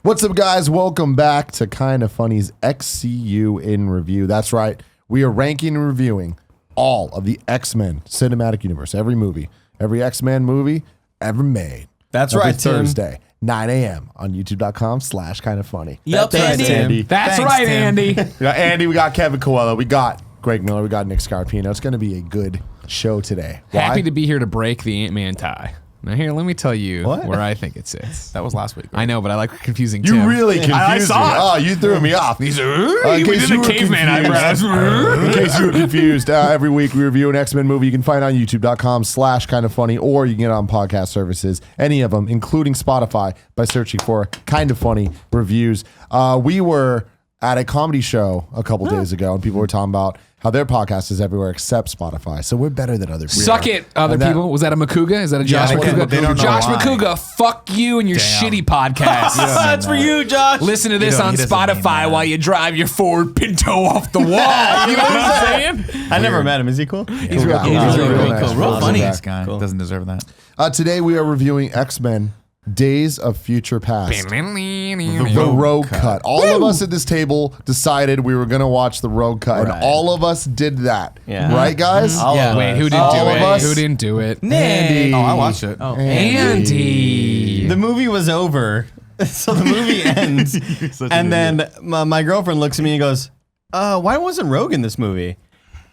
What's up, guys? Welcome back to Kinda Funny's XCU in Review. That's right. We are ranking and reviewing all of the X-Men cinematic universe, every movie, every X-Men movie ever made. That's every right, Tim. Thursday, 9 a.m. on youtube.com/kindafunny. Yep, That's right, Andy. That's Thanks, right, Tim. Andy. We got Andy, we got Kevin Coelho, we got Greg Miller, we got Nick Scarpino. It's going to be a good show today. Happy to be here to break the Ant-Man tie. Now here, let me tell you What? where I think it sits. That was last week. I know, but I like confusing You Tim. really confused I me. saw it. Oh, you threw me off. He's In we case did you the were caveman confused. eyebrows. In case you were confused, every week we review an X-Men movie. You can find it on youtube.com/kindafunny, or you can get it on podcast services, any of them, including Spotify, by searching for Kinda Funny Reviews. We were at a comedy show a couple days ago, and people were talking about how their podcast is everywhere except Spotify. So we're better than other people. Suck it, other people. Was that a Makuga? Is that a Josh they don't- Makuga? they don't know Josh why. Makuga, fuck you and your shitty podcast. That's for you, Josh. Listen to this don't- on he doesn't mean Spotify that. while you drive your Ford Pinto off the wall. You know what I'm saying? I never met him. Is he cool? He's real cool. Yeah, He's he's real real cool. nice. Real funny. This guy Cool. doesn't deserve that. Today we are reviewing X-Men Days of Future Past. The Rogue Cut. All of us at this table decided we were going to watch the Rogue Cut, Right. and all of us did that. Yeah. Right, guys? All of Wait, us. who didn't All do of it? us? Who didn't do it? Andy. Oh, I watched it. Oh, Andy. The movie was over. So the movie ends. And then my girlfriend looks at me and goes, why wasn't Rogue in this movie?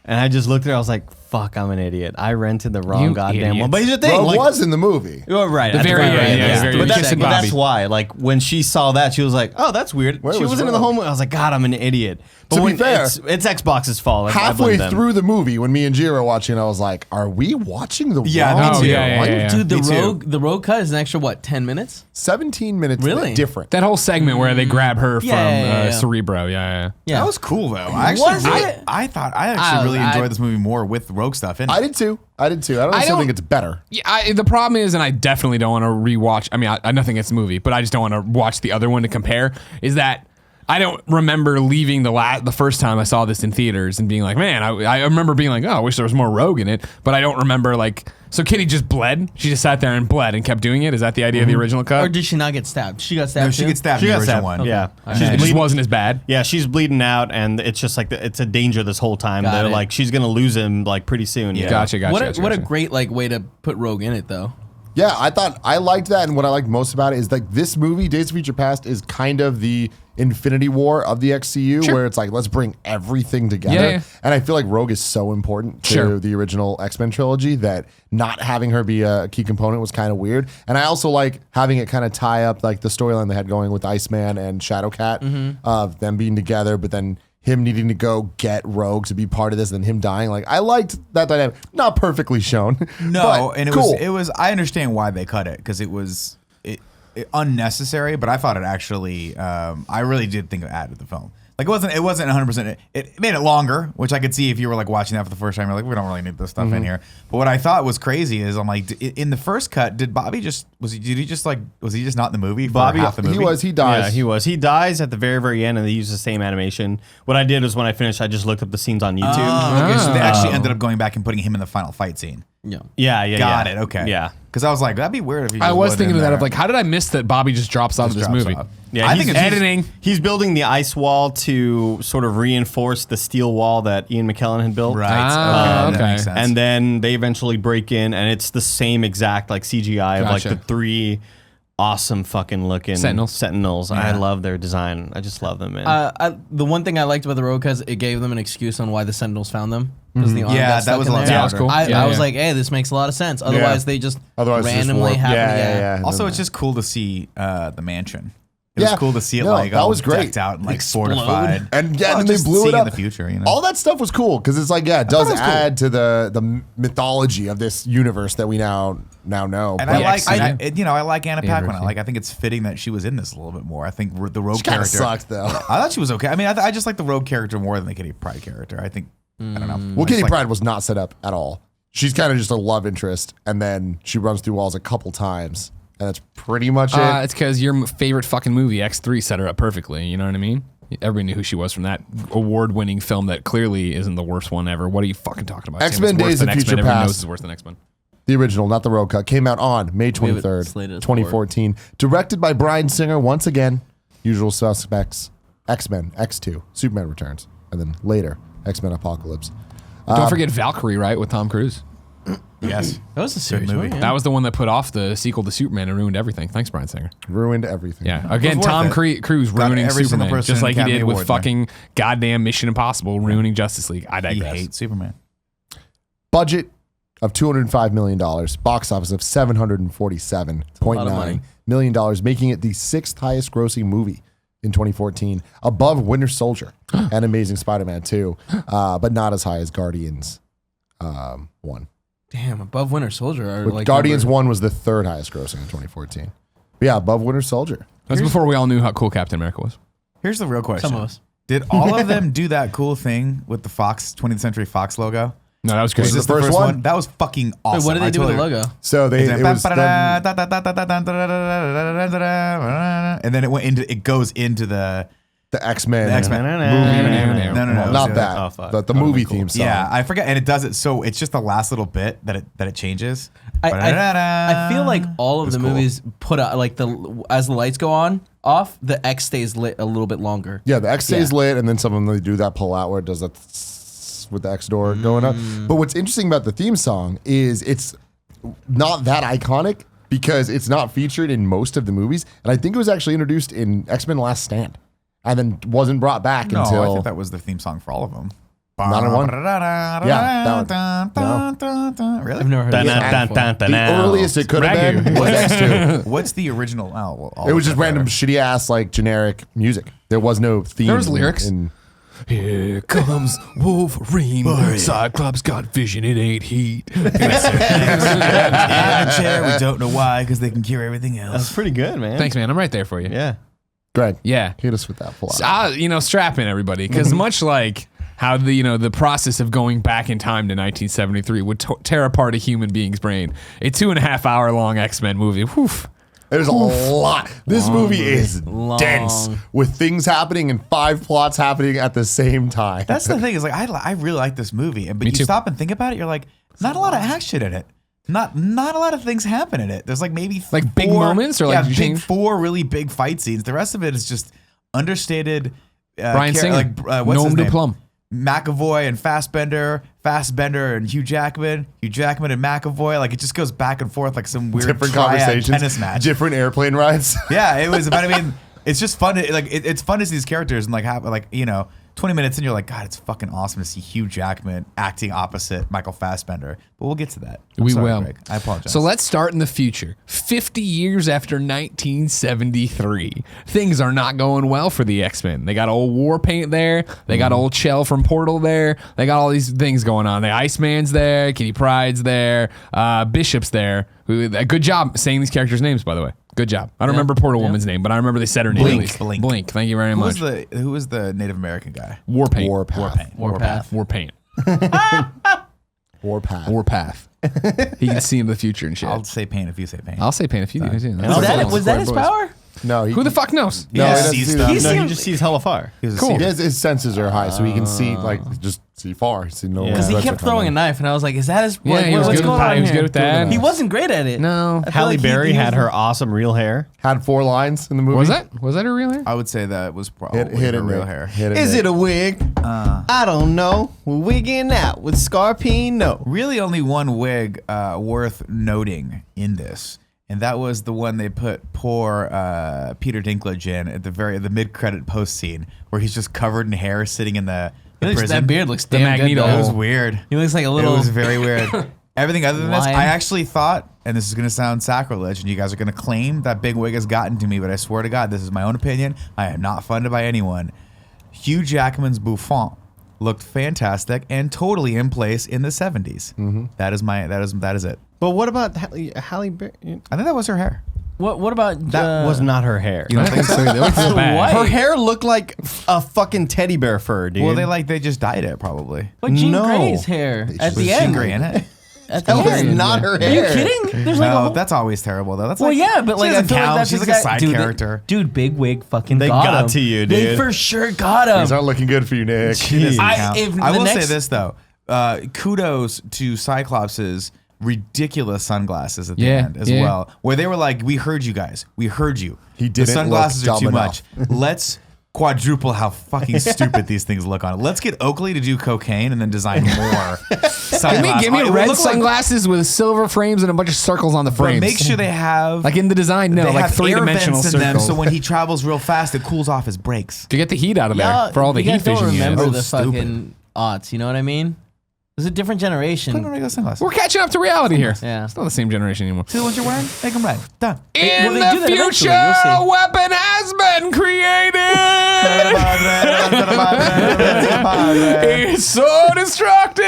And I just looked at her. I was like, fuck, I'm an idiot. I rented the wrong You goddamn idiot. one. But here's the thing. Rogue like, was in the movie. Oh, right. The at very end, end, yeah, very But end. that's, Kissing but that's Bobby. why. Like, when she saw that, she was like, oh, that's weird. Where she was wasn't in the Rogue? whole movie. I was like, God, I'm an idiot. But To be when fair, it's Xbox's fault. Like, I Halfway blame them. through the movie, when me and Gia were watching, I was like, are we watching the Yeah, wrong me too. Yeah, yeah, yeah. Dude, Me too. the rogue cut is an extra, what, 10 minutes? 17 minutes Really? different. That whole segment where they grab her from yeah. Cerebro. Yeah. That was cool though. I Was actually, it? I thought I actually really I- enjoyed this movie more with Rogue stuff in it. I did too. I don't I still don't- think it's better. Yeah, the problem is, and I definitely don't want to rewatch. I mean, I nothing against the movie, but I just don't want to watch the other one to compare. Is that I don't remember leaving the first time I saw this in theaters and being like, man, I remember being like, oh, I wish there was more Rogue in it, but I don't remember like. So Kitty just bled. She just sat there and bled and kept doing it. Is that the idea of the original cut? Or did she not get stabbed? She got stabbed No, she too? gets stabbed She in the got original stabbed. one. Yeah. Okay. She's It just bleeding. wasn't as bad. Yeah, she's bleeding out, and it's just like it's a danger this whole time. Got They're it. like, she's gonna lose him like pretty soon. Yeah. Gotcha. What a gotcha. great like way to put Rogue in it, though. Yeah, I liked that, and what I liked most about it is like this movie, Days of Future Past, is kind of the Infinity War of the XCU, where it's like let's bring everything together. Yeah. And I feel like Rogue is so important to Sure. the original X-Men trilogy that not having her be a key component was kind of weird. And I also like having it kind of tie up like the storyline they had going with Iceman and Shadowcat of them being together, but then him needing to go get Rogue to be part of this, and then him dying. Like I liked that dynamic. Not perfectly shown. No, but and cool. it was. I understand why they cut it because it was unnecessary, but I thought it actually. I really did think it added to the film. Like it wasn't 100%. It made it longer, which I could see if you were like watching that for the first time. You're like, we don't really need this stuff in here. But what I thought was crazy is I'm like, in the first cut, did Bobby just was he just not in the movie for Bobby- half the movie? He dies. Yeah, he was. He dies at the very, very end, and they use the same animation. What I did was when I finished, I just looked up the scenes on YouTube. Okay, so they actually ended up going back and putting him in the final fight scene. Yeah. Yeah. Got it. Okay. Yeah. Because I was like, that'd be weird if he. I just was wasn't thinking in of that there. of like, how did I miss that Bobby just drops out of this Drops movie? off. Yeah, I he's think it's editing. He's building the ice wall to sort of reinforce the steel wall that Ian McKellen had built. Right. Ah, okay. That okay. makes sense. And then they eventually break in, and it's the same exact like CGI of like Gotcha. the three awesome fucking looking Sentinels. I love their design. I just love them, man. The one thing I liked about the Rogue cut is it gave them an excuse on why the Sentinels found them. Because the arm Yeah, got that stuck was in a lot there. Yeah, that's cool. I Yeah, was yeah. like, hey, this makes a lot of sense. Otherwise, they just Otherwise, it's just randomly warped. happen. Yeah. Also, it's just cool to see the mansion. It was Yeah. cool to see it No, like that all was great. decked out and like Explode. fortified. And Well, then they just blew it seeing up. in the future, you know. All that stuff was cool because it's like, yeah, it does it was cool. add to the mythology of this universe that we now know. And But I like, excellent. I like Anna Paquin. Ruthie. I think it's fitting that she was in this a little bit more. I think the Rogue she kind of character sucked though. I thought she was okay. I mean, I just like the Rogue character more than the Kitty Pryde character. I think I don't know. Well, I just Kitty like- Pryde was not set up at all. She's kind of just a love interest, and then she runs through walls a couple times, and that's pretty much it. It's because your favorite fucking movie, X3, set her up perfectly. You know what I mean? Everybody knew who she was from that award-winning film that clearly isn't the worst one ever. What are you fucking talking about? X-Men It's worse Days than of X-Men. Future Everyone Past. knows it's worse than X-Men. The original, not the Rogue Cut, came out on May have it 23rd, slated as 2014. Directed by Bryan Singer once again. Usual Suspects, X-Men, X2, Superman Returns, and then later X-Men Apocalypse. Don't forget Valkyrie, right, with Tom Cruise. Yes. That was a serious movie. movie. Yeah. That was the one that put off the sequel to Superman and ruined everything. Thanks, Brian Singer. Ruined everything. Yeah. Again, worth Tom it. Cruise Got ruining every single Superman, person just like he Academy did with Award there. fucking goddamn Mission Impossible ruining Justice League. I He digress. hates Superman. Budget of $205 million. Box office of $747.9 million, making it the 6th highest grossing movie in 2014, above Winter Soldier and Amazing Spider-Man 2, but not as high as Guardians 1. Damn, above Winter Soldier. Are like Guardians 1 was the 3rd highest grossing in 2014. But yeah, above Winter Soldier. That's before we all knew how cool Captain America was. Here's the real question. Some of us. Did all of them do that cool thing with the Fox 20th Century Fox logo? No, that was great. Was Is this the the first first one? one? That was fucking awesome. Wait, what did they do with the logo? So it was them, and then it goes into the X-Men. The X-Men. movie. No. Not It was- that. oh, fuck. The movie theme song. Yeah, I forget, and it does it. So it's just the last little bit that it changes. I feel like all of It's the cool. movies put out like as the lights go on off, the X stays lit a little bit longer. Yeah, the X stays lit, and then some of them they do that pull out where it does that with the X door going up. But what's interesting about the theme song is it's not that iconic because it's not featured in most of the movies, and I think it was actually introduced in X-Men Last Stand, and then wasn't brought back No, I until think that was the theme song for all of them. Not in one? Yeah, that one. Really? I've never heard of that before. the earliest it could have Ragu. been was X2. What's the original? Oh, well, all It was of just them random are. shitty ass like generic music. There was no theme. There was lyrics. in- Here comes Wolverine. Cyclops got vision. It ain't heat. In a chair, we don't know why, because they can cure everything That's else. pretty good, man. Thanks, man. I'm right there for you. Yeah. Greg. Yeah, hit us with that plot. Strap in everybody, because much like how the process of going back in time to 1973 would tear apart a human being's brain, a 2.5 hour long X-Men movie. Whew. There's a lot. This movie is dense with things happening and 5 plots happening at the same time. That's the thing is like I really like this movie, but Me you too. stop and think about it, you're like, not a lot of action in it. Not a lot of things happen in it. There's like maybe Like big four- moments or like yeah, you change- 4 really big fight scenes. The rest of it is just understated. Brian Singer. What's his Nom de name? plume. McAvoy and Fassbender and Hugh Jackman and McAvoy. Like it just goes back and forth like some weird different triad conversations, tennis match. different airplane rides. Yeah, it was. But I mean, it's just fun. It's fun to see these characters and like have 20 minutes in, you're like, God, it's fucking awesome to see Hugh Jackman acting opposite Michael Fassbender. But we'll get to that. I'm We sorry, will. Greg. I apologize. So let's start in the future. 50 years after 1973. Things are not going well for the X-Men. They got old War Paint there. They got old Chell from Portal there. They got all these things going on. The Iceman's there. Kitty Pryde's there. Bishop's there. Good job saying these characters' names, by the way. Good job. I don't remember Portal Woman's name, but I remember they said her name. at least. Blink. Thank you very much. who was the Native American guy? War Paint. Warpath. Warpath. War Paint. Warpath. Warpath. He can see into the future and shit. I'll say Pain if you say Pain. I'll say Paint if you do. Was that his power? No, Who the fuck knows? No, Yeah, he doesn't sees see stuff. that. He No, he just sees hella far. He was a Cool. seer. His senses are high, so he can see just see far. See no. Yeah. Because he threats kept are throwing a coming. knife, and I was like, "Is that his? Yeah, he was what's good going with that. on He was here?" good with that. He wasn't great at it. No. I feel Halle like he Berry had was- her awesome real hair. Had 4 lines in the movie. Was that her real hair? I would say that was probably Hit her it, real Nick. hair. Hit Is Nick. it a wig? I don't know. We're wigging out with Scarpino. Really only one wig worth noting in this, and that was the one they put poor Peter Dinklage in at the mid-credit post scene where he's just covered in hair sitting in the prison. That beard looks The damn good. Magneto. though. It was weird. He looks like a It little. was very weird. Everything other than this, Lion. I actually thought, and this is going to sound sacrilege, and you guys are going to claim that big wig has gotten to me, but I swear to God, this is my own opinion. I am not funded by anyone. Hugh Jackman's Buffon looked fantastic and totally in place in the 70s. That is it. But what about Halle Berry? I think that was her hair. What about That was not her hair. I think so. They look real bad. Her hair looked like a fucking teddy bear fur, dude. Well, they just dyed it probably. like Jean No. Grey's hair at Was the Jean end? Grey in it. At the That was end. not her Are you hair. kidding? There's like a No, whole. that's always terrible though. That's Well, like, yeah, but like she I doesn't feel like count. that's She's like a exact- side dude, character. Dude, Big Wig fucking They got got him. to you, They dude. for sure got him. These aren't looking good for you, Nick. She doesn't I- count. if I the will next- say this though. Kudos to Cyclops's ridiculous sunglasses at the Yeah, end as yeah. well, where they were like, "We heard you guys. We heard you. He The didn't sunglasses look are too dumb much. Let's quadruple how fucking stupid these things look on it. Let's get Oakley to do cocaine and then design more sunglasses. Give me It would red look like- sunglasses with silver frames and a bunch of circles on the but frames. make sure they have like in the design, no, they like have three-dimensional air vents in them, circles. so when he travels real fast, it cools off his brakes. to get the heat out of there for all the you heat guys don't vision units. remember Oh, the stupid. fucking aughts. You know what I mean? It was a different Put on generation. regular sunglasses. We're catching up to reality here. Yeah. It's not the same generation anymore. See the ones you're wearing? Make them red. Done. In well, they do the that eventually, future, you'll see. a weapon has been created. It's so destructive.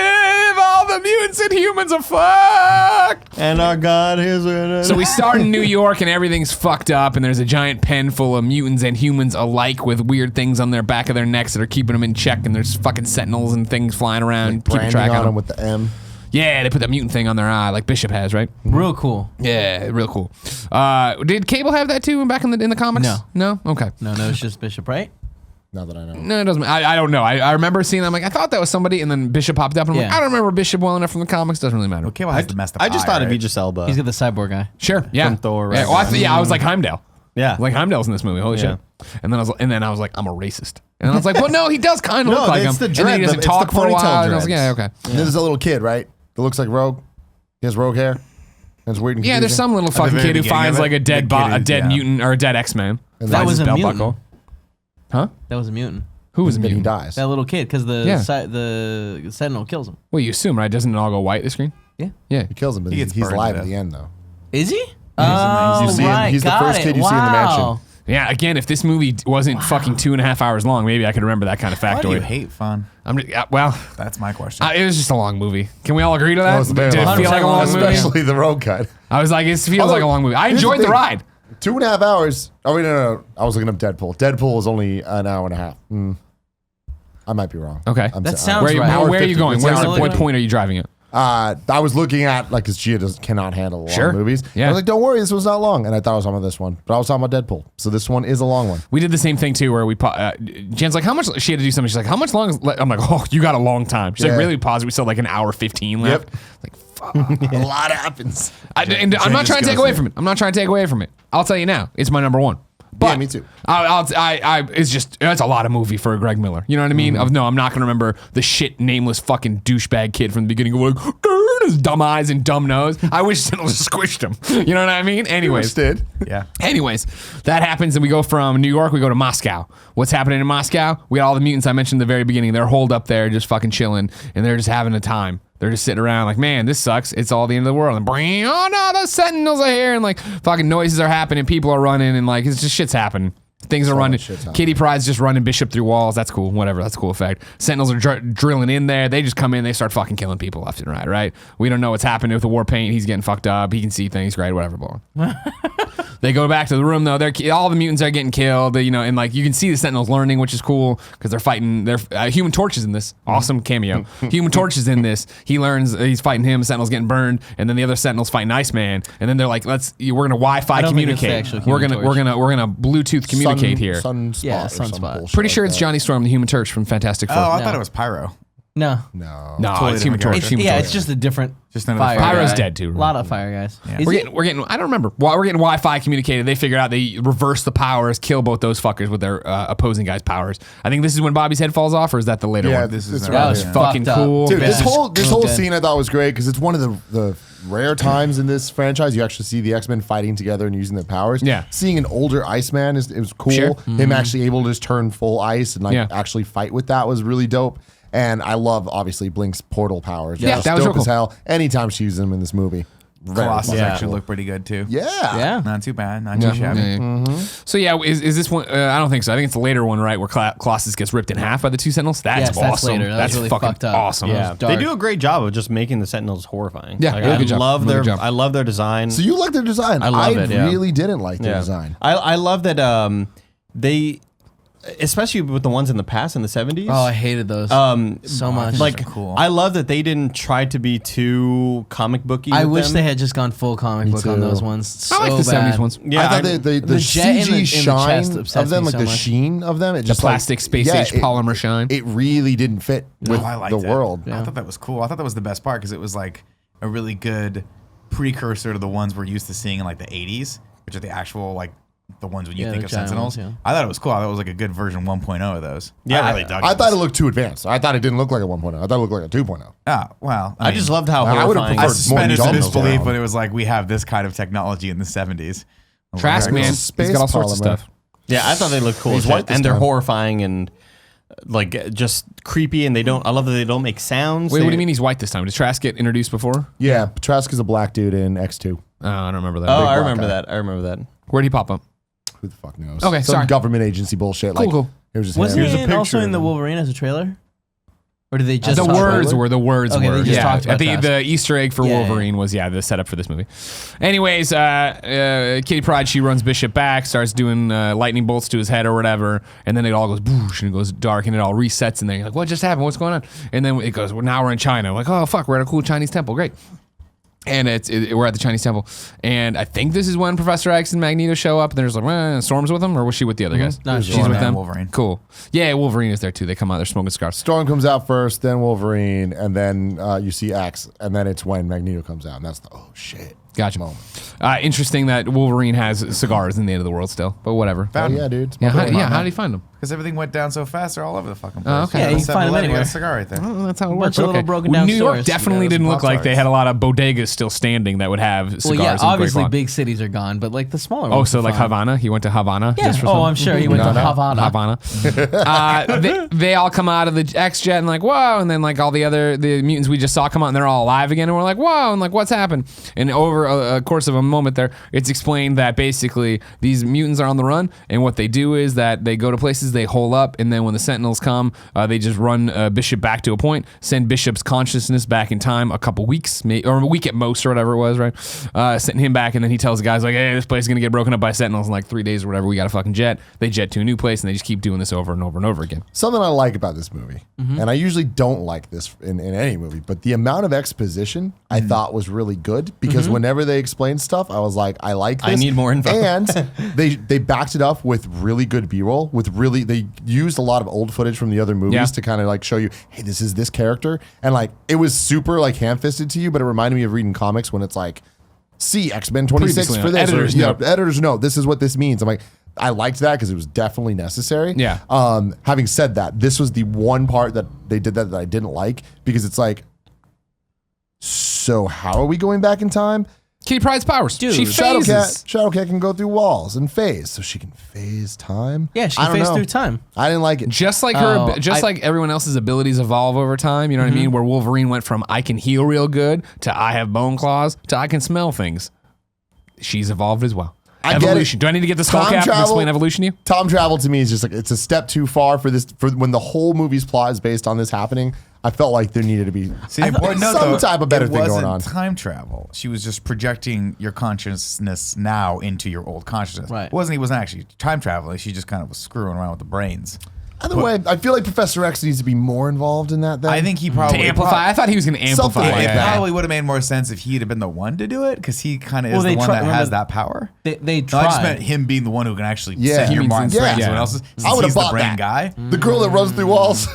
All the mutants and humans are fucked. And our God is with us. So we start in New York and everything's fucked up, and there's a giant pen full of mutants and humans alike with weird things on their back of their necks that are keeping them in check, and there's fucking sentinels and things flying around keeping Branding track on of him them. with the M. Yeah, they put that mutant thing on their eye like Bishop has, right? Real cool. Yeah, real cool. Did Cable have that too back in the comics? No. No? Okay. No, it's just Bishop, right? Not that I know. No, it doesn't. I don't know. I remember seeing that. I'm like, I thought that was somebody, and then Bishop popped up, and I'm like, Yeah. I don't remember Bishop well enough from the comics. Doesn't really matter. Cable has the messed up I just eye, thought of right? Idris Elba. He's got the cyborg guy. Sure. Yeah. From Thor, Yeah, right? well, I was like Heimdall. Yeah. Like Heimdall's in this movie. Holy Yeah. shit. And then I was like, I'm a racist. And then I was like, well, no, he does kind of No, look like him. it's the And then dread, he doesn't it's talk the for a ponytail while. And I was like, yeah, dreads. okay. And there's a little kid, right? That looks like Rogue. He has Rogue hair. And it's weird. And Yeah, there's confusing. some little the fucking very kid who beginning finds of it, like a dead the kid is- yeah. mutant or a dead X-Man. And That then was his a belt mutant. buckle. Huh? That was a mutant. Who was a then he mutant? dies. That little kid, because Yeah. the Sentinel kills him. Well, you assume, right? Doesn't it all go white, the screen? Yeah. Yeah. He kills him, but He he's gets burned alive to at the death. end, though. Is he? amazing. You see him- right. he's the got first it. kid you see in the mansion. Wow. Yeah, again, if this movie wasn't fucking 2.5 hours long, maybe I could remember that kind of Why do you factoid. hate fun? Well, That's my question. it was just a long movie. Can we all agree to that? That was very Did it long. feel like a long movie? Especially the Rogue cut. I was like, it feels Although, like a long movie. I here's the enjoyed the thing. ride. 2.5 hours. Oh, wait, no. I was looking up Deadpool. Deadpool was only an hour and a half. I might be wrong. Okay. That sounds Where, right. where are you going? Where's sounds What right. point are you driving at? I was looking at, like, because Gia cannot handle long Sure. movies. Yeah. I was like, don't worry, this was not long. And I thought I was talking about this one. But I was talking about Deadpool. So this one is a long one. We did the same thing too, where Jen's like, how much? She had to do something. She's like, how much long? I'm like, oh, you got a long time. She's like, Yeah. really pause. We still like an hour 15 left. Like, fuck. A lot happens. And I'm not trying to take away from it. I'm not trying to take away from it. I'll tell you now, it's my number one. But Yeah, me too. It's a lot of movie for a Greg Miller. You know what I mean? No, I'm not going to remember the shit nameless fucking douchebag kid from the beginning going, his dumb eyes and dumb nose. I wish Sentinels squished him. You know what I mean? Anyways. Did. yeah. Anyways, that happens, and we go from New York, we go to Moscow. What's happening in Moscow? We got all the mutants I mentioned at the very beginning. They're holed up there, just fucking chilling, and they're just having a time. They're just sitting around like, man, this sucks. It's all the end of the world. And oh no, the Sentinels are here, and like fucking noises are happening, people are running, and like it's just shit's happening. Things are running. shit's happening. Kitty Pryde's just running Bishop through walls. That's cool. Whatever. That's a cool effect. Sentinels are drilling in there. They just come in. They start fucking killing people left and right. Right. We don't know what's happening with the war paint. He's getting fucked up. He can see things. Great. Whatever. Blah. They go back to the room though. All the mutants are getting killed. And like you can see the Sentinels learning, which is cool because they're fighting. Human Torch is in this. Awesome cameo. Human Torch is in this. He learns he's fighting him. Sentinel's getting burned, and then the other Sentinels fighting Iceman. And then they're like, we're gonna Wi-Fi I don't think it's the communicate. actual We're Human gonna Torch. we're gonna Bluetooth communicate here. Sunspot. Yeah, or some Sunspot. bullshit Pretty like sure it's that. Johnny Storm, the Human Torch from Fantastic Four. Oh, I No. thought it was Pyro. No. No. no, totally it's Human different Torch. character. Human Yeah, Torch. it's just a different Just another fire fire Pyro's guy. dead, too. A lot of fire guys. Yeah. Is We're getting. I don't remember. Well, we're getting Wi-Fi communicated. They figure out they reverse the powers, kill both those fuckers with their opposing guys' powers. I think this is when Bobby's head falls off, or is that the later Yeah, one? this is is that That around was here. fucking fucked up. cool. Dude, this Yeah. whole Dead. scene I thought was great because it's one of the rare times in this franchise you actually see the X-Men fighting together and using their powers. Yeah. Seeing an older Iceman it was cool. Sure. Him actually able to just turn full ice and like Yeah. actually fight with that was really dope. And I love obviously Blink's portal powers. Yeah, Just that was dope real as cool. hell. Anytime she uses them in this movie. Very Colossus fucking actually cool. looked pretty good too. Yeah. Yeah. Not too bad. Not too shabby. Yeah. So yeah, is this one? I don't think so. I think it's the later one, right, where Colossus gets ripped in half by the two Sentinels. That's Yes, that's awesome. later. That's really fucking fucked up. awesome. Yeah. Yeah, was they dark. do a great job of just making the Sentinels horrifying. Yeah, really good job. love Really their good job. I love their design. So you like their design. I love it, yeah. really didn't like their design. I love that they, especially with the ones in the past in the 70s. Oh, I hated those. So much. like cool. I love that they didn't try to be too comic booky. I with wish them. they had just gone full comic book on too. those ones. So I like the bad. 70s ones. Yeah, I thought I- the The jet in CG the shine chest of obsessed them, me like so the much. sheen of them, it The just plastic space age polymer shine. It really didn't fit with I liked the it. world. I thought that was cool. I thought that was the best part because it was like a really good precursor to the ones we're used to seeing in like the 80s, which are the actual like the ones when you think the of giant Sentinels. ones, yeah. I thought it was cool. I thought it was like a good version 1.0 of those. Yeah, I really dug I it. thought it looked too advanced. I thought it didn't look like a 1.0. I thought it looked like a 2.0. Ah, well, I just loved how I would've horrifying. I preferred suspended more some Domino's disbelief around. when it was like we have this kind of technology in the 70s. Trask, Like, man. it's He's got all sorts of space polymer. stuff. Yeah, I thought they looked cool, He's as white shit. this And they're time. horrifying and like just creepy. And they don't. I love that they don't make sounds. Wait, They- what do you mean he's white this time? Did Trask get introduced before? Yeah, Trask is a black dude in X2. Oh, I don't remember that. Oh, I black remember guy. that. I remember that. Where'd he pop up? Who the fuck knows? Okay, Some sorry. government agency bullshit. Cool, like, cool. It was just Wasn't him. he also picture in the of him. Wolverine as a trailer? Or did they just The talk about words it? were the words Okay, were. they just Yeah, talked about the Trask. Easter egg for Yeah, Wolverine was the setup for this movie. Anyways, Kitty Pryde, she runs Bishop back, starts doing lightning bolts to his head or whatever, and then it all goes boosh and it goes dark and it all resets and then you're like, what just happened? What's going on? And then it goes, well, now we're in China. Like, oh fuck, we're at a cool Chinese temple. Great. And we're at the Chinese temple, and I think this is when Professor X and Magneto show up. And there's like, Storm's with them, or was she with the other guys? No, She's Storm with and them. Wolverine. Cool. Yeah, Wolverine is there too. They come out. They're smoking scarves. Storm comes out first, then Wolverine, and then you see X, and then it's when Magneto comes out, and that's the oh shit. Gotcha. Moment. Interesting that Wolverine has cigars in the end of the world still, but whatever. Oh, yeah, dude. Yeah, Smoke how them. did he find them? Because everything went down so fast, they're all over the fucking place. okay. Yeah, you can 7-Eleven, find them you got anywhere. a cigar right there. Oh, that's how it Bunch works. of little broken down New York stores. definitely Yeah, didn't those look like they Pop-Tarts. had a lot of bodegas still standing that would have cigars. Well, yeah, and grape obviously lawn. big cities are gone, but like the smaller Oh, ones. so are like fine. Havana? He went to Havana? Yeah. Just for Oh, something? I'm sure he went to Havana. They all come out of the X-Jet and like, whoa, and then like all the mutants we just saw come out and they're all alive again and we're like, whoa, and like what's happened? And over a course of a moment there, it's explained that basically these mutants are on the run and what they do is that they go to places, they hole up, and then when the Sentinels come, they just run Bishop back to a point, send Bishop's consciousness back in time a couple weeks, or a week at most or whatever it was, right? Send him back and then he tells the guys like, hey, this place is going to get broken up by Sentinels in like 3 days or whatever, we got a fucking jet. They jet to a new place and they just keep doing this over and over and over again. Something I like about this movie, and I usually don't like this in any movie, but the amount of exposition I thought was really good because whenever they explained stuff, I was like, I like this. I need more info. And they backed it up with really good B-roll, they used a lot of old footage from the other movies Yeah. to kind of like show you, hey, this is this character. And like, it was super like ham-fisted to you, but it reminded me of reading comics when it's like, see X-Men 26 Previously for on this. editor's note. Editor's note. This is what this means. I'm like, I liked that because it was definitely necessary. Yeah. Having said that, this was the one part that they did that I didn't like because it's like, so how are we going back in time? Kitty Pryde's powers. Dude, She phases. Shadowcat can go through walls and phase, so she can phase time. Yeah, she I don't phased know. through time. I didn't like it. Just like Oh, like everyone else's abilities evolve over time, you know what I mean? Where Wolverine went from I can heal real good to I have bone claws to I can smell things. She's evolved as well. I get it. Evolution. Do I need to get the skull Time cap to travel- explain evolution to you? Time travel to me is just like it's a step too far for this. For when the whole movie's plot is based on this happening, I felt like there needed to be See, the important note, some though, type of better it thing going wasn't on. time travel. She was just projecting your consciousness now into your old consciousness. Right. He wasn't actually time traveling. She just kind of was screwing around with the brains. Either way, I feel like Professor X needs to be more involved in that. Then I think he To probably amplify. I thought he was going to amplify. Something like It that. probably would have made more sense if he'd have been the one to do it, because he kind of Well, is they the one try- that remember has that power. They No, I just tried. meant him being the one who can actually Yeah. set He your means mind in- straight. yeah. Someone else's. I would've He's the bought brain that. guy. the girl that runs through walls.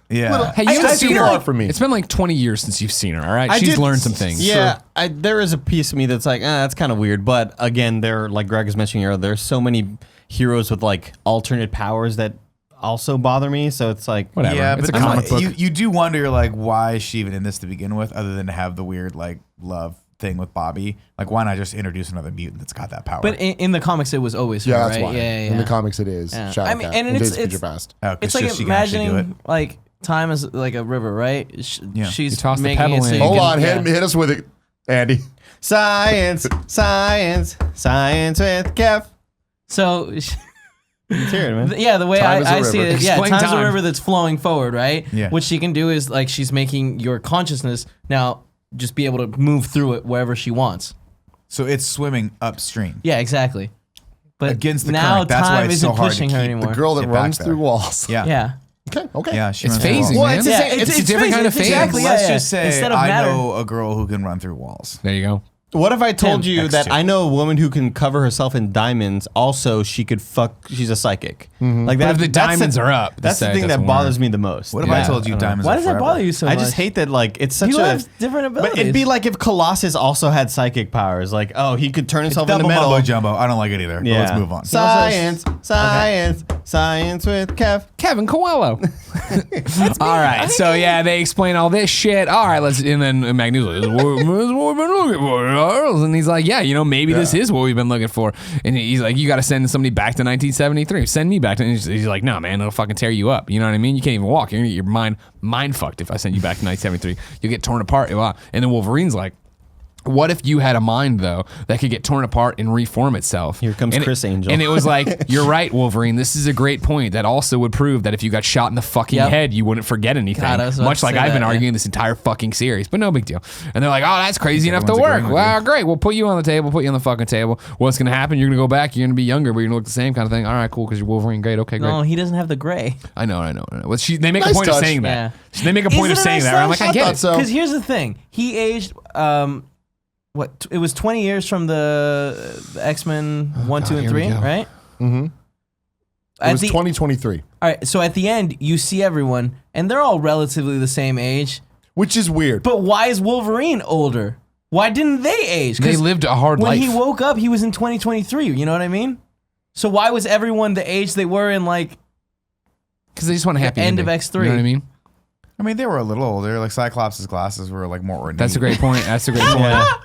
Yeah. Hey, you I seen feel her like for me. It's been like 20 years since you've seen her, all right? I She's did- learned some things. Yeah, there is a piece of me that's like, that's kind of weird. But again, there, like Greg was mentioning earlier, there's so many heroes with like alternate powers that also bother me. So it's like, Whatever. Yeah, It's but a comic book. You do wonder, you're like, why is she even in this to begin with, other than to have the weird like love thing with Bobby? Like, why not just introduce another mutant that's got that power? But in the comics, it was always her, Yeah, that's right? why. Yeah, yeah. In the comics, it is. Yeah. Shadowcat. I mean, and in it's- Days of Future Past. Oh, 'cause It's like she can actually do imagining like time is like a river, right? Yeah. She's You toss the making pebble it so in. you Hold can- on, yeah. hit us with it, Andy. science, science, science with Kev. So Let's hear it, man. yeah, the way Time is a I see river. it, yeah, Explain time's time. a river that's flowing forward, right? Yeah. What she can do is like she's making your consciousness now just be able to move through it wherever she wants. So it's swimming upstream. Yeah, exactly. But Against the now current. That's why time it's isn't so hard to pushing her keep the anymore. Girl that Get back runs there. through walls. Yeah. Yeah. Okay. Yeah, she It's runs through phasing, walls. man. Well, It's a different kind of phase. Exactly. Let's yeah, just say instead of I matter. know a girl who can run through walls. There you go. What if I told you that X2. I know a woman who can cover herself in diamonds? Also, she could fuck. She's a psychic. Like But if the that's diamonds are up, That's the say it thing that doesn't bothers work. me the most. What if I told you diamonds? Why are does that forever? bother you so much? I just hate that. Like it's such People a. have different abilities. But it'd be like if Colossus also had psychic powers. Like, oh, he could turn himself into Double metal. mumbo jumbo. I don't like it either. But let's move on. Science, science with Kevin Coelho. All right, so yeah, they explain all this shit. All right, and then Magneto's like, this is what we've been looking for, Charles. And he's like, yeah, maybe this is what we've been looking for. And he's like, you got to send somebody back to 1973. Send me back to. And he's like, no, man, it'll fucking tear you up. You know what I mean? You can't even walk. You're gonna get your mind fucked if I send you back to 1973. You'll get torn apart. And then Wolverine's like, what if you had a mind, though, that could get torn apart and reform itself? Here comes Chris Angel. And it was like, you're right, Wolverine. This is a great point. That also would prove that if you got shot in the fucking head, you wouldn't forget anything. God, I was about Much to like say I've been that, arguing this entire fucking series. But no big deal. And they're like, oh, that's crazy enough to Everyone's work. agreeing with Well, you. great. We'll put you on the table, put you on the fucking table. What's going to happen? You're going to go back. You're going to be younger, but you're going to look the same kind of thing. All right, cool, because you're Wolverine. Great. Okay, great. no, he doesn't have the gray. I know. Well, they make Nice a point of touch. saying that. Yeah. They make a point of Isn't it saying nice that. I'm touch? like, I get thought it. so. Because here's the thing: he aged. What? It was 20 years from the X-Men 1, 2, and here we 3, go. right? It was 2023, All right. So at the end, you see everyone, and they're all relatively the same age. which is weird. But why is Wolverine older? Why didn't they age? 'Cause They lived a hard when life. he woke up, he was in 2023. You know what I mean? So why was everyone the age they were in, like? Because they just want a happy end ending. of X3. You know what I mean? I mean, they were a little older. Like Cyclops' glasses were like more ornate. That's a great point. Yeah.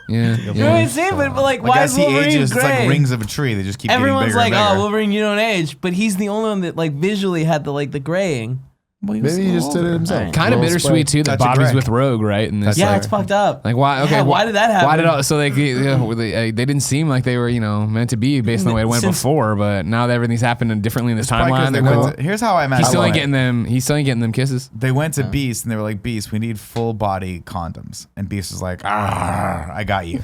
You know what I'm saying? But like, Like why as is he Wolverine ages, gray? it's like rings of a tree. They just keep Everyone's getting bigger like, and oh, bigger. Wolverine, you don't age. But he's the only one that like visually had the graying. Well, was Maybe he a just little did it older. himself. Kind of Little bittersweet spray. too that Touch of Bobby's gray. with Rogue, right? And this, Yeah, like, it's fucked up. like why? Okay, Yeah, why did that happen? Why did all, so they didn't seem like they were meant to be based on the way it went Since- before, but now that everything's happening differently in this Probably 'cause timeline, they they're went going. to- here's how I imagine. He's still it. ain't getting them. He's still ain't getting them kisses. They went to Beast and they were like, Beast, we need full body condoms. And Beast was like, I got you.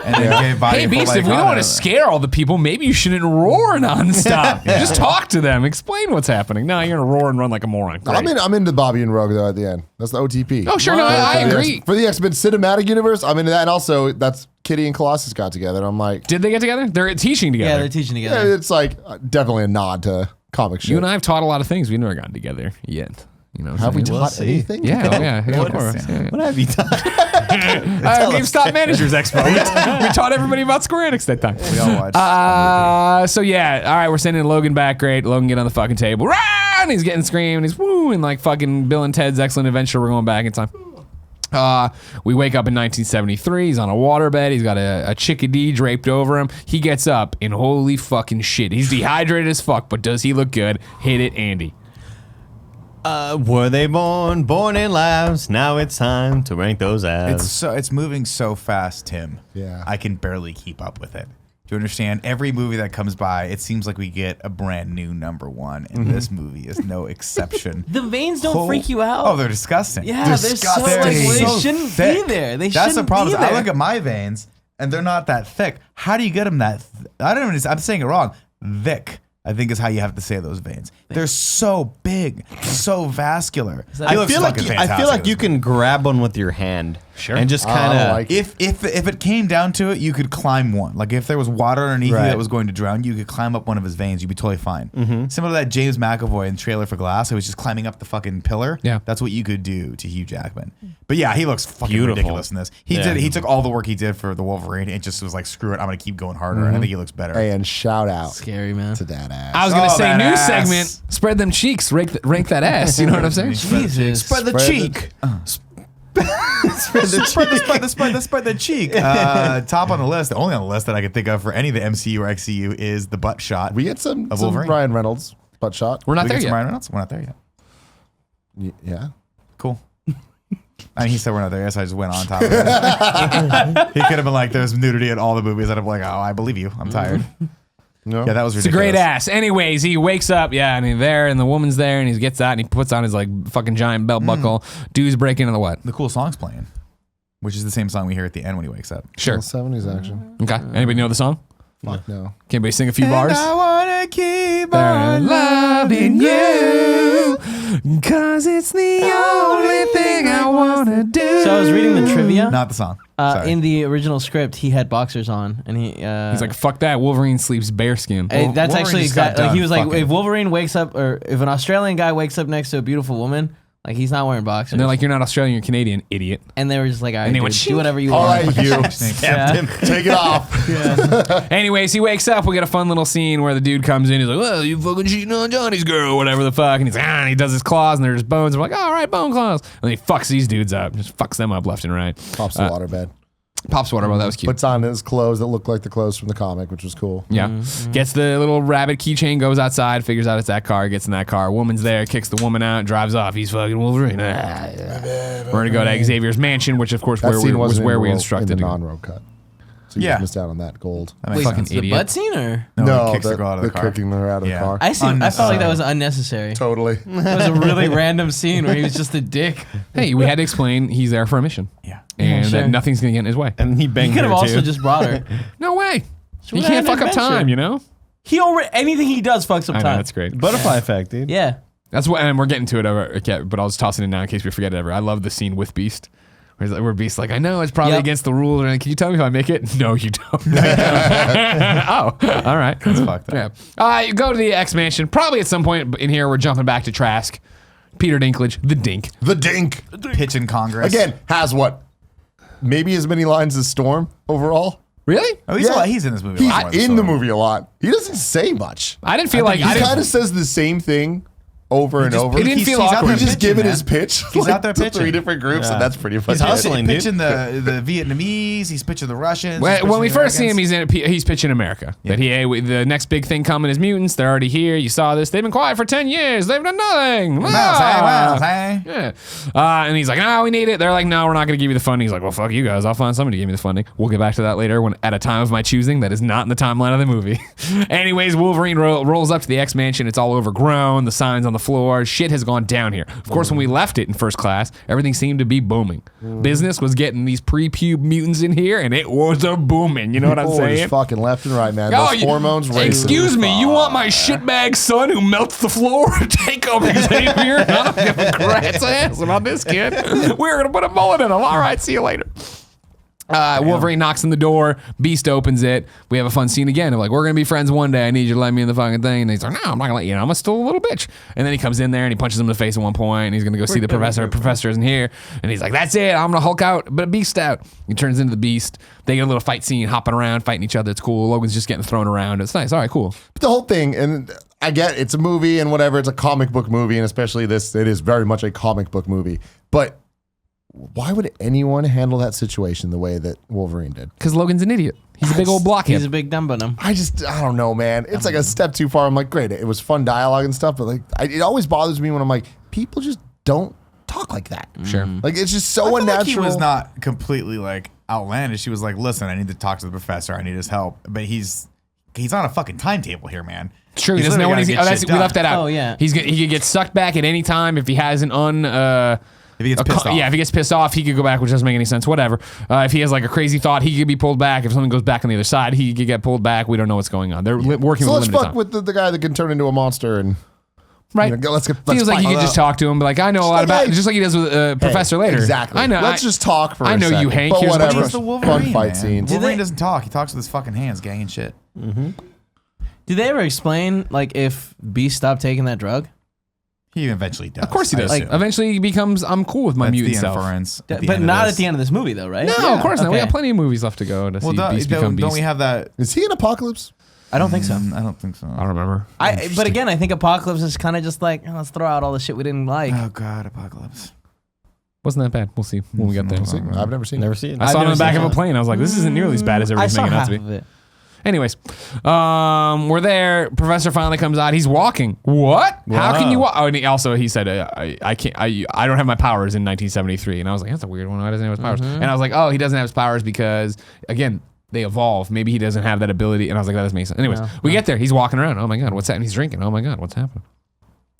And they gave Bobby Hey a full Beast, body if we don't want to condom. scare all the people, maybe you shouldn't roar nonstop. Just talk to them, explain what's happening. No, you're gonna roar and run like a moron. Great. I'm into Bobby and Rogue though at the end. That's the OTP. Oh, sure, no, I agree. For the X-Men cinematic universe, I'm into that. And also, that's Kitty and Colossus got together. And I'm like, Did they get together? They're teaching Yeah, together. they're teaching yeah, together. it's like definitely a nod to comic shit. You and I have taught a lot of things. We've never gotten together yet. You know, what I'm Have we saying? taught anything? Yeah, of course. Yeah. What have you done? GameStop Managers Expo. We taught everybody about Square Enix that time. We all watched. So yeah, all right, we're sending Logan back. Great, Logan get on the fucking table. Rah! And he's getting screamed. He's woo, and like fucking Bill and Ted's Excellent Adventure. We're going back in time. We wake up in 1973. He's on a waterbed. He's got a chickadee draped over him. He gets up and holy fucking shit, he's dehydrated as fuck. But does he look good? Hit it, Andy. Were they born in labs? Now it's time to rank those abs. It's moving so fast, Tim. Yeah. I can barely keep up with it. Do you understand? Every movie that comes by, it seems like we get a brand new #1, and this movie is no exception. The veins don't freak you out. Oh, they're disgusting. Yeah, they're so Disgusting. like, well, they So shouldn't thick. be there. They That's the shouldn't problem. be I there. look at my veins, and they're not that thick. How do you get them that? I don't even. I'm saying it wrong. Thick, I think, is how you have to say those veins. They're so big, so vascular. that- He I looks feel like fucking I feel fantastic like in you this movie. can grab one with your hand, and just kind of. like- If it came down to it, you could climb one. Like if there was water underneath you Right. that was going to drown you, could climb up one of his veins. You'd be totally fine. Similar to that James McAvoy in Trailer for Glass, who was just climbing up the fucking pillar. Yeah. That's what you could do to Hugh Jackman. But yeah, he looks fucking Beautiful. ridiculous in this. He Yeah. did. He took all the work he did for the Wolverine and just was like, screw it, I'm gonna keep going harder. And I think he looks better. Hey, and shout out Scary, man. to that ass. I was gonna Oh, say that new ass. segment. Spread them cheeks. Rank that ass. You know what I'm saying? Jesus. Spread the Spread cheek. Spread the cheek. Top on the list, the only on the list that I could think of for any of the MCU or XCU is the butt shot. we get some Wolverine. Ryan Reynolds butt shot. We're not We there get some yet. Ryan Reynolds? We're not there yet. Yeah. Cool. I mean, he said we're not there yet, so I just went on top of it. He could have been like, there's nudity in all the movies. I'd have been like, oh, I believe you. I'm tired. No. Yeah, that was It's a ridiculous. great ass. Anyways, he wakes up, and he's there, and the woman's there, and he gets out, and he puts on his like fucking giant belt buckle. Dude's breaking into the what? The cool song's playing, which is the same song we hear at the end when he wakes up. Sure. 70s action. Okay. Anybody know the song? Fuck no. Can anybody sing a few bars? I wanna keep They're on loving you, 'cause it's the only thing I wanna do. So I was reading the trivia. Not the song. Sorry. In the original script, he had boxers on, and he's He's like, fuck that. Wolverine sleeps bearskin. That's Wolverine actually just got exactly. Like, he done was like, fucking. if Wolverine wakes up, or if an Australian guy wakes up next to a beautiful woman, like he's not wearing boxers. And they're like, you're not Australian, you're Canadian, idiot. and they were just like, all right, they dude, went, do whatever you All want. right, you. Yeah. Take it off. Anyways, he wakes up. We get a fun little scene where the dude comes in. He's like, well, you fucking cheating on Johnny's girl, whatever the fuck. And he's like, and he does his claws, and there's bones. I'm like, all right, bone claws. And he fucks these dudes up. Just fucks them up left and right. Pops the waterbed. Pops water. Well, that was cute. Puts on his clothes that look like the clothes from the comic, which was cool. Yeah. Mm-hmm. Gets the little rabbit keychain, goes outside, figures out it's that car, gets in that car. Woman's there, kicks the woman out, drives off. He's fucking Wolverine. We're going to go to Xavier's mansion, which, of course, That scene was wasn't where in we the instructed in to the go. non-road cut. So you Yeah. just missed out on that gold. That makes Fucking sense. The idiot. butt scene, or No, he kicks the girl out of the car. kicking her out of Yeah. the car. I felt like that was unnecessary. Totally. It was a really random scene where he was just a dick. Hey, we had to explain he's there for a mission. Yeah. And sure. that nothing's going to get in his way. And he He banged could have her also too. just brought her. No way. She You would've can't had an fuck up adventure. time, you know? He already anything he does fucks up I know, time. that's great. Butterfly effect, dude. Yeah. That's what, and we're getting to it over, okay, but I'll just toss it in now in case we forget it ever. I love the scene with Beast. Where Beast's like, I know it's probably Yep. against the rules. Can you tell me if I make it? No, you don't. Oh, all right. That's fucked up. Yeah. You go to the X Mansion. Probably at some point in here, we're jumping back to Trask. Peter Dinklage, the Dink. The Dink. Pitch in Congress. Again, has what? Maybe as many lines as Storm overall? Really? Oh, he's in this movie. a He's lot more than in the Storm. movie a lot. He doesn't say much. I didn't feel like He I didn't. kind of says the same thing over and just- over. It didn't feel he's out awkward. there He's just pitching, giving man. his pitch. He's out there to pitching. 3 different groups, Yeah. and that's pretty funny. He's hustling, He's dude. pitching the Vietnamese. He's pitching the Russians. When we first see him, he's pitching America. Yeah. That the next big thing coming is mutants. They're already here. You saw this. They've been quiet for 10 years. They've done nothing. Hey. Yeah. And he's like, no, we need it. They're like, no, we're not going to give you the funding. He's like, well, fuck you guys. I'll find somebody to give me the funding. We'll get back to that later when at a time of my choosing that is not in the timeline of the movie. Anyways, Wolverine rolls up to the X Mansion. It's all overgrown. The signs on the floor. Shit has gone down here. Of course, when we left it in first class, everything seemed to be booming. Business was getting these pre-pube mutants in here, and it was a booming. You know what I'm Oh, saying? just fucking left and right, man. Oh, Those hormones racing. excuse me, you want my shitbag son who melts the floor to take over Xavier? I don't give a rat's ass about this kid. We're going to put a bullet in him. All right, see you later. Wolverine knocks on the door. Beast opens it. We have a fun scene again of like, we're going to be friends one day. I need you to let me in the fucking thing. And he's like, no, I'm not going to let you in. I'm still a little bitch. And then he comes in there and he punches him in the face at one point. And he's going to go see the professor. Professor isn't here. And he's like, that's it. I'm going to Hulk out, but Beast out. He turns into the Beast. They get a little fight scene, hopping around, fighting each other. It's cool. Logan's just getting thrown around. It's nice. All right, cool. But the whole thing, and I get it's a movie and whatever. It's a comic book movie, and especially this, it is very much a comic book movie. But why would anyone handle that situation the way that Wolverine did? Because Logan's an idiot. He's a big old blockhead. He's a big dumb bottom. I don't know, man. It's like a step too far. I'm like, great, it was fun dialogue and stuff, but like, it always bothers me when I'm like, people just don't talk like that. Sure. Like, it's just I so feel unnatural. like he was not completely like outlandish. He was like, listen, I need to talk to the professor. I need his help. But he's on a fucking timetable here, man. It's true. He He's doesn't know when literally he's. gotta Oh, get shit we done. left that out. Oh, yeah. He could get sucked back at any time if he has an If he gets pissed off. Yeah, if he gets pissed off, he could go back, which doesn't make any sense. Whatever. If he has like a crazy thought, he could be pulled back. If something goes back on the other side, he could get pulled back. We don't know what's going on. They're working So with let's limited fuck time. with the guy that can turn into a monster and Right. you know, let's Feels like fight. you could just talk to him, but like I know a lot like, about, hey. just like he does with Professor later. Exactly. I know. Let's just talk for I a know you, second. Hank. But Here's what whatever. He's the Wolverine, Fun fight man. scenes. Wolverine doesn't talk. He talks with his fucking hands, gang and shit. Did they ever explain like if Beast stopped taking that drug? He eventually does. Of course he I does. assume. Eventually he becomes, I'm cool with my That's mutant the self. inference. at the But end of not this. at the end of this movie, though, right? No, of course not. We Okay. got plenty of movies left to go to Well, see Beast become Beast. don't we have that? Is he in Apocalypse? I don't think so. I don't think so. I don't remember. But again, I think Apocalypse is kind of just like, oh, let's throw out all the shit we didn't like. Oh God, Apocalypse. Wasn't that bad. We'll see when we get there. See, I've never seen Never it. seen it. I saw it on never the back seen of a it. plane. I was like, this isn't nearly as bad as I everybody's saw making it out half to be. of it. Anyways, we're there. Professor finally comes out. He's walking. What? How can you walk? Oh, and he said, I can't. I don't have my powers in 1973. And I was like, that's a weird one. Why doesn't he have his powers? And I was like, oh, he doesn't have his powers because again, they evolve. Maybe he doesn't have that ability. And I was like, that doesn't make sense. Anyways, we get there. He's walking around. Oh my God, what's that? And he's drinking. Oh my God, what's happening?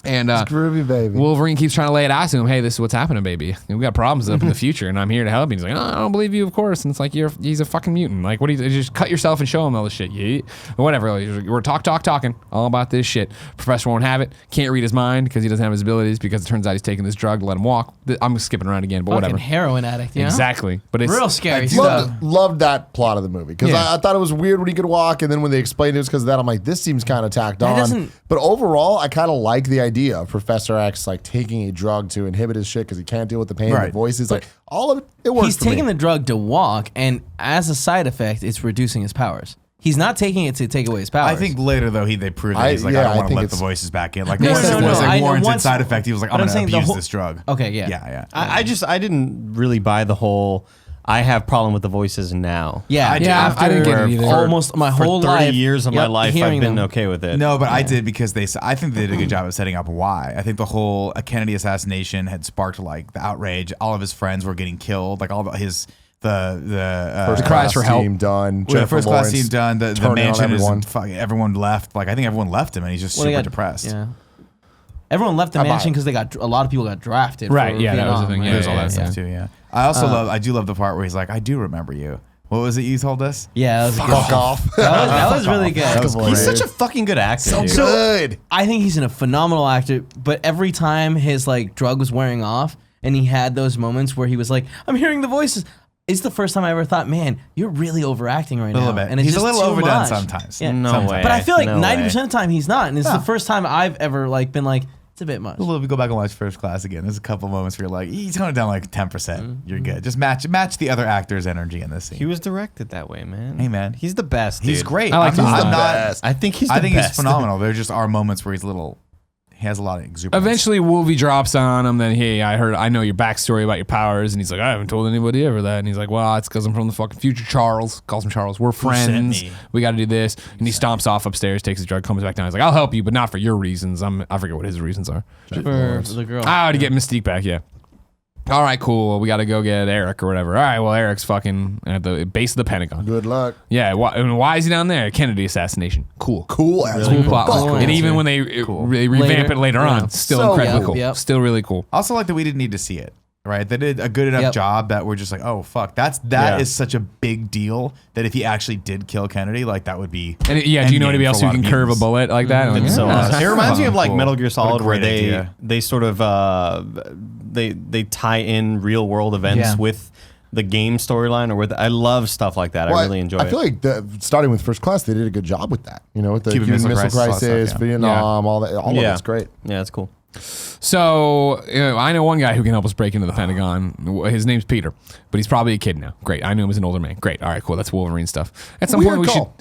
And Groovy baby. Wolverine keeps trying to lay it out to him. Hey, this is what's happening, baby. We got problems up in the future, and I'm here to help you. He's like, oh, I don't believe you, of course. And it's like, he's a fucking mutant. Like, what do you just cut yourself and show him all this shit? Yeah. Or whatever. Like, we're talking all about this shit. Professor won't have it. Can't read his mind because he doesn't have his abilities because it turns out he's taking this drug to let him walk. I'm skipping around again, but Fucking whatever. heroin addict, you know? Exactly. But it's Real scary stuff. Loved that plot of the movie because Yeah. I thought it was weird when he could walk, and then when they explained it was because of that, I'm like, this seems kind of tacked on. doesn't- But overall, I kind of like the idea of Professor X like taking a drug to inhibit his shit because he can't deal with the pain. Right. The voices, like all of it, it works. He's for taking me. the drug to walk, and as a side effect, it's reducing his powers. He's not taking it to take away his powers. I think later though they proved that he's like, yeah, I I don't want to think let the it's- voices back in. Like No, once no, it no, was no. a I- warranted once- side effect, he was like, I'm but I'm gonna saying the abuse whole- this drug. Okay, yeah. Yeah. I didn't really buy the whole. I have problem with the voices now. Yeah, I did. Yeah, I didn't get it either. Almost my For whole 30 life, years of my life, I've hearing been them. okay with it. No, but I did because I think they did a good job of setting up why. I think the whole Kennedy assassination had sparked like the outrage. All of his friends were getting killed. Like all the First cries class for help. team done. well, the Jennifer first class Lawrence scene done. The turning on mansion is everyone. fucking everyone left. Like I think everyone left him, and he's just Well, they super got- depressed. Yeah. Everyone left the How about mansion it? because a lot of people got drafted. Right, for yeah, that was the Vietnam, thing, right? yeah, There's all yeah, that stuff too. Yeah. I do love the part where he's like, I do remember you. What was it you told us? Yeah, that was a good. Fuck off. That was really good. That was He's great. such a fucking good actor. So dude. good. I think he's a phenomenal actor, but every time his like drug was wearing off and he had those moments where he was like, I'm hearing the voices. It's the first time I ever thought, man, you're really overacting right now. A little bit. And it's He's a just little too overdone much. sometimes. Yeah. No Sometimes. way. But I feel like No 90% way. of the time he's not. And it's Yeah. the first time I've ever like been like, it's a bit much. A little bit. Go back and watch First Class again. There's a couple moments where you're like, he's toned it down like 10%. Mm-hmm. You're good. Just match the other actor's energy in this scene. He was directed that way, man. Hey, man. He's the best. He's dude. great. I like I'm him. not- He's the best. I think he's. The I think best. he's phenomenal. There just are moments where he has a lot of exuberance. Eventually, Wolvie drops on him. Then, hey, I know your backstory about your powers, and he's like, I haven't told anybody ever that. And he's like, well, it's because I'm from the fucking future. Charles calls him Charles. We're sent friends. me? We got to do this. And he stomps off upstairs, takes his drug, comes back down. He's like, I'll help you, but not for your reasons. I forget what his reasons are. For the girl. Oh, to get Mystique back, yeah. All right, cool. We got to go get Eric or whatever. All right, well, Eric's fucking at the base of the Pentagon. Good luck. Yeah, why is he down there? Kennedy assassination. Cool. Cool as Cool plot. fuck. Cool. And even when they revamp Later, it later yeah. on, still So incredibly cool. cool. Yep. Still really cool. I also like that we didn't need to see it. Right, they did a good enough Yep. job that we're just like, oh fuck, that Yeah. is such a big deal that if he actually did kill Kennedy, like that would be. And do you know anybody endgame else for who a lot can of curve a mutants. bullet like that? Like, So yeah. awesome. It reminds me of like Cool. Metal Gear Solid, where great idea. they sort of they tie in real world events Yeah. with the game storyline, or with I love stuff like that. Well, I really enjoy I it. feel like starting with First Class, they did a good job with that. You know, with the Cuban Cuban Missile Missile Crisis, all that Crisis, stuff, yeah. Vietnam, all that. All of Yeah. it's great. Yeah, it's cool. So I know one guy who can help us break into the Pentagon. His name's Peter, but he's probably a kid now. Great. I knew him as an older man. Great. All right, cool. That's Wolverine stuff. At some Weird point, call.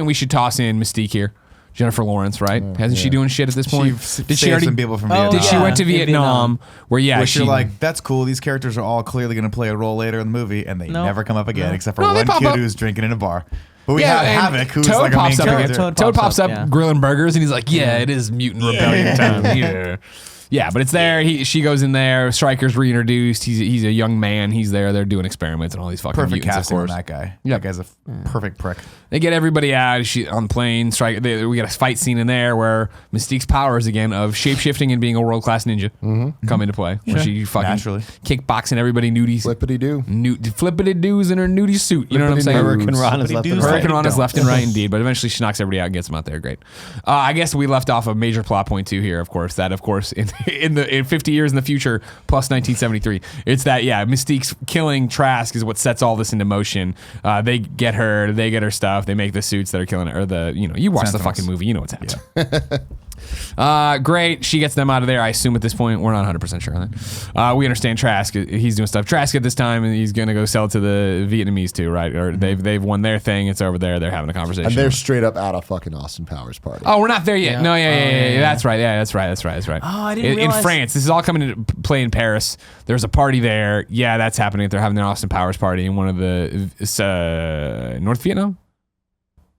we should toss in Mystique here. Jennifer Lawrence, right? Hasn't she doing shit at this point? Did she already? Some people from Vietnam. Did she Yeah. went to In Vietnam? Where Which she you're like, that's cool. These characters are all clearly going to play a role later in the movie, and they No. never come up again, except for No, they one pop kid up. who's drinking in a bar. But we Yeah, have and Havoc, who's Toad like a main pops up again. character. Toad Pops up yeah. grilling burgers, and he's like, "Yeah, it is mutant rebellion time." Yeah, yeah, but it's there. She goes in there. Stryker's reintroduced. He's a young man. He's there. They're doing experiments and all these fucking Perfect mutants, casting of on course. that guy. Yeah. That guy's a perfect prick. They get everybody out. She on the plane. We got a fight scene in there where Mystique's powers again of shapeshifting and being a world class ninja come into play. Where she fucking Naturally. kickboxing everybody nudies. Flippity do. Flippity doos in her nudie suit. You know what I'm Flippity saying? doos. Hurricane Ron is left and Hurricane right. Hurricane Ron is Don't. left and right indeed, but eventually she knocks everybody out and gets them out there. Great. I guess we left off a major plot point too here, of course. That, of course, in 50 years in the future, plus 1973, it's that Mystique's killing Trask is what sets all this into motion. They get her stuff, they make the suits that are killing her. Or you watch the Sentinels. fucking movie, you know what's happening. Great. She gets them out of there. I assume at this point, we're not 100% sure on that. We understand Trask. He's doing stuff. Trask at this time, and he's going to go sell to the Vietnamese too, right? Or they've won their thing. It's over there. They're having a conversation. And they're straight up out of fucking Austin Powers party. Oh, we're not there yet. Yeah. No, yeah. Yeah. That's right. Yeah, that's right. Oh, I didn't in realize. France. This is all coming into play in Paris. There's a party there. Yeah, that's happening. They're having an Austin Powers party in one of the North Vietnam.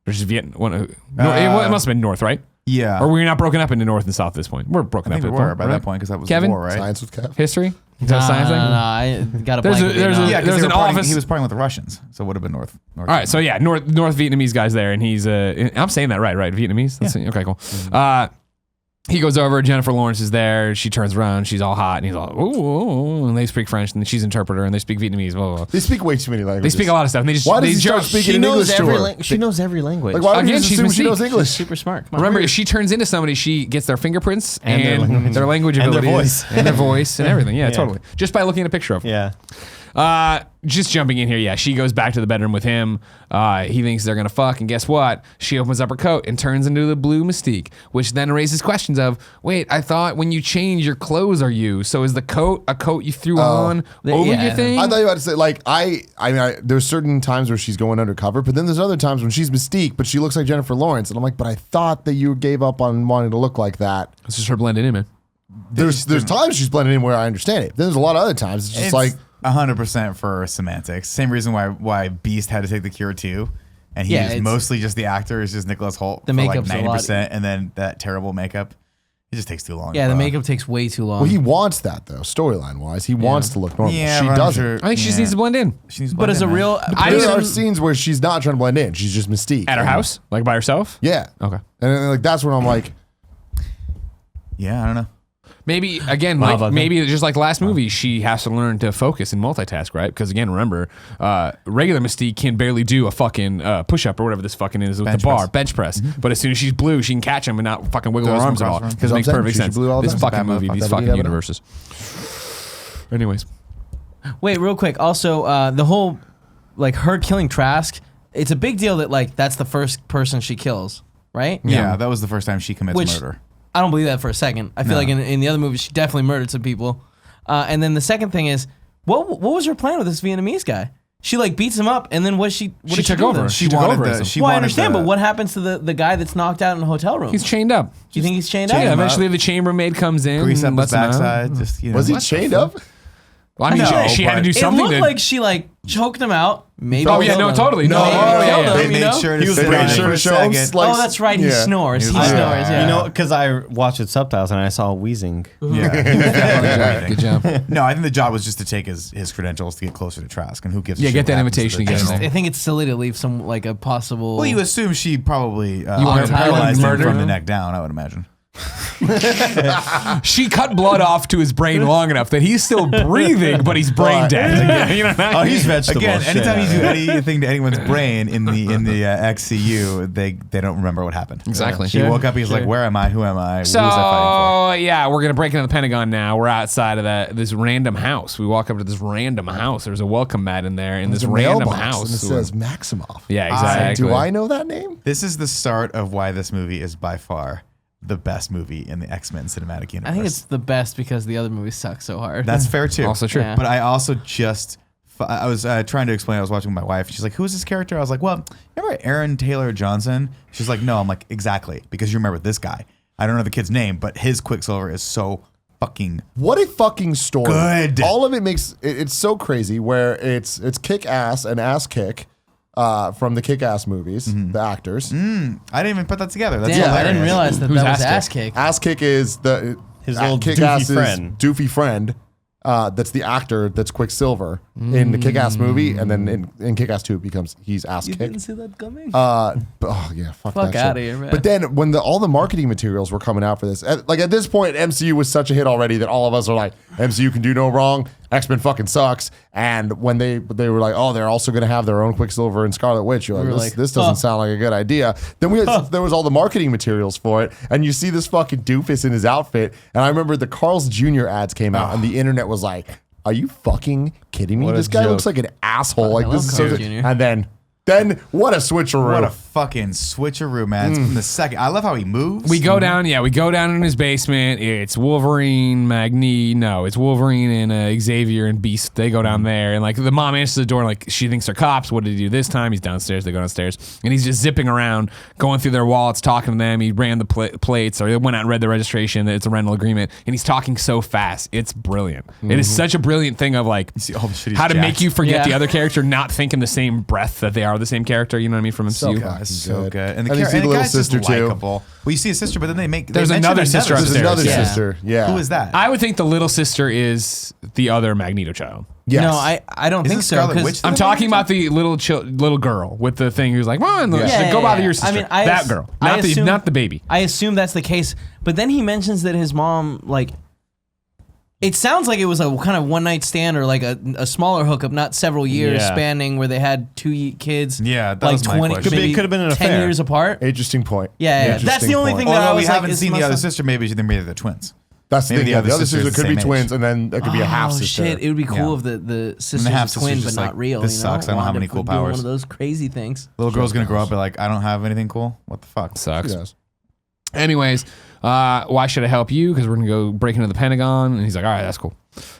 Or just Vietnam. It must have been North, right? Yeah. Or we're not broken up into North and South at this point. We're broken I up think we at were point, by right? that point because that was Kevin? war, right? Science with Kev. History? Is that a science thing? I got a There's blank. a- there's a- Yeah, because There's an office- he was partying with the Russians, so it would have been North. All right, so yeah, North Vietnamese guy's there, and he's I'm saying that right? Vietnamese. That's, Okay, cool. he goes over. Jennifer Lawrence is there. She turns around. She's all hot, and he's all ooh, and they speak French, and she's interpreter, and they speak Vietnamese. Blah, blah, blah. They speak way too many They languages. speak a lot of stuff. And they just Why does they he start joke. speaking in English to her? She knows every language. Like, why would you Again, just she's assume she Mystique. knows English? Super smart. Come on. Remember, if she turns into somebody, she gets their fingerprints And their language And their abilities, voice. and their voice, and everything. Yeah, totally. Just by looking at a picture of her. Yeah. Just jumping in here, yeah. She goes back to the bedroom with him. He thinks they're gonna fuck, and guess what? She opens up her coat and turns into the blue Mystique, which then raises questions of, wait, I thought when you change your clothes are you? So is the coat a coat you threw on over yeah. your thing? I thought you had to say, like, I mean, there's certain times where she's going undercover, but then there's other times when she's Mystique, but she looks like Jennifer Lawrence, and I'm like, but I thought that you gave up on wanting to look like that. It's just her blending in, man. There's times she's blending in where I understand it. Then there's a lot of other times it's just like 100% for semantics. Same reason why Beast had to take the cure too, and he is mostly just the actor. Is just Nicholas Hoult. The for makeup's like a lot. 90%, and then that terrible makeup. It just takes too long. Yeah, the makeup takes way too long. well, he wants that though, storyline wise. He wants to look normal. Yeah, she but I'm doesn't. sure- I think she just Yeah. needs to blend in She needs to but blend as in, a man. real, There are scenes where she's not trying to blend in. She's just Mystique. at her house, like by herself. Yeah. Okay. And then, like that's when I'm like, Yeah, I don't know. Maybe again, Wow, like but- maybe just like last movie, she has to learn to focus and multitask, right? Because again, remember, regular Mystique can barely do a fucking push up or whatever this fucking is with Bench the bar, press. bench press. But as soon as she's blue, she can catch him and not fucking wiggle Throws her him arms at all. across her. Because it makes That's what I'm perfect saying. sense. She's blue all the This time. fucking Bad movie, motherfucker. these That fucking would be universes. Anyways, Wait, real quick. Also, the whole like her killing Trask. It's a big deal that like that's the first person she kills, right? Yeah, that was the first time she commits Which murder. I don't believe that for a second. I feel No. like in the other movies she definitely murdered some people. And then the second thing is, what was her plan with this Vietnamese guy? She like beats him up, and then what did she took do with over. him? She took over. Well, I understand, but what happens to the guy that's knocked out in the hotel room? he's chained up. Do you think he's chained Yeah, up? eventually the chambermaid comes in Grease up and his lets him out. backside. Just, you know, was he what the chained fuck? up? Well, I mean, No, she had to do but- It something. looked to, like she like choked him out. Maybe. Oh, yeah, killed no, him. totally. No, Maybe oh, yeah, killed yeah. him, They you made know? sure He to was sit made on it sure for to a show him second. like- Oh, that's right. He Yeah. snores. He was- snores. Yeah. You know, because I watched with subtitles and I saw wheezing. Yeah, he was definitely Good job. No, I think the job was just to take his credentials to get closer to Trask, and who gives a Yeah, shit get what that happens to invitation the again. general. I think it's silly to leave some like a possible. Well, you assume she probably wanted to paralyzed him murder from him? the neck down, I would imagine. She cut blood off to his brain long enough that he's still breathing, but he's brain dead. You know what I mean? Oh, he's vegetable. Again, shit. anytime you do anything to anyone's brain in the XCU, they don't remember what happened. Exactly. He woke up. He's like, "Where am I? Who am I? So Who was I fighting yeah, we're gonna break into the Pentagon now. We're outside of this random house. We walk up to this random house. There's a welcome mat in there in this There's a random mailbox, house. and it says Maximoff. yeah, exactly. Do I know that name? for?" This is the start of why this movie is by far the best movie in the X-Men cinematic universe. I think it's the best because the other movies suck so hard. That's fair too. Also true. Yeah. But I also just I was trying to explain. I was watching with my wife. She's like, "Who is this character?" I was like, "Well, remember Aaron Taylor Johnson?" She's like, "No." I'm like, "Exactly, because you remember this guy. I don't know the kid's name, but his Quicksilver is so fucking What a fucking story. Good. All of it makes it's so crazy where it's kick ass and ass kick from the kick ass movies, the actors. I didn't even put that together. That's Damn, I hilarious. didn't realize that Who's that was ass ass kick? kick. Ass kick is His little kick doofy ass's friend. doofy friend. That's the actor that's Quicksilver in the Kick-Ass movie, and then in Kick-Ass 2 he's ass You kick. didn't see that coming? Oh yeah, fuck that outta shit. here, man. But then when all the marketing materials were coming out for this, at this point, MCU was such a hit already that all of us are like, MCU can do no wrong. X-Men fucking sucks. And when they were like, oh, they're also gonna have their own Quicksilver and Scarlet Witch, you're We were like, like, this doesn't sound like a good idea. Then there was all the marketing materials for it, and you see this fucking doofus in his outfit. And I remember the Carl's Jr. ads came out, and the internet was like, are you fucking kidding me? What a This guy joke. looks like an asshole. Like love this is so Carl's good. Jr. And then what a switcheroo. What a fucking switcheroo, man. From the second. I love how he moves. We go down in his basement. It's Wolverine, it's Wolverine and Xavier and Beast. They go down there, and like the mom answers the door, and like she thinks they're cops. What did he do this time? He's downstairs. They go downstairs, and he's just zipping around, going through their wallets, talking to them. He ran the plates, or they went out and read the registration. It's a rental agreement, and he's talking so fast. It's brilliant. It is such a brilliant thing of like see all the shit he's how to make jacked. you forget Yeah. the other character, not think in the same breath that they are the same character. You know what I mean from MCU. fucking So good. good. And you see the little guy's just sister too. likable. Well, you see a sister, but then There's they mention another sister There's upstairs. another Yeah. sister. Yeah. Who is that? I would think the little sister is the other Magneto child. Yes. No, I don't think Isn't so. Scarlet 'cause- Witch I'm talking about the little girl with the thing who's like, "Mom, Yeah. go bother your sister." I mean, that girl, not the baby. I assume that's the case. But then he mentions that his mom, like, it sounds like it was a kind of one night stand or like a smaller hookup, not several years Yeah. spanning where they had kids. Yeah, that like was my 20, question. maybe It could have been an 10 affair. years apart. Interesting point. Yeah. That's Interesting the only point. thing that I Although was we like, haven't is seen the must other have- sister, maybe they're the twins. That's the Maybe thing. the other The other sister's sister the could be same twins, age. and then it could be a half Oh sister. shit! It would be cool Yeah. if the sister's half a sister's twin, but just not like, real. this you know? sucks, I don't have Wanda any cool doing powers. One of those crazy things. Little girl's gonna grow up and be like, I don't have anything cool. What the fuck? Sucks. Yes. Anyways, why should I help you? Because we're gonna go break into the Pentagon, and he's like, "All right, that's cool."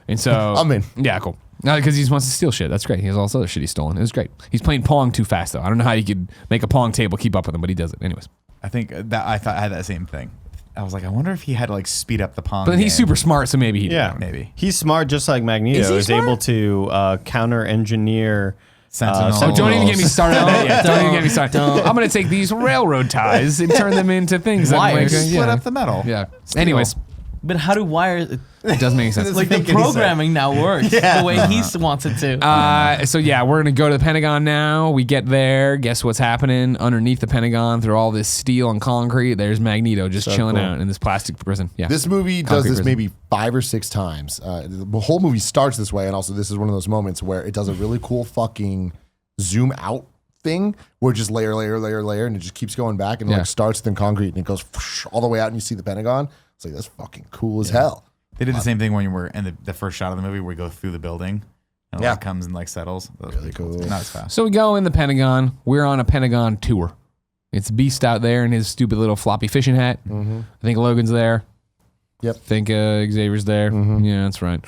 And so I'm in. Yeah, cool. No, because he just wants to steal shit. That's great. He has all this other shit he's stolen. It was great. He's playing Pong too fast though. I don't know how you could make a Pong table keep up with him, but he does it anyways. I think that I thought I had that same thing. I was like, I wonder if he had to like speed up the Pong. But he's game. super smart, so maybe he did. Yeah, Maybe. he's smart, just like Magneto Is he is smart? able to counter-engineer Sentinels. Oh, don't even get me started on that yet. Don't even get me started. Don't. I'm going to take these railroad ties and turn them into things. that Wires. make- Split up the metal. Yeah. Steel. Anyways, But how do wires? it doesn't make any sense. Like the make any sense. programming now works the way he wants it to. So yeah, we're gonna go to the Pentagon now. We get there. Guess what's happening underneath the Pentagon through all this steel and concrete? There's Magneto just chilling cool. out in this plastic prison. Yeah. This movie does Concrete this prison. maybe 5 or 6 times. The whole movie starts this way, and also this is one of those moments where it does a really cool fucking zoom out thing where it just layer, and it just keeps going back and it Yeah. like starts in concrete and it goes all the way out and you see the Pentagon. It's like, that's fucking cool as hell. They did the same thing when you were in the first shot of the movie where we go through the building and it Yeah. like comes and like settles. That was Really pretty cool. cool. Not as fast. So we go in the Pentagon. We're on a Pentagon tour. It's Beast out there in his stupid little floppy fishing hat. I think Logan's there. Yep. I think Xavier's there. Yeah, that's right.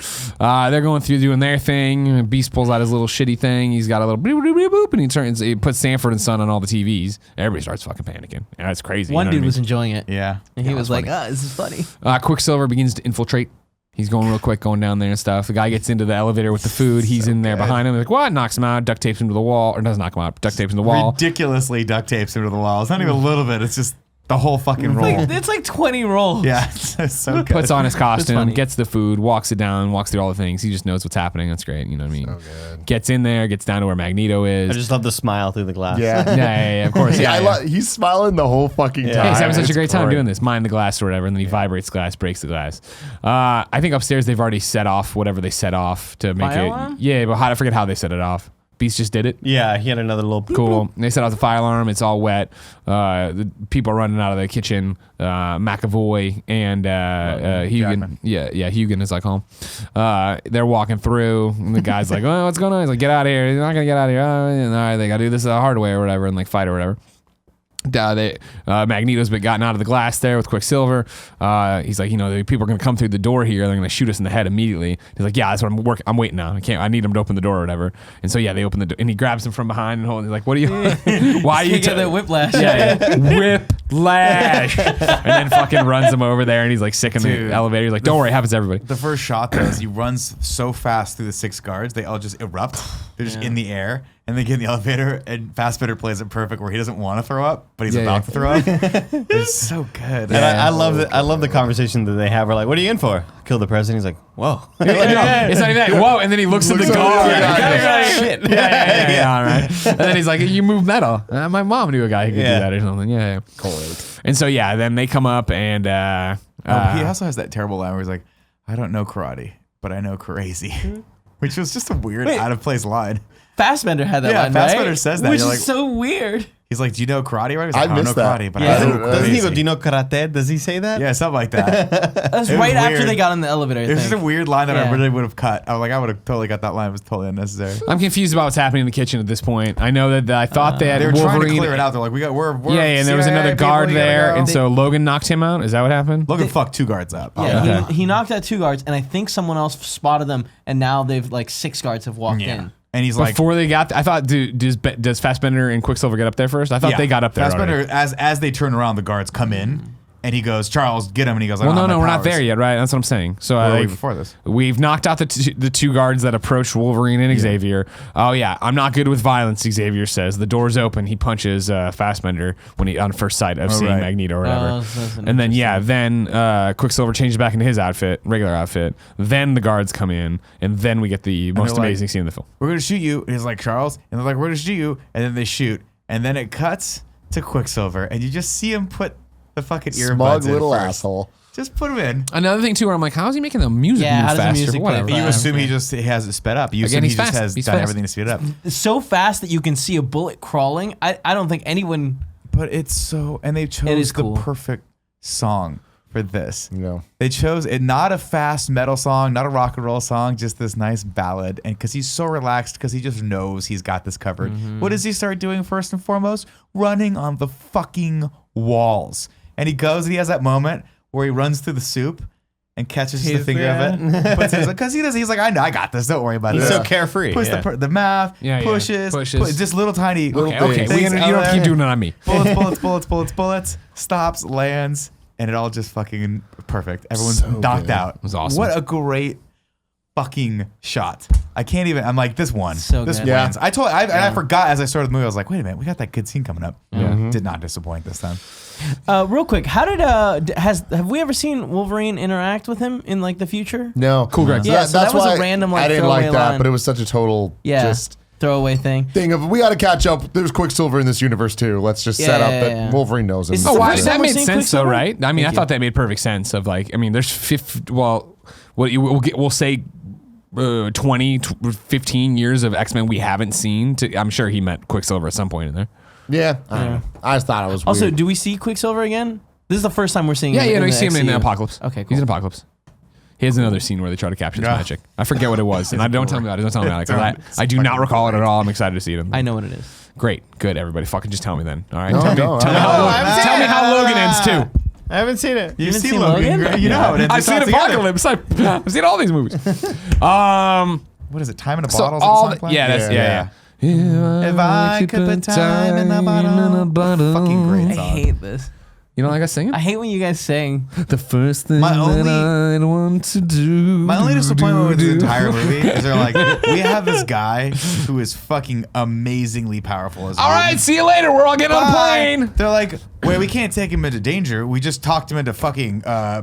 They're going through doing their thing. Beast pulls out his little shitty thing. He's got a little boop, boop, boop, boop, and he puts Sanford and Son on all the TVs. Everybody starts fucking panicking. And that's crazy. One you know dude what I was mean? enjoying it, Yeah. and he Yeah, was that's like, funny. this is funny. Quicksilver begins to infiltrate. He's going real quick, going down there and stuff. The guy gets into the elevator with the food. He's in there behind him. They're like, what? Knocks him out, duct tapes him to the wall. Or doesn't knock him out, duct tapes him to the wall. Ridiculously duct tapes him to the wall. It's not even a little bit. It's just the whole fucking roll. It's like 20 rolls. Yeah. It's so good. Puts on his costume, funny. gets the food, walks it down, walks through all the things. He just knows what's happening. That's great. You know what I mean? Gets in there, gets down to where Magneto is. I just love the smile through the glass. yeah, of course. Yeah, He's smiling the whole fucking time. He's having such a It's great time doing this. Mind the glass or whatever, and then he vibrates the glass, breaks the glass. I think upstairs they've already set off whatever they set off to make Fire it. alarm? Yeah, but I forget how they set it off. Beast just did it. Yeah, he had another little Cool. They set off the fire alarm. It's all wet. The people are running out of the kitchen. McAvoy and Hugan. Jackman. Yeah, Hugan is like home. They're walking through. And the guy's like, "Oh, what's going on?" He's like, "Get out of here. You're not gonna get out of here." All right, they gotta do this the hard way or whatever, and like fight or whatever. Magneto's been gotten out of the glass there with Quicksilver. He's like, the people are gonna come through the door here. They're gonna shoot us in the head immediately. He's like, yeah, that's what I'm waiting now. I need them to open the door or whatever. And so yeah, they open the door and he grabs him from behind and he's like, what are you? Why are you? You get that whiplash. Yeah. Whiplash. And then fucking runs him over there and he's like sick in the Dude. elevator. He's like, don't worry, it happens to everybody. The first shot though is he runs so fast through the 6 guards, they all just erupt. They're just in the air, and they get in the elevator, and Fassbender plays it perfect where he doesn't want to throw up, but he's about to throw up. It's so good. And I love the conversation that they have. We're like, what are you in for? Kill the president. He's like, whoa. No, it's not even that. Whoa! And then he looks at the Looks guard. over the guard. Shit. Yeah, all right. And then he's like, "You move metal." My mom knew a guy who could do that or something. Yeah. Cold. And so yeah, then they come up and he also has that terrible line where he's like, I don't know karate, but I know crazy. Which was just a weird, out of place line. Fassbender had that Yeah, line, Fassbender right? says that. Which You're is like- so weird. He's like, do you know karate? Right? He's like, I I don't know missed that. karate, but Yeah. I know Doesn't Doesn't he go, crazy. do you know karate? Does he say that? Yeah, something like that. That was It was right after weird. they got in the elevator. I It was think. just a weird line that I Yeah. really would have cut. I was like, I would have totally got that line. It was totally unnecessary. I'm confused about what's happening in the kitchen at this point. I know that I thought they had They were Wolverine. trying to clear it out. They're like, we're Yeah, and there was CIA another people, guard we gotta there, go. and so Logan knocked him out. Is that what happened? Logan fucked 2 guards up. Yeah, Okay. he knocked out 2 guards, and I think someone else spotted them, and now they've like 6 guards have walked in. And he's like, Before they got, I thought, does Fassbender and Quicksilver get up there first? I thought they got up there. Fassbender, already. as they turn around, the guards come in, And he goes, Charles, get him. And he goes, I Well, don't have no, my we're not powers. there yet, right? That's what I'm saying. So Where were we before this? We've knocked out the two guards that approached Wolverine and Xavier. Oh yeah, I'm not good with violence. Xavier says the door's open. He punches Fassbender when he on first sight of seeing right. Magneto or whatever. Oh, that's and then Quicksilver changes back into his outfit, regular outfit. Then the guards come in, and then we get the most they're like, amazing scene in the film. We're going to shoot you. And he's like, Charles. And they're like, we're going to shoot you. And then they shoot. And then it cuts to Quicksilver. And you just see him put the fucking earbuds Smug in little first. asshole. Just put him in. Another thing too, where I'm like, how is he making the music Yeah, move how does the faster? music Whatever. play You fast? assume he has it sped up. You Again, assume he he's just fast. has He's done fast. everything to speed it up. So fast that you can see a bullet crawling. I don't think anyone. But it's so, and they chose is cool. the perfect song for this. No. They chose it, not a fast metal song, not a rock and roll song, just this nice ballad. And because he's so relaxed, because he just knows he's got this covered. What does he start doing first and foremost? Running on the fucking walls. And he goes and he has that moment where he runs through the soup and catches the finger of it. Because he does. He's like, I know, I got this. Don't worry about it. He's so carefree. Push the math, Yeah, yeah. pushes. Pushes. Just little tiny little Okay, things. you don't keep doing it on me. Bullets, stops, lands, and it all just fucking perfect. Everyone's So knocked good. out. It was awesome. What a great fucking shot. I can't even, I'm like, this one. So this good. wins. I forgot as I started the movie, I was like, wait a minute, we got that good scene coming up. Did not disappoint this time. Real quick, how did have we ever seen Wolverine interact with him in like the future? No. Cool, Greg. Yeah, so that was a why random, like, I didn't like throwaway that, line. but it was such a total just Throwaway thing. thing of we got to catch up. There's Quicksilver in this universe too. Let's just set up that Wolverine knows him. Is Oh, the why? first That time we're made seeing sense though, Quicksilver? right? I mean, I Thank thought that made perfect sense. Of like, I mean, there's we'll say 20, 15 years of X-Men we haven't seen. I'm sure he met Quicksilver at some point in there. Yeah. I don't know. I just thought it was Also, weird. do we see Quicksilver again? This is the first time we're seeing Yeah, him. yeah, no, in you the see him in XCU. Apocalypse. Okay, cool. He's in Apocalypse. He has another scene where they try to capture his Yeah. magic. I forget what it was, and don't tell me about it. Don't tell me about it, because I do not recall it at all. I'm excited to see it. I know what it is. Great, good, everybody. Fucking just tell me then. All right, No, tell me, no, tell me I- how, No, I haven't tell seen me it. how Logan ends too. I haven't seen it. You haven't see seen Logan? Logan? You know how it ends. I've It's all seen together. Apocalypse. I've seen all these movies. What is it? Time in a So bottle? all Is that the, the yeah, that's Yeah. yeah. If I could put time in a bottle. Fucking great I song. hate this. You don't like us singing? I hate when you guys sing. The first thing My only- that I want to do. My only disappointment with this entire movie is they're like, we have this guy who is fucking amazingly powerful as a All mutant. right, see you later. We're all getting on a Bye. plane. They're like, wait, we can't take him into danger. We just talked him into fucking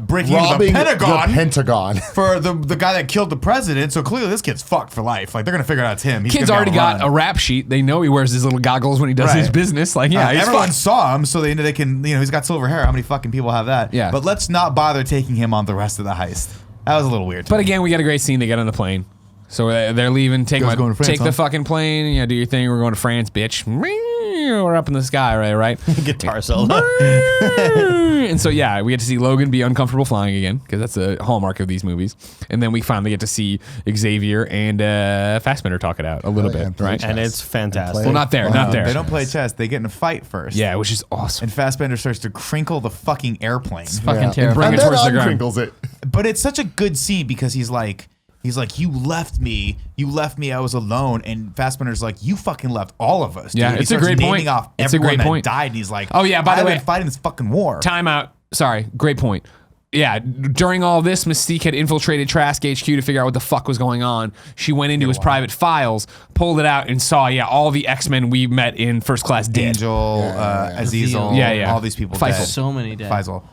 breaking into the robbing Pentagon the Pentagon. for the guy that killed the president. So clearly this kid's fucked for life. Like they're gonna figure out it's him. He's Kid's gonna already be on got the a run. rap sheet. They know he wears his little goggles when he does his Right. business. Like, yeah, he's everyone fucked. saw him, so they can, he's got silver hair. How many fucking people have that? Yeah. But let's not bother taking him on the rest of the heist. That was a little weird. But again, we got a great scene. They get on the plane. So they're leaving. Take Guys going to France, take huh? the fucking plane. Yeah, do your thing. We're going to France, bitch. We're up in the sky, right? Guitar solo. And so yeah, we get to see Logan be uncomfortable flying again because that's a hallmark of these movies. And then we finally get to see Xavier and Fassbender talk it out a little bit, play right? chess. And it's fantastic. Well, not there, not there. They don't play chess. They get in a fight first. Yeah, which is awesome. And Fassbender starts to crinkle the fucking airplane. Fucking Yeah. terrifying. Bring And it then towards the ground. uncrinkles it. But it's such a good scene because he's like, you left me, I was alone, and Fassbender's like, you fucking left all of us. Dude. Yeah, And he it's a starts great naming point. off It's a everyone great that point. died, and he's like, Oh, yeah, by the I've way- been fighting this fucking war. Time out. Sorry, great point. Yeah, during all this, Mystique had infiltrated Trask HQ to figure out what the fuck was going on. She went into his private files, pulled it out, and saw, all the X-Men we met in First Class dead. Angel, Azazel, Yeah. all these people Faisal. dead. So many dead. Faisal.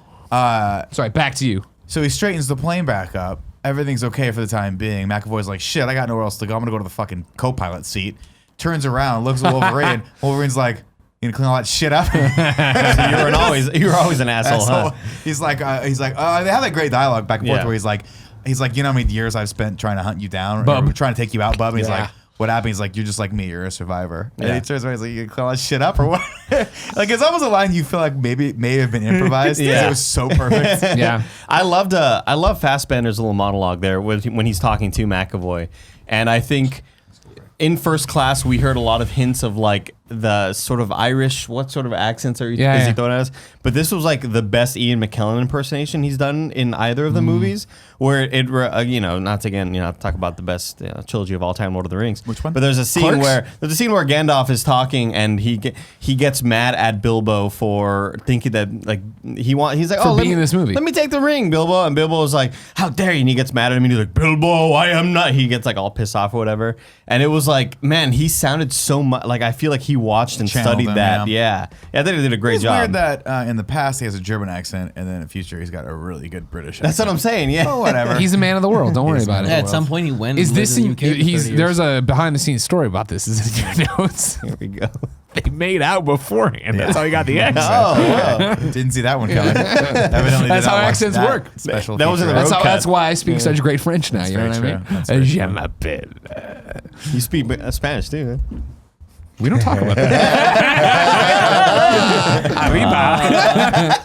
Sorry, back to you. So he straightens the plane back up. Everything's okay for the time being. McAvoy's like, shit, I got nowhere else to go. I'm gonna go to the fucking co-pilot seat. Turns around, looks at Wolverine. Wolverine's like, you gonna clean all that shit up? you were always an asshole, huh? He's like, they have that great dialogue back and forth Yeah. where he's like, you know how many years I've spent trying to hunt you down, Bub. or trying to take you out, bub. And he's Yeah. like, what happened? He's like, you're just like me. You're a survivor. And Yeah. he turns around. He's like, you gonna clean all that shit up or what? Like it's almost a line you feel like maybe may have been improvised. Yeah. It was so perfect. Yeah. I love Fassbender's little monologue there when he's talking to McAvoy, and I think in First Class we heard a lot of hints of like the sort of Irish, what sort of accents is he Yeah. throwing at us? But this was like the best Ian McKellen impersonation he's done in either of the movies. Where not to again, talk about the best trilogy of all time, Lord of the Rings. Which one? But there's a scene where Gandalf is talking and he gets mad at Bilbo for thinking that like he's like, For let being me, in this movie. Let me take the ring, Bilbo. And Bilbo is like, how dare you? And he gets mad at him and he's like, Bilbo, I am not. He gets like all pissed off or whatever. And it was like, man, he sounded so much like I feel like he watched and Channeled studied him, that. yeah. Yeah, I think he did a great It's job. weird that in the past he has a German accent, and then in the future he's got a really good British accent. That's what I'm saying. Yeah. Oh, whatever. He's a man of the world. Don't worry He's a about man it. Yeah, at some point he went. Is and this lived in the UK for 30 years. there's a behind the scenes story about this? Is it in your notes? Here we go. They made out beforehand. That's how he got the accent. Oh, Didn't see that one coming. Evidently That's did how not watch accents that work. Special That was in the feature. road cut. That's why I speak such great French now. That's You know very what I true. mean? That's very Je true. m'appelle. You speak Spanish too, man. We don't talk about that.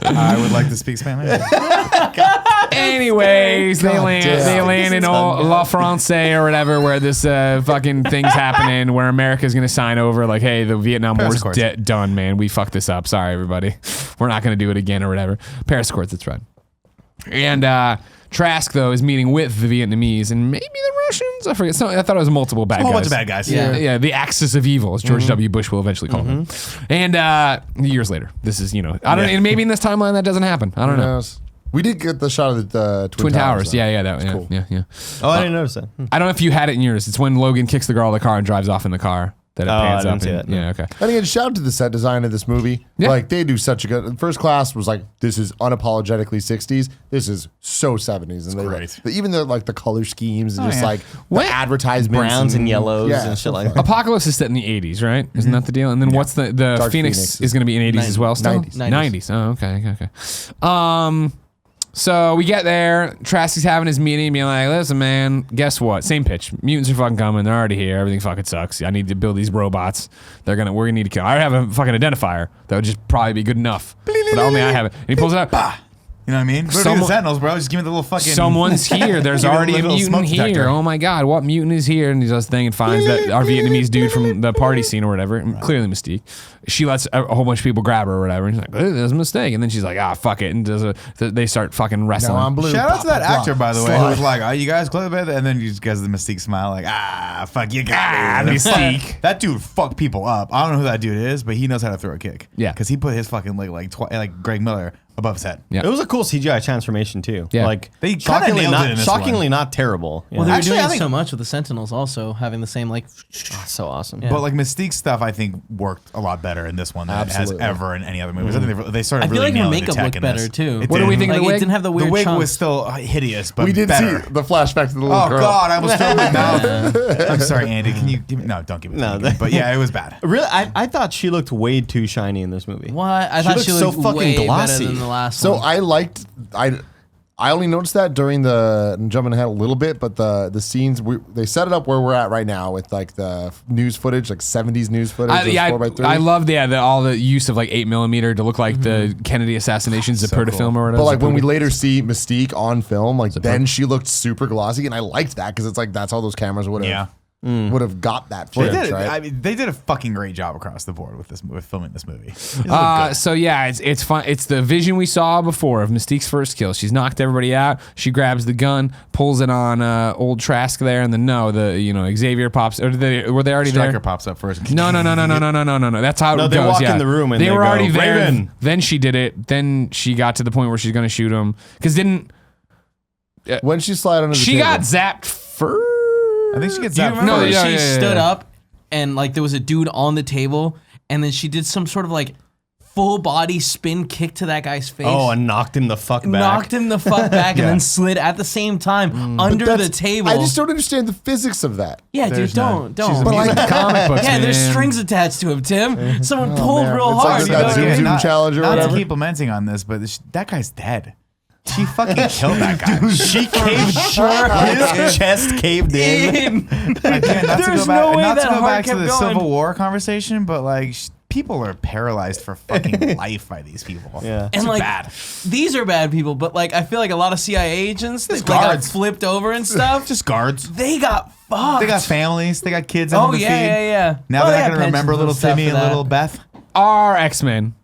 I would like to speak Spanish. Anyways, they God land damn. in La France or whatever, where this fucking thing's happening, where America's gonna sign over, like, hey, the Vietnam Paris War's Accords. done, man. We fucked this up. Sorry, everybody. We're not gonna do it again or whatever. Paris Accords, that's right. And Trask though is meeting with the Vietnamese and maybe the Russians. I forget. I thought it was multiple bad A whole guys. bunch of bad guys. Yeah. Yeah, the axis of evil, as George W. Bush will eventually call them. And years later, this is and maybe in this timeline that doesn't happen. I don't Who know. knows? We did get the shot of the Twin Towers. though. Yeah, that. It's Yeah, cool. yeah. Oh, I didn't notice that. I don't know if you had it in yours. It's when Logan kicks the girl out of the car and drives off in the car. That it Oh, pans I didn't up. see And, that, no. Yeah, okay. And again, shout out to the set design of this movie. Yeah. Like they do such a good. First Class was like, this is unapologetically 60s. This is so 70s, and they great. even the color schemes and just yeah. like What? the advertisements, Browns and yellows yeah, and shit so like fun. that. Apocalypse is set in the 80s, right? Isn't that the deal? And then what's the Dark Phoenix Phoenix is going to be in 80s as well still? 90s. 90s. Oh, okay. So we get there. Trask is having his meeting, being like, listen, man, guess what? Same pitch. Mutants are fucking coming. They're already here. Everything fucking sucks. I need to build these robots. We're gonna need to kill. I have a fucking identifier that would just probably be good enough. But only I have it. And he pulls it out. You know what I mean? Go to the Someone- Sentinels, bro. Just give me the little fucking. Someone's here. There's Give it a already a little mutant smoke here. detector. Oh my god, what mutant is here? And he does the thing and finds that our Vietnamese dude from the party scene or whatever, clearly Mystique. She lets a whole bunch of people grab her or whatever. And he's like, there's a mistake. And then she's like, fuck it. And they start fucking wrestling. Now I'm blue. Shout out to that Blah, blah, actor, blah. by the way, who Slut. was like, "Are you guys clear about that?" And then you just guys the Mystique smile, like, fuck, you got me. Mystique. That dude fucked people up. I don't know who that dude is, but he knows how to throw a kick. Yeah. because he put his fucking like Greg Miller above his head. Yeah. It was a cool CGI transformation too. Yeah. Like They kinda shockingly nailed it not in this shockingly one. not terrible. Yeah. Well, they were Actually, doing I it think- so much with the Sentinels also having the same like. so awesome. Yeah. But like Mystique stuff, I think worked a lot better in this one than Absolutely. it has ever in any other movies. I think they started I feel really like her nailing the makeup tech looked in better this. too. It What do we did. think of Like the it wig? didn't have the The weird wig chunks. was still hideous, but We did better. see the flashback to the little Oh girl. God, I almost filled my mouth. I'm sorry, Andy. Can you give me? No, don't give me. No, No, but yeah, it was bad. Really, I thought she looked way too shiny in this movie. What? I She thought looked she so looked fucking way glossy. better than the last So one. I liked I only noticed that during the I'm jumping ahead a little bit, but the scenes they set it up where we're at right now with like the news footage, like 70s news footage. I 4x3. I love all the use of like 8mm to look like the Kennedy assassinations, the So film cool. or whatever. But like when we later see Mystique on film, like then Zapruder. she looked super glossy, and I liked that because it's like that's how those cameras would have would have got that They footage, did. right? I mean, they did a fucking great job across the board with filming this movie. It looked good. So yeah, it's fun. It's the vision we saw before of Mystique's first kill. She's knocked everybody out. She grabs the gun, pulls it on old Trask there, and then Xavier pops. Or were they already Striker there? pops up first. No. That's how No, it they goes. walk yeah. in the room and they they were go, already there. "Raven." Then she did it. Then she got to the point where she's gonna shoot him because when she slid under the she table. got zapped first. I think she gets Do you that remember No, first. when yeah, she yeah, stood yeah. up and like there was a dude on the table and then she did some sort of like full body spin kick to that guy's face. Oh, and knocked him the fuck back. knocked him the fuck back and then slid at the same time under the That's- table. I just don't understand the physics of that. yeah, There's dude, none. don't. She's a But like comic books, Yeah, there's man. strings attached to him, Tim. Someone pulled man. real It's like hard. that you know what I Zoom mean? Zoom challenge or not whatever. to keep lamenting on this, but that guy's dead. She fucking killed that guy. She caved. His chest caved in. Again, not to There's go back, no way not to that go heart back to kept the going. Civil War conversation, but like people are paralyzed for fucking life by these people. Yeah. And like bad. these are bad people, but like I feel like a lot of CIA agents that Just like, got guards. flipped over and stuff. Just guards. They got fucked. They got families. They got kids. Oh to yeah, feed. yeah. Now Well, they're they not got going to remember pensions little stuff Timmy for and that. little Beth. Our X-Men,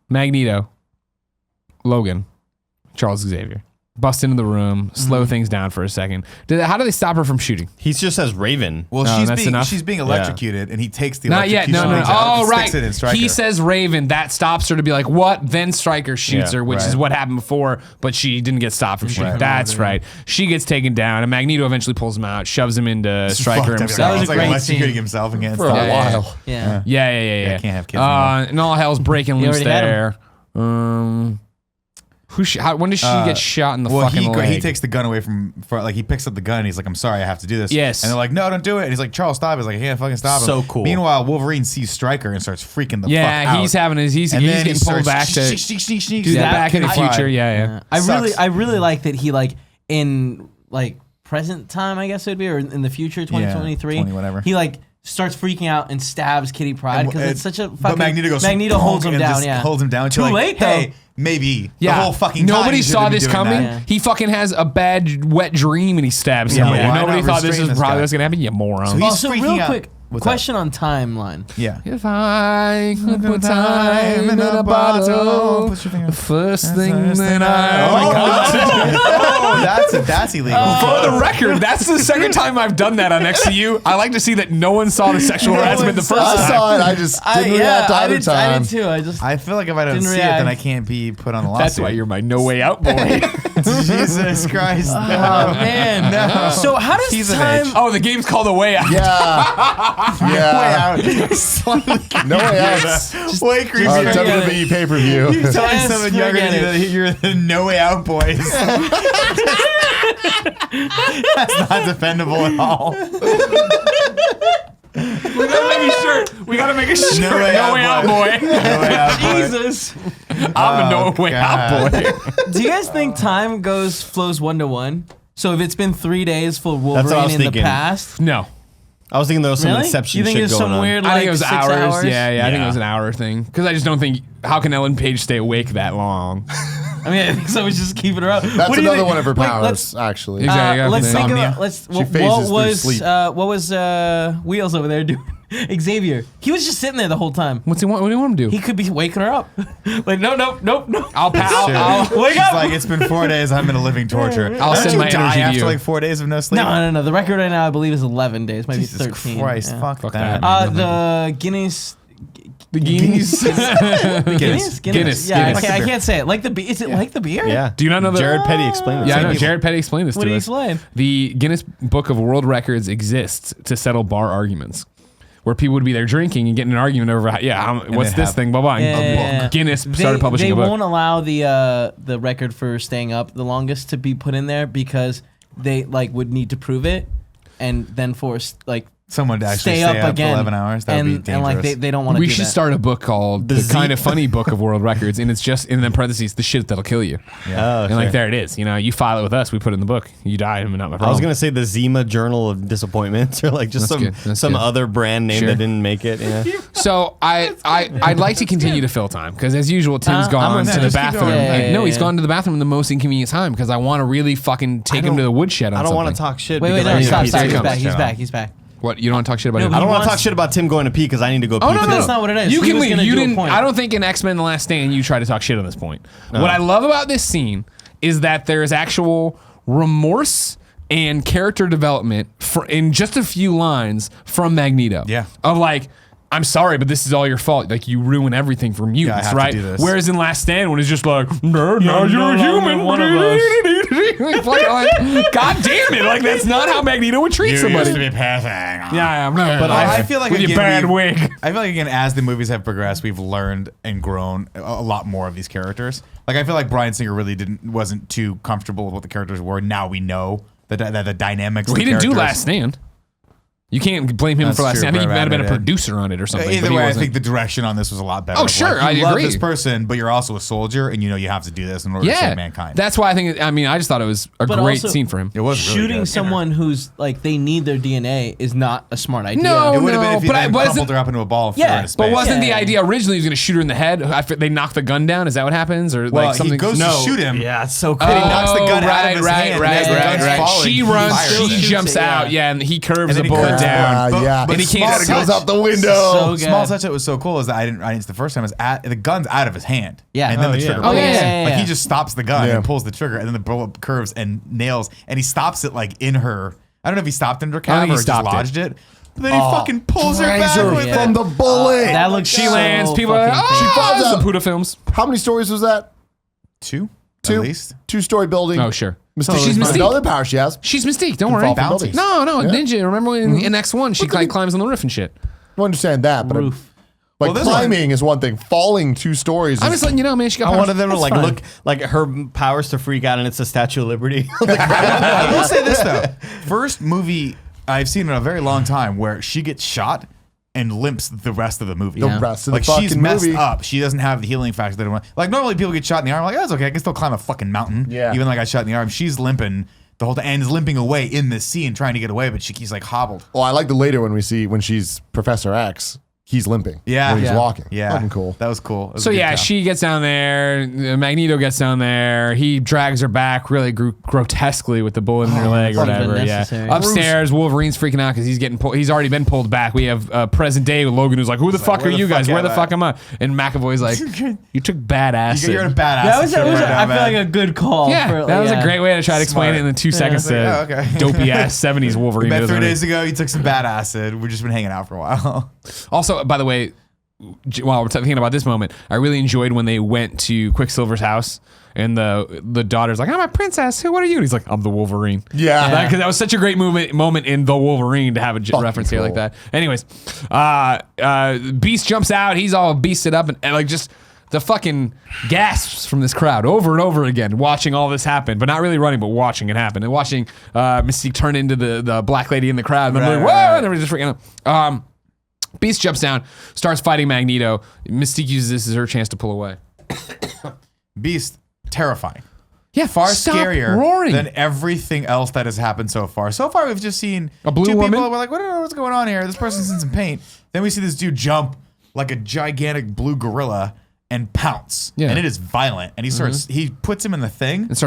Magneto, Logan, Charles Xavier, bust into the room, slow things down for a second. How do they stop her from shooting? He just says Raven. Well, that's enough? she's being electrocuted, and he takes the Not yet. electrocution. No. things out Oh, and right. Sticks it in Stryker. He says Raven. That stops her to be like, what? Then Stryker shoots Yeah, her, which is right. what happened before, but she didn't get stopped from shooting. Right. That's right. She gets taken down, and Magneto eventually pulls him out, shoves him into Stryker Fucked up. himself. That was a great electrocuting scene. himself against For a Yeah, yeah, while. Yeah. Yeah. can't have kids anymore. And all hell's breaking He loose already had there. When does she get shot in the Well, fucking leg? he takes the gun away from like he picks up the gun and he's like, I'm sorry, I have to do this. Yes. And they're like, no, don't do it. And he's like, Charles, stop. He's like, I can't fucking stop him. So cool. Meanwhile, Wolverine sees Stryker and starts freaking the fuck Yeah, out. he's having his. He's And then getting he pulled starts back to sneak, do the that Back in the Kitty Future. Pryde. Yeah. I Sucks. really like that he like in like present time, I guess it would be, or in the future, 2023. 20 whatever. He like starts freaking out and stabs Kitty Pryde because it's such a fucking. But Magneto goes. Magneto holds him and down. just Yeah. holds him down. Too like, late, Hey, though. maybe. Yeah. The whole fucking time Nobody you saw shouldn't be this doing coming. that. Yeah. He fucking has a bad wet dream and he stabs Yeah, someone. why Nobody not thought this restrain was this probably guy? what's gonna happen. You moron. So he's Also, freaking real out. quick What's question on timeline. Yeah. If I could put time in a bottle, Put your finger- the first thing First that thing that's illegal. For the record, that's the second time I've done that on XCU. I like to see that no one saw the sexual harassment the first I time. saw it. I just didn't react I either did, time. I did too. I just I feel like if I don't Didn't see it, react. then I can't be put on the lawsuit. That's why you're my no way out boy. Jesus Christ. oh man. No. So how does He's an time? edge. Oh, the game's called A Way Out. Yeah. Yeah. Way out. Slightly No way out. way creepy. WWE pay per view. Telling Yes, someone younger than you forget that you're the No Way Out boys. That's not defendable at all. We gotta make a shirt. We gotta make a shirt. No Way Out boy. No Way Out boy. Jesus. I'm a no way out boy. Do you guys think time flows 1 to 1? So if it's been 3 days for what I Wolverine was in the thinking. past, No. I was thinking there was some really? Inception You think shit there's going some on. weird I like think it was 6 hours. hours? Yeah, I think it Yeah. was an hour thing. Because I just don't think, how can Ellen Page stay awake that long? I mean, I think someone's just keeping her up. That's What do you another think? one of her Wait, powers, actually. Exactly. let's think Insomnia. about let's. She phases through sleep. What was Wheels over there doing? Xavier. He was just sitting there the whole time. What do you want him to do? He could be waking her up. Like no. I'll Wake She's up. like, it's been 4 days. I'm in a living torture. I'll Don't send you my die energy to after you. like 4 days of no sleep? No. The record right now, I believe, is 11 days, maybe Jesus 13. Christ, Yeah. fuck Fuck that. that. The Guinness. The Guinness. Guinness. Yeah, Guinness. I can't say it. Like the beer. Is it like the beer? Yeah. Do you not know that? Jared Petty explained it. Yeah, I know. People. Jared Petty explained this What to did he us. explain? The Guinness Book of World Records exists to settle bar arguments. Where people would be there drinking and getting an argument over, what's they this have thing, blah, blah. and Yeah. Guinness started publishing they a book. won't allow the record for staying up the longest to be put in there because they like would need to prove it and then force like Someone to actually stay stay up up again 11 hours. That would be dangerous. and like they don't want to We do should that. start a book called The Kind of Funny Book of World Records, and it's just in the parentheses, the shit that'll kill you. Oh, And like there it is. You know, you file it with us, we put it in the book. You die, and not my problem. I was gonna say the Zima Journal of Disappointments, or like just That's good. That's some good. other brand name Sure. that didn't make it. Yeah. So I'd like to continue to fill time because as usual, Tim's I'm gone gonna- to the just keep bathroom. going. Yeah, No, yeah, he's yeah. gone to the bathroom in the most inconvenient time because I want to really fucking take him to the woodshed. On I don't want to something. talk shit. Wait, because I no, need to stop, pee stop. too. He's comes. back. He's Shut back. up. He's back. What, you don't want to talk shit about No, him? but I don't want to wants- talk shit about Tim going to pee because I need to go pee. Oh no, too. no, That's not what it is. You He can was leave. gonna You do a didn't. point. I don't think in X-Men: The Last Stand you try to talk shit on this point. What I love about this scene is that there is actual remorse and character development in just a few lines from Magneto. Yeah. Of like, I'm sorry, but this is all your fault. Like you ruin everything for mutants, have to right? do this. Whereas in Last Stand, when it's just like, no, you're no a longer human, one of us. like, God damn it! Like that's not how Magneto would treat somebody. be passing. Yeah, I'm not. But I feel like with your again, bad wig. I feel like again, as the movies have progressed, we've learned and grown a lot more of these characters. Like I feel like Bryan Singer really wasn't too comfortable with what the characters were. Now we know the dynamics. Well, of he the didn't do characters. Last Stand. You can't blame him That's for last true, scene. I think he right, might have been a right, right. producer on it or something. Either but he way, I wasn't. think the direction on this was a lot better. Oh, Of, sure, like, I you love agree. this person, but you're also a soldier, and you know you have to do this in order to save mankind. That's why I think. I mean, I just thought it was a But great also, scene for him. It was really Shooting good. someone who's like they need their DNA is not a smart idea. No, It would have been if you but then wasn't- crumpled her up into a ball and threw her Yeah, into space. But wasn't the Yeah. idea originally he was going to shoot her in the head? After they knock the gun down, is that what happens, or well, like something? he goes to shoot him. Yeah, it's so Oh, cool. he knocks the gun out of his hand, and as the gun's falling, She he runs, fires she it. jumps Shoots it, out, yeah. and he curves And the then he bullet cuts down. But- yeah. but And he small can't- It goes touch- out the window. So good. Small touch that was so cool is that I didn't the first time is the gun's out of his hand. Yeah. And then Oh, the yeah. trigger Oh, pulls. yeah. Like he just stops the gun Yeah. and pulls the trigger, and then the bullet curves and nails, and he stops it like in her. I don't know if he stopped in her I think cab he or just stopped it. lodged it. But then he fucking pulls her Drags back her with yeah. from it. the bullet. That looks She so lands. People are like, fucking oh, falls this is out. the Puda films. How many stories was that? Two Two. at least. 2-story building. Oh, sure. Mystique. She's Mystique. Another power she has. She's Mystique. Don't Fall worry. from Bouncy. buildings. No, Yeah. Ninja. Remember in X1, she climbs on the roof and shit. I understand that, but roof. like Well, this climbing is one thing. Falling 2 stories. I'm is, just letting you know, man. She got I powers. wanted them to like fine. look like her powers to freak out, and it's a Statue of Liberty. I will say this though. First movie I've seen in a very long time where she gets shot and limps the rest of the movie. the Yeah. rest of Like the fucking she's messed movie. up. She doesn't have the healing factor that everyone. Like normally people get shot in the arm. Like that's okay. I can still climb a fucking mountain. Yeah. Even though I got shot in the arm. She's limping the whole time and is limping away in this scene trying to get away, but she's like hobbled. Well, I like the later when we see when she's Professor X. He's limping. Yeah. when he's Yeah. walking. Yeah. Fucking cool. That was cool. It was So a good yeah, time. she gets down there. Magneto gets down there. He drags her back really grotesquely with the bullet in her leg or fucking whatever. Yeah. unnecessary. Upstairs, Wolverine's freaking out because he's getting pulled. He's already been pulled back. We have present day with Logan who's like, "Who the fuck are where the you guys? fuck Where am the I?" fuck am I?" And McAvoy's like, "You took bad acid." You're a badass. That was, Shit I right now, feel like man. a good call. Yeah, for, that was yeah. a great way to try to explain Smart. it in the 2 seconds to Yeah, okay. dopey ass 70s Wolverine. Met doesn't 3 it? days ago. You took some bad acid. We've just been hanging out for a while. Also, by the way, while we're thinking about this moment, I really enjoyed when they went to Quicksilver's house and the daughter's like, "I'm a princess. What are you?" And he's like, "I'm the Wolverine." Yeah. Because that was such a great moment in the Wolverine to have a reference here like cool. that. Anyways, Beast jumps out. He's all beasted up and like just the fucking gasps from this crowd over and over again, watching all this happen, but not really running, but watching it happen and watching Mystique turn into the black lady in the crowd. And I'm like, Right, whoa! right. And everybody's just freaking out. Beast jumps down, starts fighting Magneto. Mystique uses this as her chance to pull away. Beast, terrifying. Yeah, Far stop scarier roaring. than everything else that has happened so far. So far, we've just seen A blue two woman? people. We're like, what's going on here? This person's in some pain. Then we see this dude jump like a gigantic blue gorilla and pounce. Yeah. And it is violent. And he starts. He puts him in the thing. and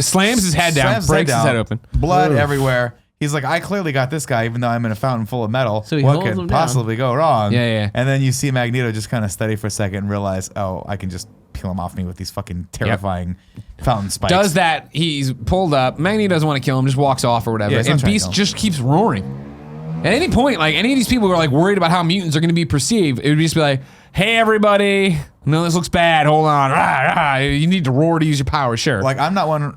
slams his head down, slams breaks his down, head open. Blood everywhere. He's like, I clearly got this guy, even though I'm in a fountain full of metal. So he what holds could him down. possibly go wrong? Yeah, yeah. And then you see Magneto just kind of study for a second and realize, oh, I can just peel him off me with these fucking terrifying fountain spikes. Does that? He's pulled up. Magneto doesn't want to kill him, just walks off or whatever. Yeah, he's not And trying to Beast kill him. just keeps roaring. At any point, like any of these people who are like worried about how mutants are going to be perceived, it would just be like, "Hey, everybody, no, this looks bad. Hold on, rah, rah. You need to roar to use your power, sure." Like, I'm not one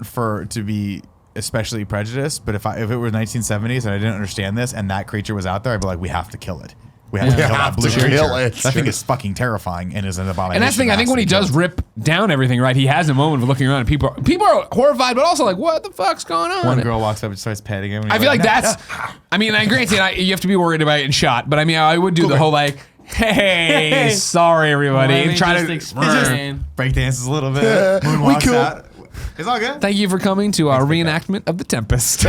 to be especially prejudiced, but if it were 1970s and I didn't understand this and that creature was out there, I'd be like, we have to kill it. We have to kill that blue to creature. kill it. That thing is fucking terrifying and is an abomination. and that's the thing. I think when he does rip down everything, right, he has a moment of looking around and people are horrified, but also like, "What the fuck's going on?" one girl walks up and starts petting him. And I he's feel like "No, that's. I mean, I granted, you have to be worried about getting shot, but I mean, I would do the whole like, "Hey, sorry everybody," Let me and try just to explain. break dances a little bit. Moon We walks cool. out. It's all good. Thank you for coming to our reenactment of the Tempest.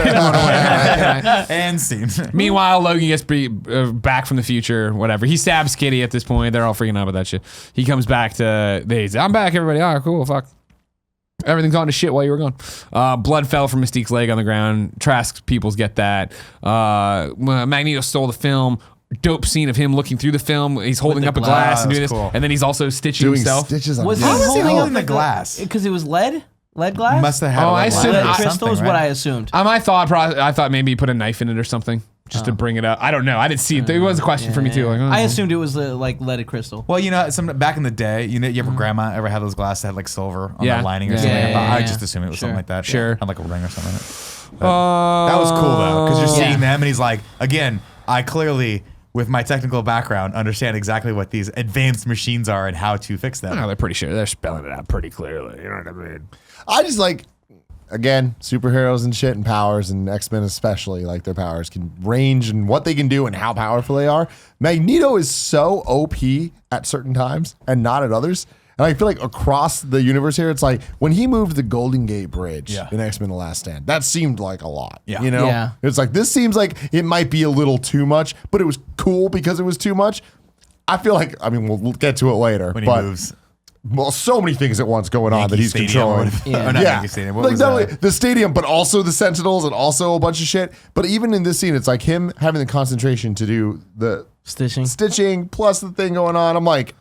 And scene. Meanwhile, Logan gets back from the future, whatever. He stabs Kitty at this point. They're all freaking out about that shit. He comes back to, I'm back, everybody. All right, cool, fuck. Everything's gone to shit while you were gone. Blood fell from Mystique's leg on the ground. Trask's peoples get that. Magneto stole the film. Dope scene of him looking through the film. He's holding the up a glass. glass and That doing was this. cool. And then he's also stitching Doing himself. stitches on Was his he How is he holding holding up the glass? Because it was lead glass. Must have had Oh, a I little assumed- light or lead I- crystal something, is what right? I assumed. I thought maybe he put a knife in it or something just to bring it up. I don't know. I didn't see it. It was a question for me too. Like, I assumed it was like leaded crystal. Well, you know, back in the day, you ever grandma ever had those glasses that had like silver on Yeah. the lining or Yeah, something? yeah, I yeah. just assumed it was Sure. something like that. Sure. On like a ring or something. But that was cool though, because you're seeing them, and he's like, again, I clearly, with my technical background, understand exactly what these advanced machines are and how to fix them. Oh, they're pretty sure. They're spelling it out pretty clearly. You know what I mean? I just like again, superheroes and shit and powers, and X-Men especially, like their powers can range and what they can do and how powerful they are. Magneto is so OP at certain times and not at others. And I feel like across the universe here, it's like when he moved the Golden Gate Bridge in X-Men The Last Stand, that seemed like a lot. Yeah. You know? Yeah. It's like, this seems like it might be a little too much, but it was cool because it was too much. I feel like, I mean, we'll get to it later. When he but, moves. Well, so many things at once going on that he's Stadium controlling. or not Yankee Stadium. What like was not only that? the stadium, but also the Sentinels and also a bunch of shit. But even in this scene, it's like him having the concentration to do the stitching plus the thing going on. I'm like,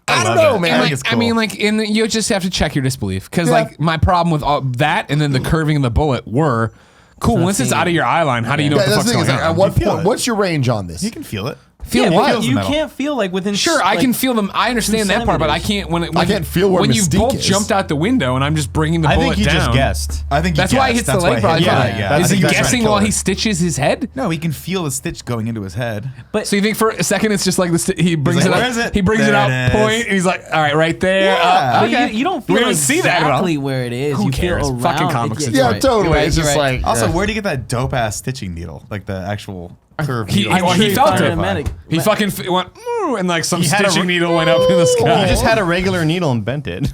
I don't know, man. I mean, like, you just have to check your disbelief because, like, my problem with all that and then the curving of the bullet were cool. Once it's out of your eye line, how do you know what the that's fuck's the thing. going Is like, on? at what feel point? it. What's your range on this? You can feel it. Feel Yeah, what? but you metal. can't feel like within. Sure, I can feel them. I understand that part, but I can't when I can't feel where when you've Mystique both is. jumped out the window and I'm just bringing the I bullet think you down. just guessed. I think That's he why he guessed. hits the That's leg. why Probably. yeah. Is I he think that's guessing trying to while kill he her. stitches his head? No, he can feel the stitch going into his head. But So you think for a second it's just like he brings like, it up. "Where is it?" He brings it There out, it is. point, and he's like, "All right, right there." Yeah. but Okay. you don't feel We don't see that at all. exactly where it is. Who you cares? feel Fucking around. comics. You're yeah, right. totally. You're right. It's You're just right. like Also, where'd he get that dope ass stitching needle? Like the actual curved needle. Well, he sure felt found it. a medic. He fucking went, "Ooh," and like some He had a stitching re- needle went up in the sky. He just had a regular needle and bent it.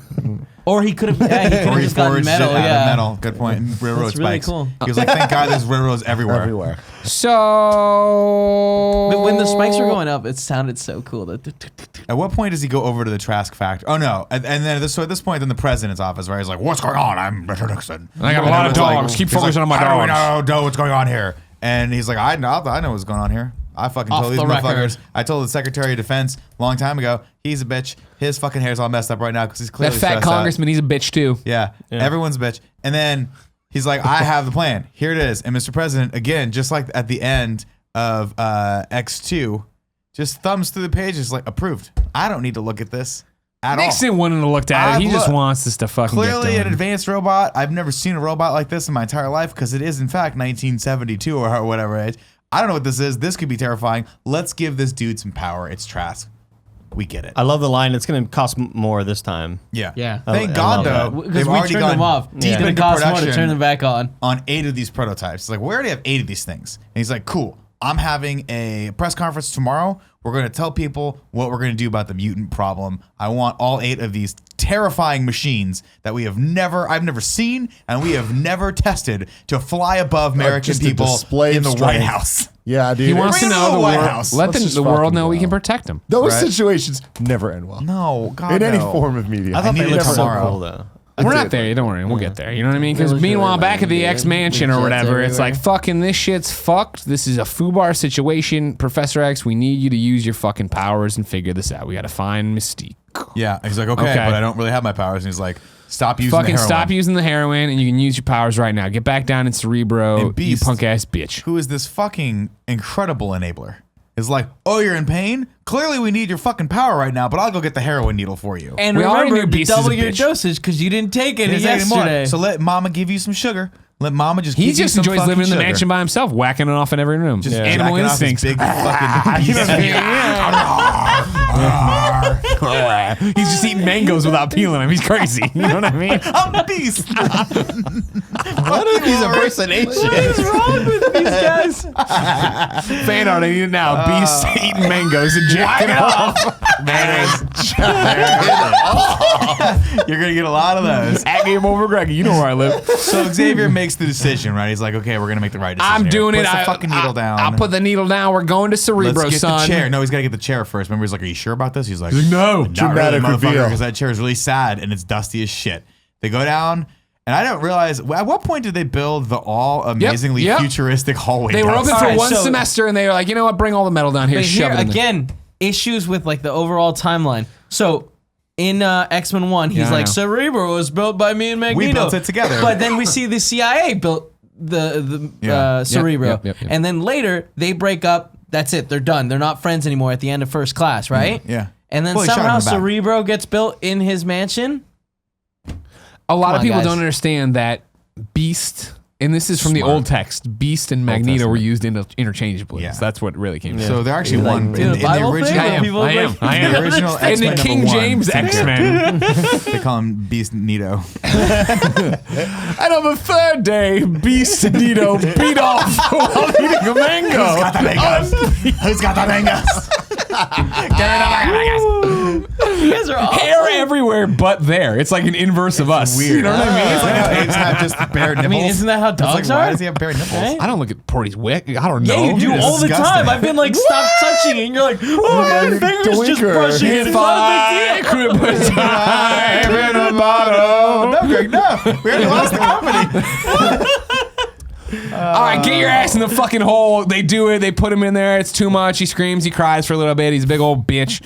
Or he could have. Yeah, he could Or have he just gotten forged metal. it out Yeah. of metal. Good point. And railroad That's really spikes. cool. He was like, thank God there's railroads everywhere. everywhere. So But when the spikes were going up, it sounded so cool. At what point does he go over to the Trask factory? Oh no! And then at this point, in the president's office, right? He's like, "What's going on? I'm Richard Nixon. I got a And lot of everyone's dogs. Keep he's like, focusing on my How dogs." do we know what's going on here?" And he's like, "I know what's going on here. I fucking Off told these the record. motherfuckers. I told the Secretary of Defense a long time ago. He's a bitch. His fucking hair's all messed up right now because he's that clearly fat stressed out." congressman, he's a bitch too. Yeah, everyone's a bitch. And then he's like, I have the plan. Here it is. And Mr. President, again, just like at the end of X2, just thumbs through the pages like, approved. I don't need to look at this at Nixon all. wouldn't have looked at it. He I've just looked. wants this to fucking Clearly get an done. advanced robot. I've never seen a robot like this in my entire life because it is, in fact, 1972 or whatever age. I don't know what this is. This could be terrifying. Let's give this dude some power. It's Trask. We get it. I love the line. It's going to cost more this time. Yeah. Yeah. Thank I God, love though. Because They've we already turned gone them off. deep It's gonna into cost more production to turn them back on. 8 of these prototypes. It's like, we already have 8 of these things. And he's like, cool. I'm having a press conference tomorrow. We're going to tell people what we're going to do about the mutant problem. I want all 8 of these terrifying machines that I've never seen and we have never tested to fly above American just a people display in of the strength. White House. Yeah, dude. He wants to Bring it to know the the White world. House. Let Let's just the world fucking know we go. can protect him. Those Right. situations never end well. No, God, In any no. form of media. I thought need they it looked so tomorrow. cool though. We're not there. Don't worry. We'll get there. You know what I mean? Because It was meanwhile, really back at the lame, X dude. Mansion or Jets whatever, it's like, everywhere. fucking this shit's fucked. This is a FUBAR situation. Professor X, we need you to use your fucking powers and figure this out. We got to find Mystique. Yeah, he's like, okay, Okay. but I don't really have my powers. And he's like, stop using Fucking the heroin. stop using the heroin and you can use your powers right now. Get back down in Cerebro, And you Beast. punk ass bitch. Who is this fucking incredible enabler? Is like, oh, you're in pain? Clearly we need your fucking power right now, but I'll go get the heroin needle for you. And We already remember knew to Beast is double a your bitch. dosage because you didn't take any Didn't say anymore. yesterday. So let mama give you some sugar. Let mama just He give you just some enjoys fucking living in the sugar. mansion by himself, whacking it off in every room. Just Animal jacking off his instincts. big fucking He's just eating mangoes without peeling them. He's crazy. You know what I mean? I'm a beast. What if he's impersonation? wrong with these guys? Fan art, I need it now. Beast eating mangoes and jacking off. You're gonna get a lot of those. At Game Over Greg, you know where I live. So Xavier makes the decision, right? He's like, okay, we're gonna make the right decision. I'm here. doing it. Puts the fucking needle down. I'll put the needle down. We're going to Cerebro, Let's get son. the chair. No, he's gotta get the chair first. Remember, he's like, are you sure about this? He's like, No. Dramatic reveal. because that chair is really sad and it's dusty as shit. They go down, and I don't realize at what point did they build the all amazingly yep. futuristic hallway? They were open downstairs? for Alright, one so- semester, and they were like, you know what? Bring all the metal down here. But Shove here it in there. again, issues with like the overall timeline. So in X-Men 1, he's Yeah, I like, know. Cerebro was built by me and Magneto. We built it together. But then we see the CIA built the Cerebro. Yep. And then later they break up. That's it. They're done. They're not friends anymore at the end of First Class, right? Yeah. And then Well, he shot him somehow in the back. Cerebro gets built in his mansion. A lot Come of on, people guys. don't understand that Beast And this is from the Smart. old text. Beast and Magneto were used interchangeably. Yeah. So that's what really came. So they're actually one in the Bible thing? original. I am. People I am. like- I am. The original In X-Men the King #1, James X-Men. They call him Beast Nito. And on the third day, Beast and Nito beat off while eating a mango. Who's got the mangoes? You guys are awful. Hair everywhere but there. It's like an inverse of us. Weird. You know what I mean? It's like how apes have just bare nipples. I mean, isn't that how It's like, dogs why are? does he have bare nipples? Right? I don't look at Porty's wick. I don't know. Yeah, you do It's all the disgusting. time. I've been like, stop touching it, and you're like, oh, my finger's just Doinker. brushing it. It's not a big deal. Could put time in a bottle. No, Greg, no. We already lost the company. All right, get your ass in the fucking hole. They do it. They put him in there. It's too much. He screams. He cries for a little bit. He's a big old bitch.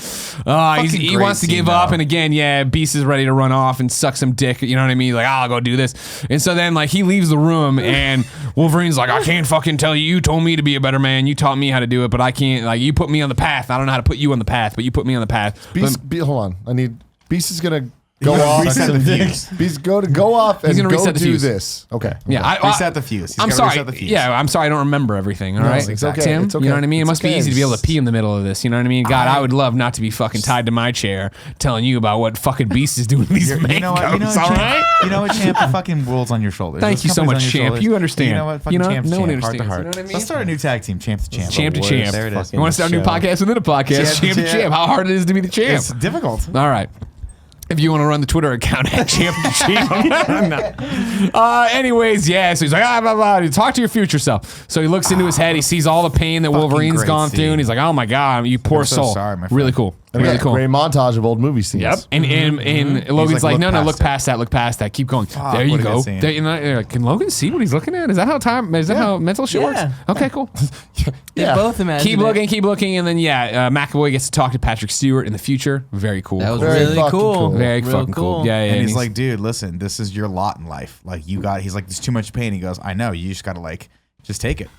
He great wants to scene, give up. though. And again, yeah, Beast is ready to run off and suck some dick. You know what I mean? Like, I'll go do this. And so then, like, he leaves the room, and Wolverine's like, I can't fucking tell you. You told me to be a better man. You taught me how to do it, but I can't. Like, you put me on the path. I don't know how to put you on the path, but you put me on the path. Hold on. Beast is gonna go off. Reset the fuse. Beast go off and gonna go reset the do fuse. this. Okay. Yeah, Reset the fuse. He's I'm gotta sorry. reset the fuse. Yeah, I'm sorry. I don't remember everything. All right, it's okay. Tim. It's okay. You know what I mean? It It's must be okay. easy to be able to pee in the middle of this. You know what I mean? God, I would love not to be fucking tied to my chair, telling you about what fucking Beast is doing to these mangoes. You know what, all right? You know what, champ? The fucking world's on your shoulders. Thank This you so company's much, on your champ. shoulders. You understand. You know what? Fucking You know, champ to no one champ, heart to understands. heart. You know what I mean? Let's start a new tag team, champ to champ. Champ to champ. There it is. You want to start a new podcast within a podcast? Champ Champ to to champ. champ. How hard it is to be the champ. It's difficult. All right. If you want to run the Twitter account at Champ to Champ. No. Anyways, yeah. So he's like, blah, blah. Talk to your future self. So he looks into his head. He sees all the pain that Wolverine's great gone through, scene. and he's like, oh my God, you poor I'm so soul. sorry, my friend. Really cool. And Really again, cool. great montage of old movie scenes. Yep. And Logan's like, like, no, look look past past that, look past that. Keep going. There you what a go. good scene. There, you know, can Logan see what he's looking at? Is that how mental shit works? Yeah. Okay, cool. They both imagine keep looking, and then McAvoy gets to talk to Patrick Stewart in the future. Very cool. That was Very really fucking cool. cool. very Real fucking cool. Yeah, And he's like, dude, listen, this is your lot in life. Like, he's like, there's too much pain. He goes, I know. You just got to, like, just take it.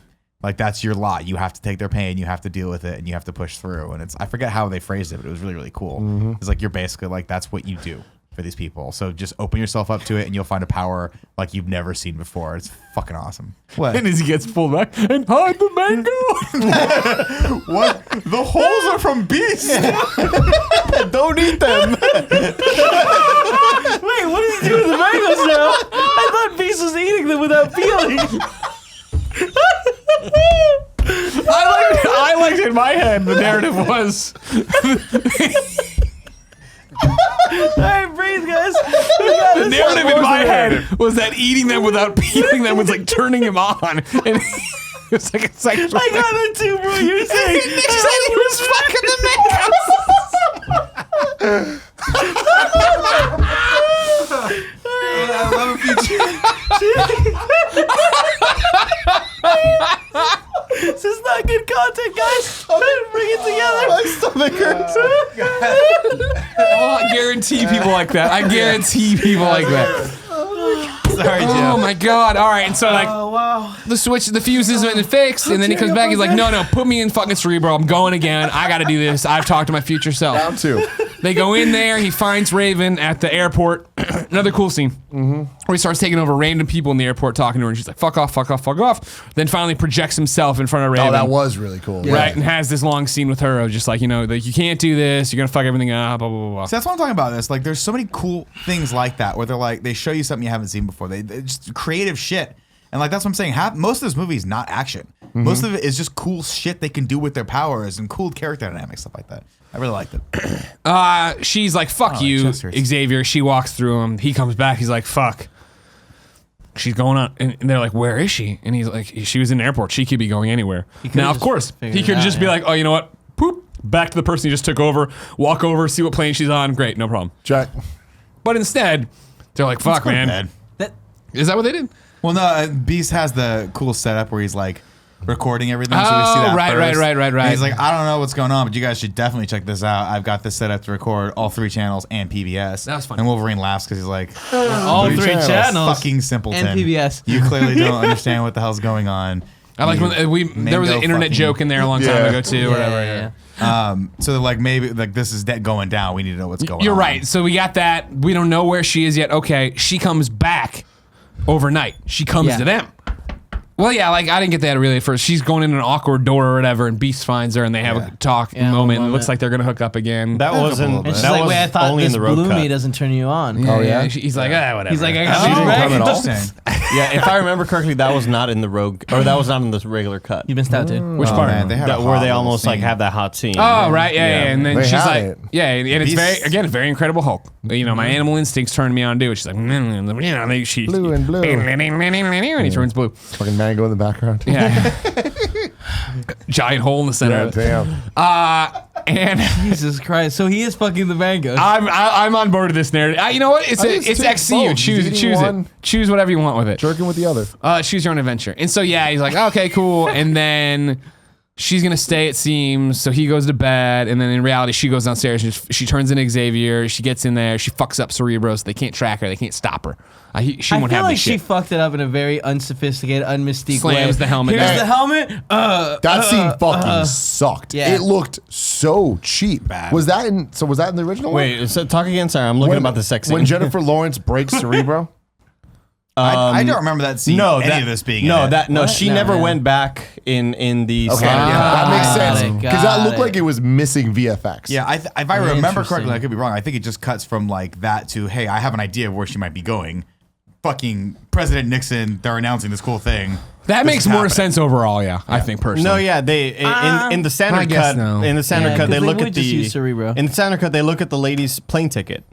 Like, that's your lot. You have to take their pain. You have to deal with it, and you have to push through. And I forget how they phrased it, but it was really, really cool. It's like, you're basically like, that's what you do for these people. So just open yourself up to it, and you'll find a power like you've never seen before. It's fucking awesome. What? and as he gets pulled back and hide the mango. What? The holes are from beasts. Don't eat them. Wait, what does he do with the mangoes now? I thought Beast was eating them without peeling. I liked in my head the narrative was All right, breathe, guys. We got the this. narrative in my head was that eating them without peeling them was like turning him on, and it's like a sexual. I got it too, bro. You're saying Nick said he was fucking the mangoes. I love this is not good content, guys. I'm trying to bring it together. My stomach hurts. Oh, I guarantee people like that. I guarantee people like that. Sorry, Jim. Oh my God! All right, and so like Oh wow. the fuse isn't fixed, and then he comes back. He's like, no, put me in fucking Cerebro. I'm going again. I got to do this. I've talked to my future self. Down two. They go in there. He finds Raven at the airport. Another cool scene where he starts taking over random people in the airport, talking to her, and she's like, "Fuck off, fuck off, fuck off." Then finally projects himself in front of Raven. Oh, that was really cool. right, and has this long scene with her of just like, like you can't do this. You're gonna fuck everything up. Blah blah blah. blah. So that's what I'm talking about. This, like, there's so many cool things like that where they're like, they show you something you haven't seen before. They just creative shit, and like that's what I'm saying. Most of this movie is not action. Most of it is just cool shit they can do with their powers and cool character dynamics, stuff like that. I really liked it. She's like, fuck Oh, you, chest hurts. Xavier. She walks through him. He comes back. He's like, fuck. She's going on. And they're like, where is she? And he's like, she was in the airport. She could be going anywhere. Now, of just course, figured he it could out, just be yeah. like, oh, you know what? Poop. Back to the person he just took over. Walk over, see what plane she's on. Great, no problem. Jack. But instead, they're like, fuck, man. Bad. That Is that what they did? Well, no, Beast has the cool setup where he's like recording everything. So we see that Oh, right. And he's like, I don't know what's going on, but you guys should definitely check this out. I've got this set up to record all 3 channels and PBS. That was funny. And Wolverine laughs because he's like, all 3 channels. fucking simpleton. And PBS. You clearly don't understand what the hell's going on. I like when there was an internet joke in there a long time ago too, or whatever. Yeah. So they're like, maybe like this is going down. We need to know what's going on. You're right. So we got that. We don't know where she is yet. Okay, she comes back overnight. She comes Yeah. to them. Well, yeah, like I didn't get that really at first. She's going in an awkward door or whatever, and Beast finds her, and they have a talk moment. And it looks like they're gonna hook up again. That wasn't. And she's that like, was wait, I thought only this in the road bloomy cut. doesn't turn you on. Yeah. He's like, whatever. He's like, I got She didn't back. come at all. Interesting. Yeah, if I remember correctly, that was not in the rogue, or that was not in the regular cut. You missed out, dude. Which part? Man, they had a Where hot they little almost like scene. have that hot scene. Oh, right, yeah. And then They she's had like, it. and it's Beast- very, very Incredible Hulk. You know, my animal instincts turned me on to do it. She's like, she Blue and blue. and he turns blue. Fucking mango in the background. Yeah. Giant hole in the center. Yeah, damn. And Jesus Christ. So he is fucking the mangoes. I'm on board with this narrative. You know what? It's think it's it's two- XCU. both. Choose He's eating one. it. Choose whatever you want with it. Jerking with the other. Choose your own adventure. And so yeah, he's like, okay, cool. And then she's gonna stay, it seems. So he goes to bed, and then in reality, she goes downstairs. And she turns into Xavier. She gets in there. She fucks up Cerebro, so they can't track her. They can't stop her. She I won't feel have like this she shit. fucked it up in a very unsophisticated, unmystique way. Slams the helmet Here's down. the helmet. That scene fucking sucked. yeah. It looked so cheap. Was that in the original one? Wait, so talk again. Sorry, I'm looking about the sex scene. When Jennifer Lawrence breaks Cerebro? I don't remember that scene. no, any that, of this being no, in it. that no, What? she No, never yeah. went back in the. Okay, scene. that makes Got sense. it, Because that got looked it. like it was missing VFX. Yeah, if I remember Interesting. correctly, I could be wrong. I think it just cuts from like that to, hey, I have an idea of where she might be going. Fucking President Nixon, they're announcing this cool thing. That This makes is more happening. sense overall. Yeah, I think personally. No, yeah, they in the I standard guess cut. no. In the standard Yeah, cut, they 'cause they look would at just the use Cerebro. In the standard cut, they look at the lady's plane ticket.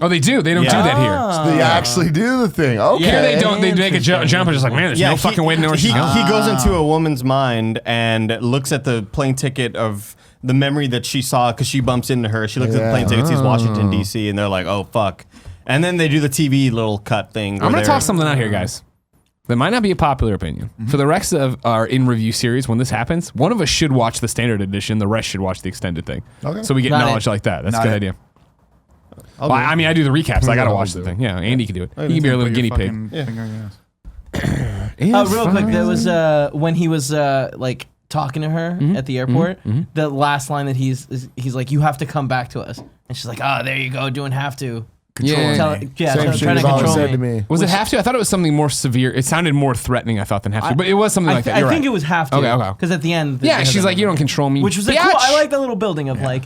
Oh, they do. They don't do Yeah. that here. So they actually do the thing. Okay. Here they don't. They make a jump and just like, man, there's no fucking way to know where she's going. He goes into a woman's mind and looks at the plane ticket of the memory that she saw because she bumps into her. She looks at the plane ticket, sees Washington D.C., and they're like, "Oh fuck!" And then they do the TV little cut thing. I'm gonna toss something out here, guys. That might not be a popular opinion. For the rest of our in-review series, when this happens, one of us should watch the standard edition. The rest should watch the extended thing. Okay. So we get Not knowledge it. like that. That's a Not good it. idea. Well, I mean, I do the recaps. I gotta I'll watch do the it. thing. Yeah, Andy can do it. He can be our little guinea pig. Real quick, there was when he was like talking to her at the airport. The last line that he's like, "You have to come back to us," and she's like, "Oh, there you go, doing have to." Yeah. Same trying shit to he's always control said me. to me. Was it have to? I thought it was something more severe. It sounded more threatening, I thought, than have to. But it was something like that. I You're think right. it was have to. Okay, okay. Because at the end, Yeah, she's like, you don't control me. which was like, bitch. cool. I like that little building of like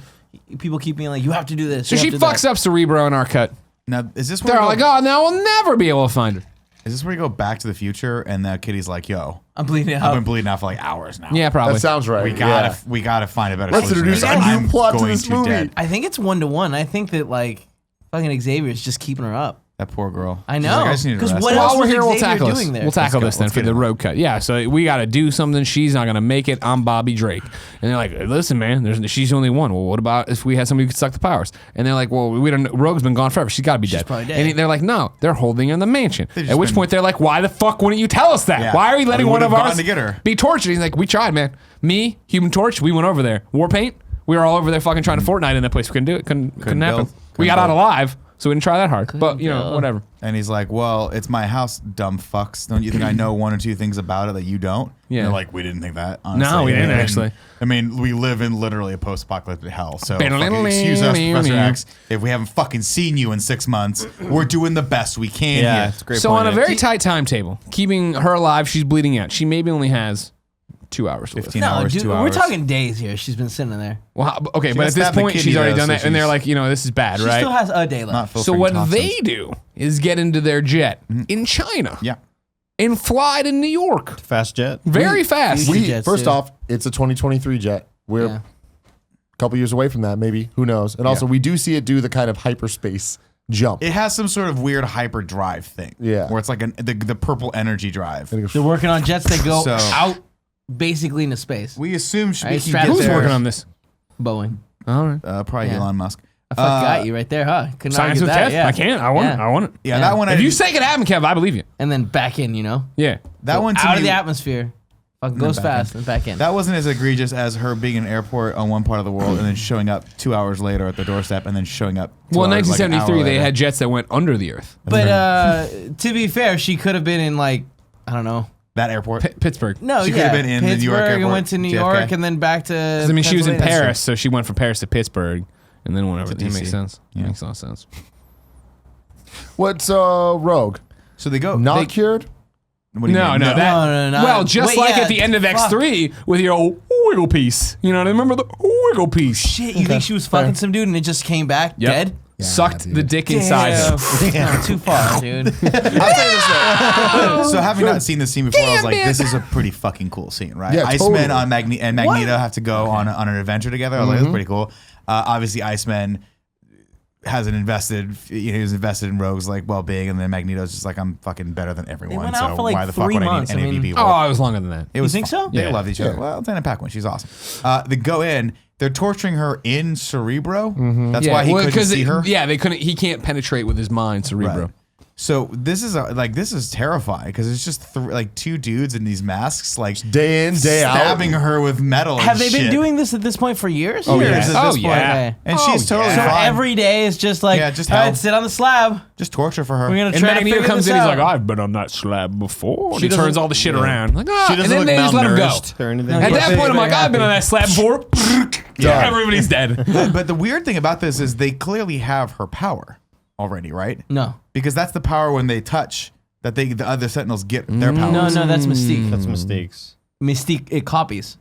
people keep being like, you have to do this. So you she have to do fucks that. up Cerebro in our cut. Now, is this where They're we all go, like, oh, now we'll never be able to find her. is this where you go back to the future and the kitty's like, yo, I'm bleeding I've out. been bleeding out for like hours now. Yeah, probably. That sounds right. We gotta find a better Let's solution. introduce Like, a new I'm plot to going this movie. dead. I think it's 1-to-1. I think that like fucking Xavier is just keeping her up. That poor girl. I She's know. like, I just need to 'Cause rest. what else While we're was here, we'll Xavier tackle this. doing there? We'll tackle Let's this go. then Let's for get the it. road cut. Yeah, so we got to do something. She's not going to make it. I'm Bobby Drake. And they're like, listen, man, she's the only one. Well, what about if we had somebody who could suck the powers? And they're like, well, we don't. Rogue's been gone forever. She's got to be dead. probably dead. And they're like, no, they're holding her in the mansion. They've just At which been- point they're like, why the fuck wouldn't you tell us that? Yeah. Why are we letting We one of would've gone ours to get her. be tortured? He's like, we tried, man. Me, Human Torch, we went over there. Warpaint, we were all over there fucking trying to Fortnite in that place. We couldn't do it. Couldn't happen. build. We got Couldn't out build. alive, so we didn't try that hard. But you know, build. whatever. And he's like, well, it's my house, dumb fucks. Don't you think I know one or two things about it that you don't? Yeah. And they're like, we didn't think that, honestly. No, we didn't, And, actually. I mean, we live in literally a post-apocalyptic hell. So fucking excuse us, Professor X, if we haven't fucking seen you in 6 months. We're doing the best we can Yeah, here. it's a great. So point, on a yeah. very tight timetable, keeping her alive, she's bleeding out. She maybe only has 2 hours to live. 15 No, hours, dude, 2 we're hours. talking days here. She's been sitting there. Well, okay, but got at this stabbed in the point, kidney, she's already though, done so that, and they're she's- like, you know, this is bad, She right? still has a day Not left. So filtering what toxins. they do is get into their jet in China Yeah. and fly to New York Fast jet. very fast. we- We jets, first too. off, it's a 2023 jet. We're Yeah. a couple years away from that, maybe. Who knows? And also, we do see it do the kind of hyperspace jump. It has some sort of weird hyperdrive thing. Yeah. Where it's like the purple energy drive. They're working on jets that go So- out basically into space. We assume she Right, can Stratus- get Who's there. working on this? Boeing. All right. Probably Yeah. Elon Musk. I fuck got you right there, huh? Couldn't Science argue with that. Kev? Yeah. I can't. I want it. Yeah. I want it. Yeah, Yeah. that one. If you say it can happen, Kev, I believe you. And then back in, you know? Yeah. that one to Out me, of the atmosphere. Fucking goes back fast and back in. that wasn't as egregious as her being in an airport on one part of the world and then showing up 2 hours later at the doorstep and then showing up. 2 Well, in hours, like, an 1973, hour they later. had jets that went under the earth. But to be fair, she could have been in like, I don't know. that airport. Pittsburgh. No, She could yeah, have been in the Pittsburgh New York and airport, went to New JFK. York and then back to. I mean, she was in Pennsylvania. Paris, so she went from Paris to Pittsburgh, and then went over. That DC. makes sense. Yeah. Makes a lot of sense. What's Rogue? So they go. Not they- cured? What do you No, mean? no, No. Well, just Wait, like yeah, at the end of fuck. X3 with your old wiggle piece. You know what I remember? The wiggle piece. Shit, you think she was fucking some dude and it just came back Yep. dead? Sucked dude. the dick inside him. No, too far, dude. I'll tell you this though. So having not seen this scene before, I was like, this is a pretty fucking cool scene, right? Yeah, Iceman totally. on Magneto have to go on an adventure together. I was like, that's pretty cool. Obviously, Iceman has he was invested in Rogue's like well-being, and then Magneto's just like, I'm fucking better than everyone. went So out for, like, why the fuck 3 would months. I need I any mean- people? Oh, it was longer than that. It was think fun. so? They Yeah. loved each other. Yeah. Well, Lieutenant Paquin, she's awesome. They go in. They're torturing her in Cerebro. That's Yeah, why he well, couldn't 'cause see her. Yeah, they couldn't. He can't penetrate with his mind, Cerebro. Right. So this is terrifying because it's just like 2 dudes in these masks, like Day in, day out. stabbing her with metal. Have and they been shit. doing this at this point for years? Oh, Years yeah. at this Oh, point. yeah. Okay. And Oh, she's totally So fine. every day is just like, Yeah, just all right, hell. sit on the slab. Just torture for her. We're gonna And try to Magneto figure comes this in, he's out. like, I've been on that slab before. And She he turns doesn't- all the shit yeah. around. Like, She and doesn't then look they just let him go. malnourished or anything. At that point, I'm like, I've been on that slab before. Yeah. Everybody's dead. But the weird thing about this is they clearly have her power already, right? No. Because that's the power when they touch that the other Sentinels get their powers. No, that's Mystique. That's mistakes. Mystique, it copies.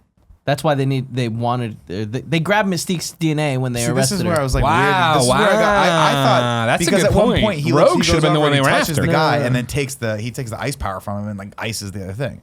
That's why they wanted, they grabbed Mystique's DNA when they See, this arrested is where her. I was like, Wow, weird. This is where I thought that's a because good at one point. point he Rogue goes should have been the over one and they were touches after. the guy No. and then takes the ice power from him and like ices the other thing.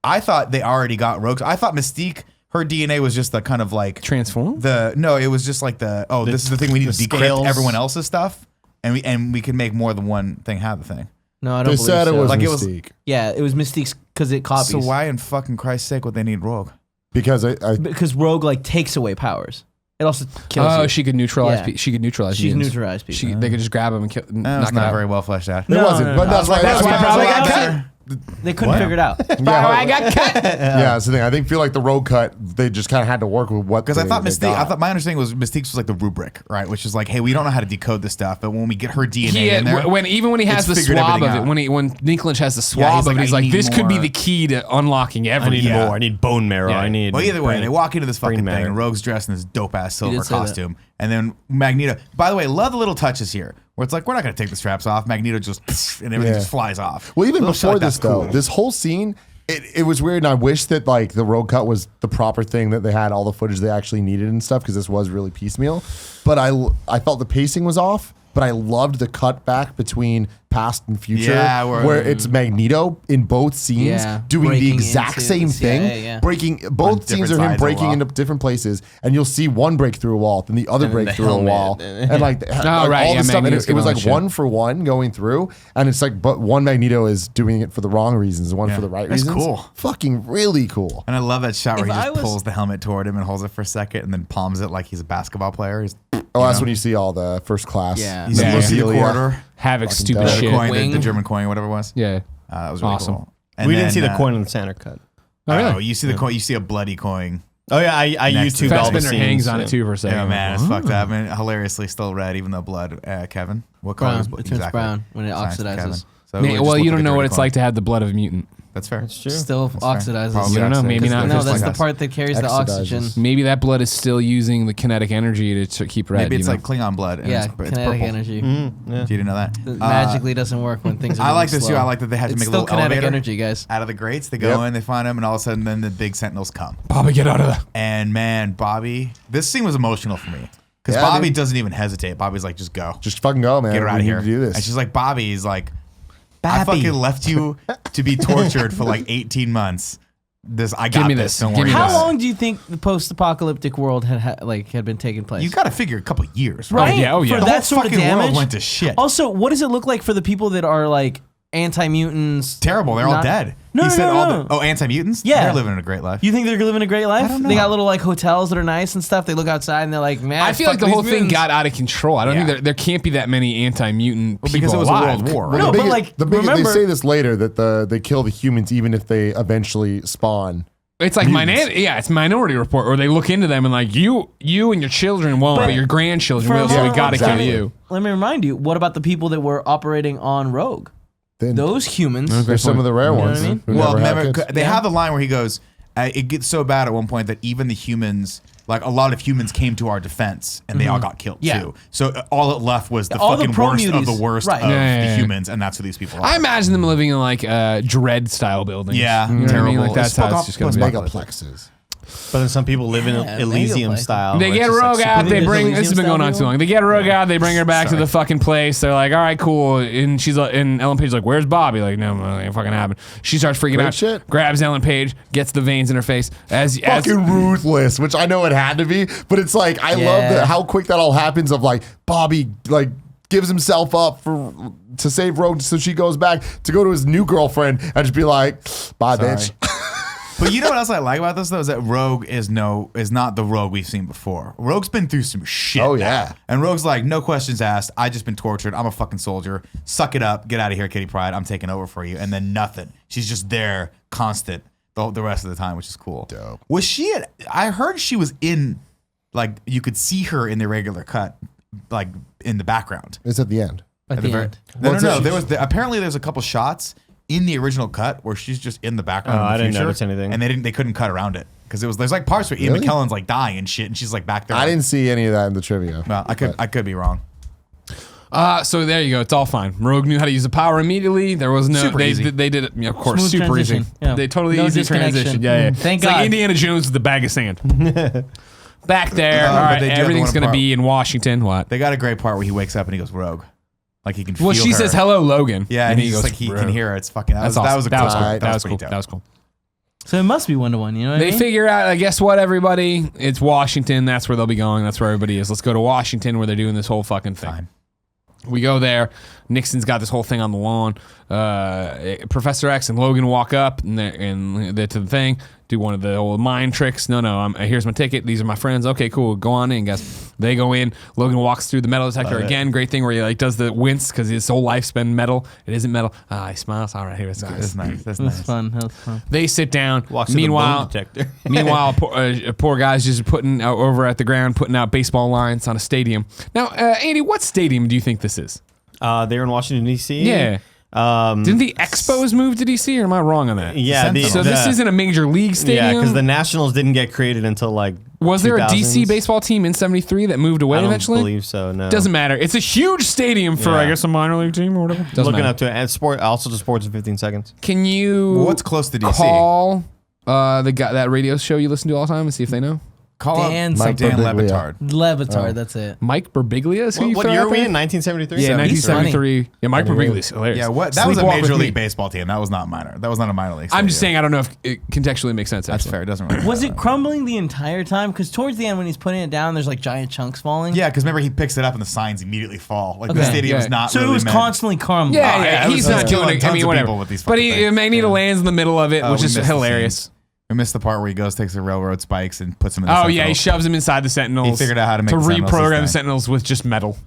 I thought they already got Rogue. I thought Mystique, her DNA was just the kind of like Transform? it was just like this is the thing we need to decrypt scales. everyone else's stuff, and we can make more than one thing have the thing. No, I don't They believe said so. it was Like, it was- Mystique. Yeah, it was Mystique's because it copies. So why in fucking Christ's sake would they need Rogue? Because I Because Rogue like takes away powers. It also kills Oh, you. she could neutralize. Yeah. She could neutralize. She's mutants. neutralized people. They could just grab him and kill, That knock was it not out. very well fleshed out. it wasn't, but that's why That's why that's probably why got I cut. They couldn't figure it out. Yeah, I got cut. yeah, that's the thing. I feel like the road cut, they just kind of had to work with what Because I thought they Mystique, got. I thought my understanding was Mystique's was like the rubric, right? Which is like, hey, we don't know how to decode this stuff, but when we get her DNA in there, Even when he has the it's figured swab of everything it, out. when Nick Lynch has the Yeah, swab he's of like, it, he's I like, need this could be more. the key to unlocking I everything. need Yeah. more. I need bone marrow. Yeah. I need. Well, either way, brain- they walk into this fucking brain thing, matter. and Rogue's dressed in this dope ass silver did say that. costume, and then Magneto. By the way, love the little touches here, where it's like we're not gonna take the straps off. Magneto just and everything Yeah. just flies off. Well, even Little shit before like this that's cool. though, this whole scene, it was weird, and I wish that like the road cut was the proper thing, that they had all the footage they actually needed and stuff, because this was really piecemeal. But I felt the pacing was off. But I loved the cut back between past and future, Yeah, where it's Magneto in both scenes Yeah, doing the breaking exact into same the thing, CIA, yeah. breaking. Both different scenes are him sides of the breaking wall. into different places, and you'll see one break through a wall, then the other And break the through a helmet. wall, and like, right, all yeah, the stuff. And Magneto's it was getting all like the shit. one for one going through, and it's like, but one Magneto is doing it for the wrong reasons, and one Yeah. for the right That's reasons. cool. Fucking really cool. And I love that shot where If he I just was- pulls the helmet toward him and holds it for a second, and then palms it like he's a basketball player. He's, Oh, that's when you see all the first class. Yeah. you see Yeah. you see the Celia. quarter, Havoc, Fucking stupid dope. the shit. coin, Wing. the German coin, whatever it was. Yeah. That was really Awesome. cool. And We didn't then, see the coin in the center cut. Oh, really? Oh, you see the coin. You see a bloody coin. Oh yeah, I Next to YouTubed all the Fassbender scenes. hangs on yeah. it too for a second. Yeah, man, it's fucked up. And hilariously still red, even though blood. Kevin, what color Brown. is It blood? turns brown when it Science of oxidizes. Kevin. So Man, it just well, looked you like don't a know what dirty it's coin. like to have the blood of a mutant. That's fair. It's true. Still That's fair. oxidizes. Probably You don't know, oxidizes. maybe not. No, Just that's like the us. part that carries the Oxidizes. oxygen. Maybe that blood is still using the kinetic energy to keep red. Maybe it's you know? like Klingon blood. And Yeah, it's kinetic purple. energy. Yeah. You didn't know that? It magically doesn't work when things are I moving like this slow. too. I like that they had to It's make a still little kinetic elevator energy, guys. out of the grates. They go Yep. in, they find them, and all of a sudden, then the big Sentinels come. Bobby, get out of there. And man, Bobby, this scene was emotional for me because Yeah, Bobby dude. doesn't even hesitate. Bobby's like, just go, Just fucking go, man. get her We out of need here. to do this. And she's like, Bobby's like, I Bobby. fucking left you to be tortured for like 18 months. I Give got me this. this. Don't Give worry me about How it. long do you think the post-apocalyptic world had been taking place? You got to figure a couple years, right? right? yeah, oh, yeah. For The The that whole sort of fucking world damage. went to shit. Also, what does it look like for the people that are like anti-mutants? Terrible. They're all Not- dead. No, he no, said no, all no. the anti-mutants. Yeah. They're living a great life. You think they're living a great life? I don't They know. got little like hotels that are nice and stuff. They look outside and they're like, man, I feel like the fuck whole these thing mutants. got out of control. I don't Yeah. think there can't be that many anti-mutant people because it was a alive. world war, Well, right? No, the but, biggest- like, the biggest, remember- they say this later that they kill the humans even if they eventually spawn. It's like it's Minority Report, where they look into them and like you and your children won't, but your grandchildren will. So we got to exactly. kill you. Let me remind you. What about the people that were operating on Rogue? Then Those humans. there's some of the rare know what ones. I mean? who Well, never had remember, kids. they Yeah. have the line where he goes, it gets so bad at one point that even the humans like a lot of humans came to our defense and they all got killed Yeah. too. So all it left was the All the fucking pro worst of the muties. worst Right. of Yeah. the humans, and that's who these people are. I imagine them living in like Dread style buildings. Yeah, you know what I mean? terrible. Like that's Spock how off it's just gonna was be. Megaplexes. But then some people live in Yeah, Elysium maybe style. They where get it's just, Rogue like, out. super- They bring. Elysium This has been going on style too long. They get Rogue out. They bring her back to Sorry. the fucking place. They're like, all right, cool. And she's like, and Ellen Page's like, where's Bobby? Like, no, it ain't fucking happen. She starts freaking Great out. shit. Grabs Ellen Page, gets the veins in her face. As Fucking ruthless, which I know it had to be, but it's like I love that how quick that all happens. Of like Bobby like gives himself up to save Rogue, so she goes back to go to his new girlfriend and just be like, bye, Sorry. bitch. But you know what else I like about this though is that Rogue is not the Rogue we've seen before. Rogue's been through some shit. Oh, now. yeah. And Rogue's like, no questions asked. I just been tortured. I'm a fucking soldier. Suck it up. Get out of here, Kitty Pryde. I'm taking over for you. And then nothing. She's just there, constant, the rest of the time, which is cool. Dope. Was she? I heard she was in, like, you could see her in the regular cut, like in the background. It's at the end. At the end. No. What's it? There was apparently there's a couple shots in the original cut where she's just in the background. Oh, in the I didn't future, notice anything. and they couldn't cut around it because there's like parts where Ian Really? McKellen's like dying and shit, and she's like back there. I didn't see any of that in the trivia. Well, I could be wrong. So there you go. It's all fine. Rogue knew how to use the power immediately. There was no. Super easy. They did it. Yeah, of course, Smooth super easy. transition. Yeah. They totally No easy disconnection. transition. Yeah. Thank it's like God. Indiana Jones with the bag of sand. Back there. Oh, all but right. they do have Everything's one gonna part. be in Washington. What? They got a great part where he wakes up and he goes Rogue, like he can. Well, feel she her. says hello, Logan. Yeah, and he he's goes, like he "Rogue." can hear her. It's fucking. That That's was, awesome. that was a That cool. was cool. That That was was pretty cool. dope. That was cool. So it must be 1-to-1. You know what I They mean? figure out, guess what, everybody? It's Washington. That's where they'll be going. That's where everybody is. Let's go to Washington where they're doing this whole fucking thing. Fine. We go there. Nixon's got this whole thing on the lawn. Professor X and Logan walk up and they're to the thing. Do one of the old mind tricks. No, here's my ticket. These are my friends. Okay, cool. Go on in, guys. They go in. Logan walks through the metal detector again. Great thing where he like does the wince because his whole life's been metal. It isn't metal. He smiles. All right, here it's That's nice. That's That was nice. fun. That was fun. They sit down. Walks through the Meanwhile, bone detector. poor guy's just putting out over at the ground, putting out baseball lines on a stadium. Now, Andy, what stadium do you think this is? They're in Washington D.C. Yeah. Didn't the Expos move to DC, or am I wrong on that? Yeah. Sentinels. So this isn't a major league stadium. Yeah, because the Nationals didn't get created until like. Was there a 2000s? DC baseball team in '73 that moved away I don't eventually? believe so. No. Doesn't matter. It's a huge stadium for, Yeah. I guess, a minor league team or whatever. Doesn't Looking matter. up to it. And sport. Also, to sports in 15 seconds. Can you Well, what's close to DC? call the guy, that radio show you listen to all the time and see if they know? Call up Dan Mike Dan Birbiglia. Levitard. Levitar, that's it. Mike Birbiglia is who you What throw year out are we there? in? 1973. Yeah, He's 1973. Yeah, Mike Birbiglia is hilarious. Yeah, what? That was a Sleepwalk major with league Me. baseball team. That was not minor. That was not a minor league. I'm just stadium. saying, I don't know if it contextually makes sense. That's Actually. fair. It doesn't really. Was matter. it crumbling the entire time? Because towards the end, when he's putting it down, there's like giant chunks falling. Yeah, because remember he picks it up and the signs immediately fall. Like the Okay. stadium's Yeah. not. So really it was meant- constantly crumbling. Yeah, Oh, yeah, yeah, he's it not was doing it. I tons mean, of whatever. people with these But fucking things. Magneto lands in the middle of it, Oh, which we is missed the hilarious. scene. We missed the part where he takes the railroad spikes and puts them in the Oh yeah, he Sentinels. shoves him inside the Sentinels. He figured out how to make to the Sentinels his reprogram the thing. Sentinels with just metal.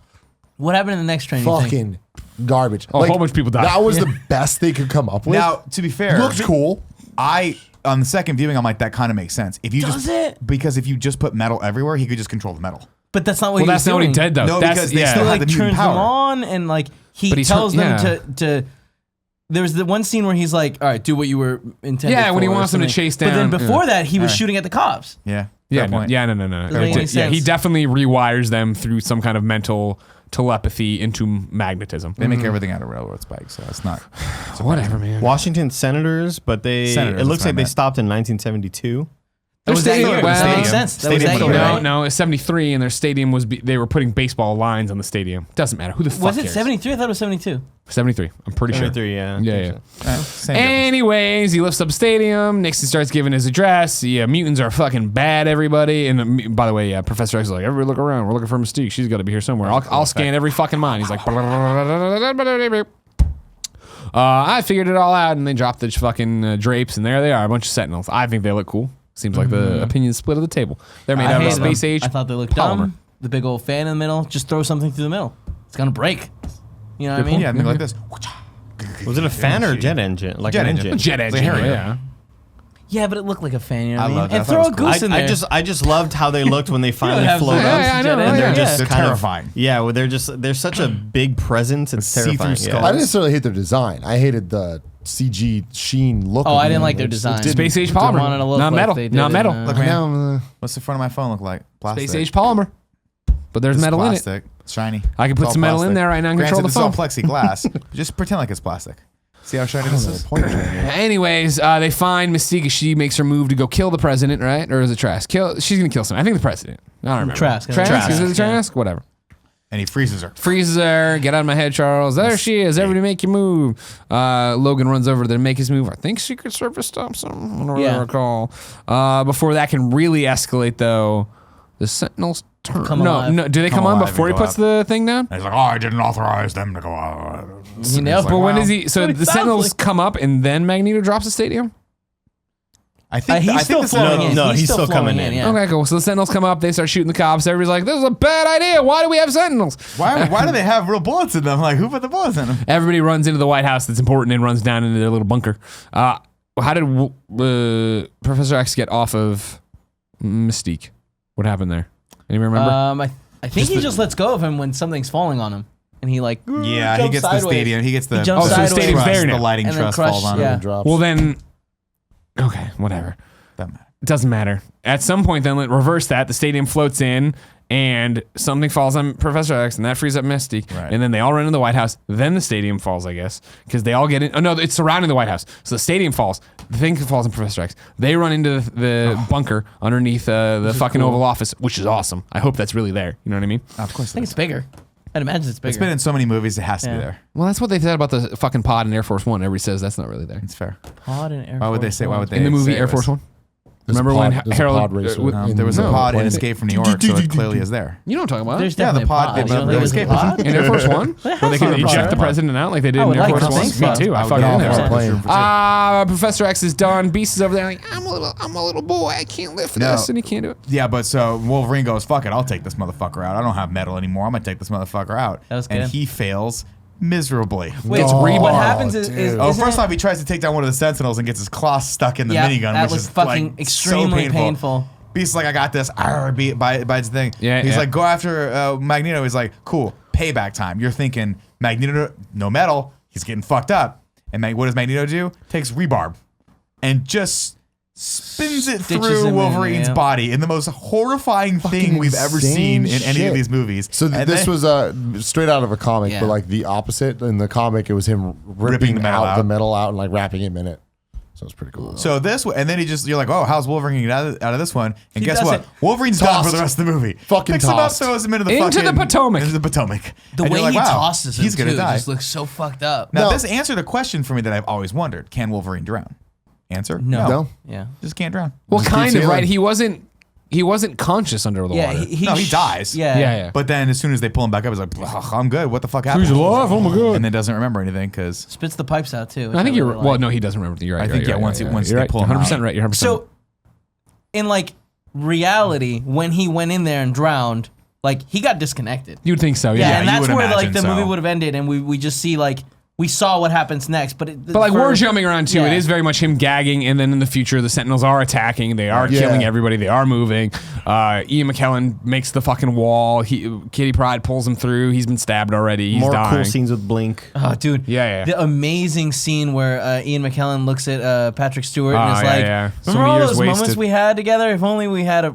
What happened in the next train? You think? Fucking garbage. Oh, a whole bunch of people died. That was the best they could come up with. Now, to be fair, Looked cool. on the second viewing, I'm like, that kind of makes sense. If you Does just it? because if you just put metal everywhere, he could just control the metal. But that's not what Well, he was that's not what he doing. did though. No, That's, because they yeah. still He had like the mutant turns them power. on and like he But he tells turn- them yeah. to. There's the one scene where he's like, "All right, do what you were intended." Yeah, when he for," or wants them to something. chase But then down, before yeah. that, he was Alright. shooting at the cops. Yeah. Yeah, fair no, point. no. Doesn't make any Yeah, he sense. definitely rewires them through some kind of mental telepathy into magnetism. They make everything out of railroad spikes, so it's not. Whatever, man. Washington Senators, but Senators, it looks that's what I like they meant. stopped in 1972. That was that stadium- year. well, That makes stadium- sense. That was stadium that was year. okay. Right? No, it's 73, and their stadium was they were putting baseball lines on the stadium. Doesn't matter. Who the fuck Was it cares? 73? I thought it was 72. 73. I'm pretty sure. 73, yeah. Yeah. Same difference. Anyways, he lifts up stadium. Nixon starts giving his address. Yeah, mutants are fucking bad, everybody. And by the way, yeah, Professor X is like, everybody look around. We're looking for Mystique. She's got to be here somewhere. I'll scan every fucking mind. He's like, I figured it all out, and they dropped the fucking drapes, and there they are, a bunch of Sentinels. I think they look cool. Seems like the opinion split of the table. They're made I out of a hated them. space age I thought they looked polymer. dumb. The big old fan in the middle. Just throw something through the middle. It's gonna break. You know what I mean? Yeah, and they're like this. Was it a fan or a jet engine? Like Jet an engine. engine. Jet engine, Harrier. yeah. Yeah, but it looked like a fan. You know what I mean? love that. And I thought throw it a was cool. goose in there. I just loved how they looked when they finally have float zombies up. Yeah, I know, jet in yeah. there. And they're just They're kind terrifying. Well, they're such a big presence. It's see-through terrifying. skull. I didn't necessarily hate their design. I hated the CG sheen look. Oh, of I didn't them. like their It just design. didn't- Space age They polymer. wanted to look Not like metal. they did Not in, metal. Look, I man. know, What's the front of my phone look like? Plastic. Space age polymer. But there's It's metal in it. plastic. It's shiny. I can put It's all some metal in plastic. there right now and Granted, control the it's all plexiglass. Just pretend like it's plastic. See how shiny this is? Anyways, they find Mystique. She makes her move to go kill the president, right? Or is it Trask? She's gonna kill someone. I think the president. I don't remember. Trask. Trask. Is it Yeah. Trask? Whatever. And he freezes her. Freezes her. Get out of my head, Charles. There she is. Everybody make your move. Logan runs over there to make his move. I think Secret Service stops him. I don't really Yeah. recall. Before that can really escalate, though, the Sentinels turn. Come No, alive. no. Do they Come come on alive before he and go puts up. the thing down? And he's like, oh, I didn't authorize them to go out. He nailed But it. when wow. is he? So What it the sounds Sentinels like. come up and then Magneto drops the stadium? I think He's I still think this flowing in. No, he's still flowing coming in. Yeah. Okay, cool. So the Sentinels come up. They start shooting the cops. Everybody's like, this is a bad idea. Why do we have Sentinels? Why do they have real bullets in them? Like, who put the bullets in them? Everybody runs into the White House that's important and runs down into their little bunker. How did Professor X get off of Mystique? What happened there? Anyone remember? I think he just lets go of him when something's falling on him, and he like Yeah, he jumps gets sideways. the stadium. He gets the He jumps Oh, so the sideways. stadium's there now. The lighting And then truss crush, falls on yeah. him. Drops. Well, then, okay, whatever. Doesn't matter. It doesn't matter. At some point, then, reverse that. The stadium floats in, and something falls on Professor X, and that frees up Mystique. Right. And then they all run into the White House. Then the stadium falls, I guess, because they all get in. Oh, no, it's surrounding the White House. So the stadium falls. The thing falls on Professor X. They run into the bunker underneath the fucking Oval Office, which is awesome. I hope that's really there. You know what I mean? Of course. I think it's bigger. I'd imagine it's bigger. It's been in so many movies, it has to be Yeah. there. Well, that's what they said about the fucking pod in Air Force One. Everybody says that's not really there. It's fair. Pod and Air Why would they Force say? Why One. would they? In the movie say Air it Force was- One? Remember when there's a Harold pod race with- There was a No, pod in when- Escape from New York, so it clearly is there. You know what I'm talking about? There's Yeah, the definitely pod- a pod. the- You don't the think there's a escape pod? In Air Force One? There Where they has to can be a eject pod. the president out like they did I in would Air like Force to One? think so. Me too. I I would fucking get in on there. that. Plane. Professor X is done. Beast is over there like, I'm a little boy. I can't lift No. this. And he can't do it. Yeah, but so Wolverine goes, fuck it, I'll take this motherfucker out. I don't have metal anymore. I'm gonna take this motherfucker out. That was and good. he fails miserably. Wait, It's what rebar. happens is Oh, isn't first it- off, he tries to take down one of the Sentinels and gets his claw stuck in the Yeah, minigun, that which was is fucking like, extremely so painful. Beast's like, I got this. Arr, bites the thing. Yeah, He's yeah. like, go after Magneto. He's like, cool, payback time. You're thinking Magneto, no metal. He's getting fucked up. And what does Magneto do? Takes rebarb and just spins it Stitches through him in, Wolverine's yeah. body in the most horrifying thing we've ever insane seen in any shit. of these movies. So And this then- was straight out of a comic, Yeah. but like the opposite. In the comic, it was him ripping the metal out the out. metal out and like wrapping him in it. So it's pretty cool. So this, and then you're like, oh, how's Wolverine get out of this one? And He guess does what? it. Wolverine's done for Tossed. the rest of the movie. Fucking Picks him up, tossed. throws him into the Into the fucking Potomac. Into the Potomac. The And way you're like, he wow, tosses him he's gonna too die. just looks so fucked up. Now No. this answered a question for me that I've always wondered: can Wolverine drown? Answer: No. Yeah. just can't drown. Well, Just keep kind of, sailing. right? He wasn't conscious under the Yeah. water. No, he dies. Yeah. yeah. But then as soon as they pull him back up, he's like, "Ugh, I'm good. What the fuck happened? He's alive. Oh my god. And then doesn't remember anything because Spits the pipes out too. which I think you're. really Well, like. no, he doesn't remember. You're right. I you're think, right, yeah, you're once right, it- once you're they right. pull him 100% out. right. You're 100% So, in like reality, when he went in there and drowned, like he got disconnected. You'd think so, Yeah, yeah. and you that's would where like imagine the movie so. would have ended, and we just see like we saw what happens next. But But like we're jumping around too. Yeah. It is very much him gagging, and then in the future, the Sentinels are attacking. They are Yeah. killing everybody. They are moving. Ian McKellen makes the fucking wall. Kitty Pryde pulls him through. He's been stabbed already. He's More dying. cool scenes with Blink. Oh, dude. Yeah. The amazing scene where Ian McKellen looks at Patrick Stewart and Oh, is yeah, like, yeah. So remember many all years those moments wasted. we had together? If only we had a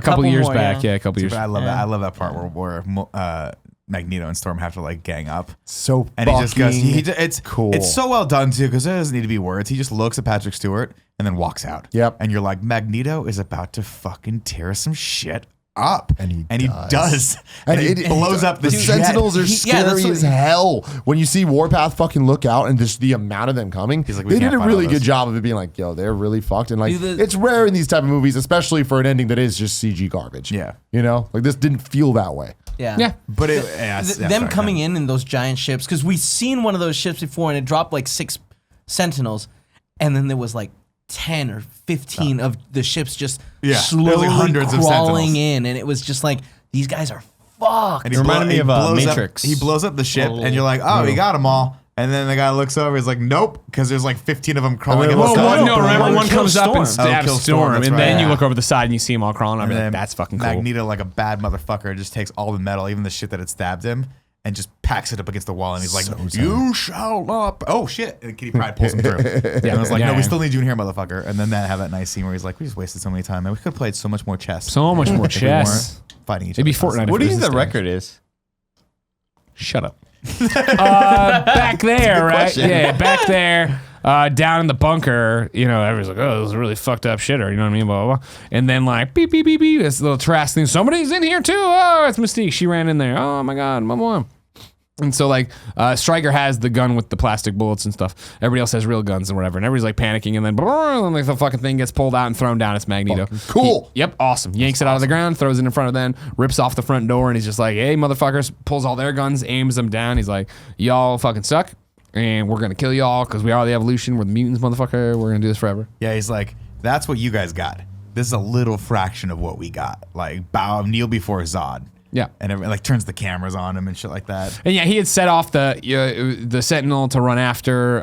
couple years more, back. Yeah, a couple years. But I love Yeah. that. I love that part where Magneto and Storm have to like gang up. so And he just goes, fucking it's cool. It's so well done too, because there doesn't need to be words. He just looks at Patrick Stewart and then walks out. Yep. And you're like, Magneto is about to fucking tear some shit up. And he does. And he blows up the jet. Sentinels are Yeah, scary that's what- as hell. When you see Warpath fucking look out and just the amount of them coming, He's like, we they can't did a fight really all good this. job of it being like, yo, they're really fucked. And like, Dude, the- it's rare in these type of movies, especially for an ending that is just CG garbage. Yeah. You know, like this didn't feel that way. Yeah. Yeah. But Them coming in those giant ships, because we've seen one of those ships before and it dropped like 6 Sentinels, and then there was like 10 or 15 of the ships just Yeah, there was, slowly like, hundreds of crawling Sentinels. in, and it was just like, these guys are fucked. And It reminded me of blows Matrix. He blows up the ship, Oh, and you're like, oh, he got them all. And then the guy looks over. He's like, nope, because there's like 15 of them crawling in the Well, side. no, remember one Kill comes up and Storm. stabs Kill Storm, Storm, that's and right. then you Yeah. look over the side and you see them all crawling. I'm And like, then that's fucking cool. Magneto, like a bad motherfucker, just takes all the metal, even the shit that had stabbed him, and just packs it up against the wall. And he's like, you shall not. Oh, shit. And Kitty Pryde pulls him through. And I was like, no, we still need you in here, motherfucker. And then have that nice scene where he's like, we just wasted so many time. Man, we could have played so much more chess. So much more if we weren't chess. fighting each Maybe other. Fortnite. What do you If think the it was this record is? Shut up. Back there, right? question. Yeah, back there, down in the bunker. You know, everyone's like, "Oh, this is a really fucked up shitter." You know what I mean? Blah blah blah. And then like beep beep beep beep. This little trash thing. Somebody's in here too. Oh, it's Mystique. She ran in there. Oh my god, mama. And so like Stryker has the gun with the plastic bullets and stuff. Everybody else has real guns and whatever. And everybody's like panicking. And then like the fucking thing gets pulled out and thrown down. It's Magneto. Cool. Yep, awesome. Yanks it out of the ground, throws it in front of them, rips off the front door, and he's just like, hey, motherfuckers, pulls all their guns, aims them down. He's like, y'all fucking suck, and we're going to kill y'all because we are the evolution. We're the mutants, motherfucker. We're going to do this forever. Yeah, he's like, that's what you guys got. This is a little fraction of what we got. Like, kneel before Zod. Yeah. And it like turns the cameras on him and shit like that. And yeah, he had set off the Sentinel to run after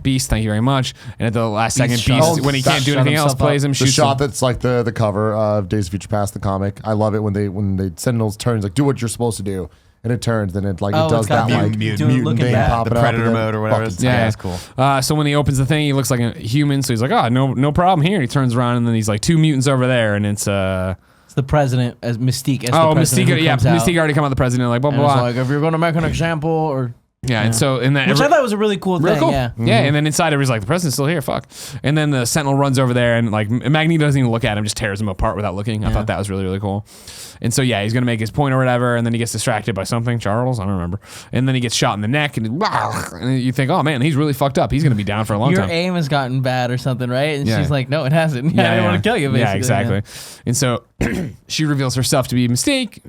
Beast. Thank you very much. And at the last second, shot- Beast, when he can't do shot anything else, himself plays up. him, The shoots shot him. that's like the cover of Days of Future Past, the comic. I love it when the Sentinels turns like do what you're supposed to do, and it turns, and it like Oh, it does it's got that mutant- like mutant mutant looking thing bad. popping The up, Predator and then mode or whatever. fucking- Yeah, that's cool. So when he opens the thing, he looks like a human. So he's like, oh, no problem here. He turns around and then he's like two mutants over there, and it's It's the president as Mystique as oh, the president. Mystique, who yeah, comes out. Mystique already come out the president, like blah And blah it's blah. like, if you're going to make an example, or Yeah, and so in that which I thought was a really cool Real thing. cool. Yeah. Yeah, and then inside everybody's like, the president's still here, fuck. And then the Sentinel runs over there and like Magneto doesn't even look at him, just tears him apart without looking. I thought that was really, really cool. And so yeah, he's gonna make his point or whatever, and then he gets distracted by something, Charles, I don't remember. And then he gets shot in the neck, and you think, oh man, he's really fucked up. He's gonna be down for a long Your time. aim has gotten bad or something, right? And Yeah. she's like, no, it hasn't. Yeah, I didn't want to kill you, basically. Yeah, exactly. And so she reveals herself to be Mystique.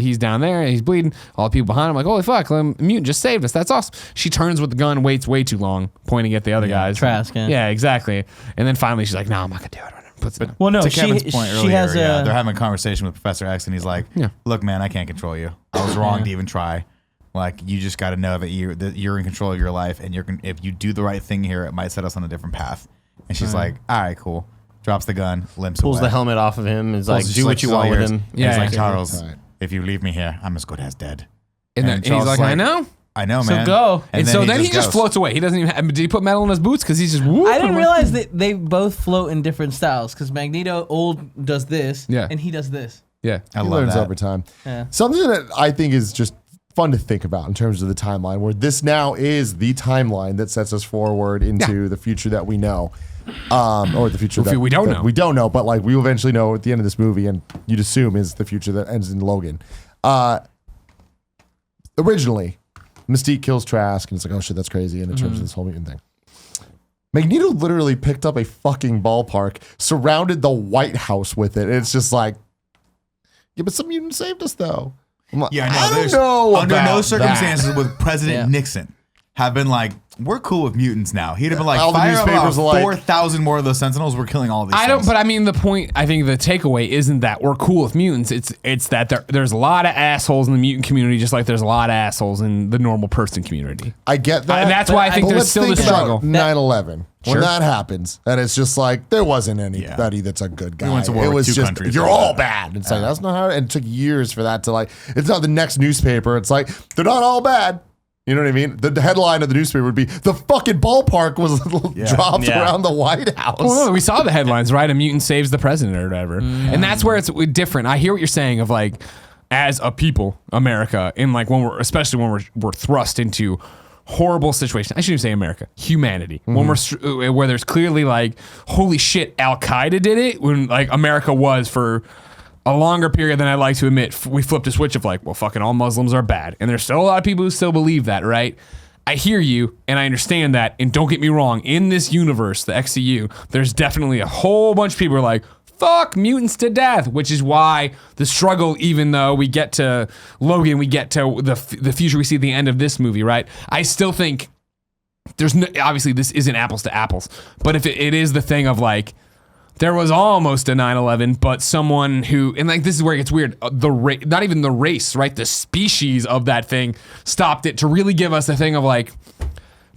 He's down there, he's bleeding. All the people behind him like, holy fuck, the mutant just saved us. That's awesome. She turns with the gun, waits way too long, pointing at the other guys. Trask, yeah. Yeah, exactly. And then finally she's like, no, I'm not gonna do it. Puts it down. Well, no, To she, Kevin's point she earlier, has yeah, a. they're having a conversation with Professor X, and he's like, "Look, man, I can't control you. I was wrong to even try. Like, you just got to know that you're in control of your life, and if you do the right thing here, it might set us on a different path." And she's like, "All right, cool." Drops the gun, limps Pulls away. the helmet off of him. Is like, Pulls- do what you "It's all want with yours." him. And Yeah, he's like, yeah. Charles, Right. if you leave me here, I'm as good as dead. And And he's Charles like, is I like, know. I know, So man. go. And so then he just goes. floats away. He doesn't even. Did he put metal in his boots? Because he's just. Whoop, I didn't realize that they both float in different styles because Magneto does this, Yeah. and he does this. Yeah. I He love learns that. over time. Yeah. Something that I think is just fun to think about in terms of the timeline, where this now is the timeline that sets us forward into the future that we know, or the future that we don't that know. We don't know, but like we will eventually know at the end of this movie, and you'd assume is the future that ends in Logan. Originally, Mystique kills Trask, and it's like, oh shit, that's crazy, and in terms of this whole mutant thing. Magneto literally picked up a fucking ballpark, surrounded the White House with it. And it's just like, yeah, but some mutant saved us though. I'm like, Yeah, no, I don't there's know under no about circumstances that. would President Yeah. Nixon have been like, we're cool with mutants now. He'd have been like, All the fire up newspapers about are like- 4,000 more of those Sentinels. We're killing all these I don't. things. But I mean, the point. I think the takeaway isn't that we're cool with mutants. It's that there's a lot of assholes in the mutant community, just like there's a lot of assholes in the normal person community. I get that. And that's why I think but there's let's still the think about struggle. 9/11. Sure. When that happens, and it's just like there wasn't anybody that's a good guy. went to war it with was two just countries you're like all that. bad. It's like that's not how. And it took years for that to like. It's not the next newspaper. It's like they're not all bad. You know what I mean? The headline of the newspaper would be the fucking ballpark was dropped Yeah. around the White House. Well, no, we saw the headlines, right? A mutant saves the president or whatever. And that's where it's different. I hear what you're saying of like, as a people, America, in like especially when we're thrust into horrible situation. I shouldn't say America, humanity. When where there's clearly like, holy shit, Al Qaeda did it. When like America was for a longer period than I'd like to admit, we flipped a switch of like, well, fucking all Muslims are bad. And there's still a lot of people who still believe that, right? I hear you and I understand that. And don't get me wrong, in this universe, the XCU, there's definitely a whole bunch of people who are like, fuck mutants to death, which is why the struggle, even though we get to Logan, we get to the future we see at the end of this movie, right? I still think there's no, obviously this isn't apples to apples, but if it is the thing of like, there was almost a 9/11, but someone who, and like this is where it gets weird. Not even the race, right? The species of that thing stopped it to really give us a thing of like,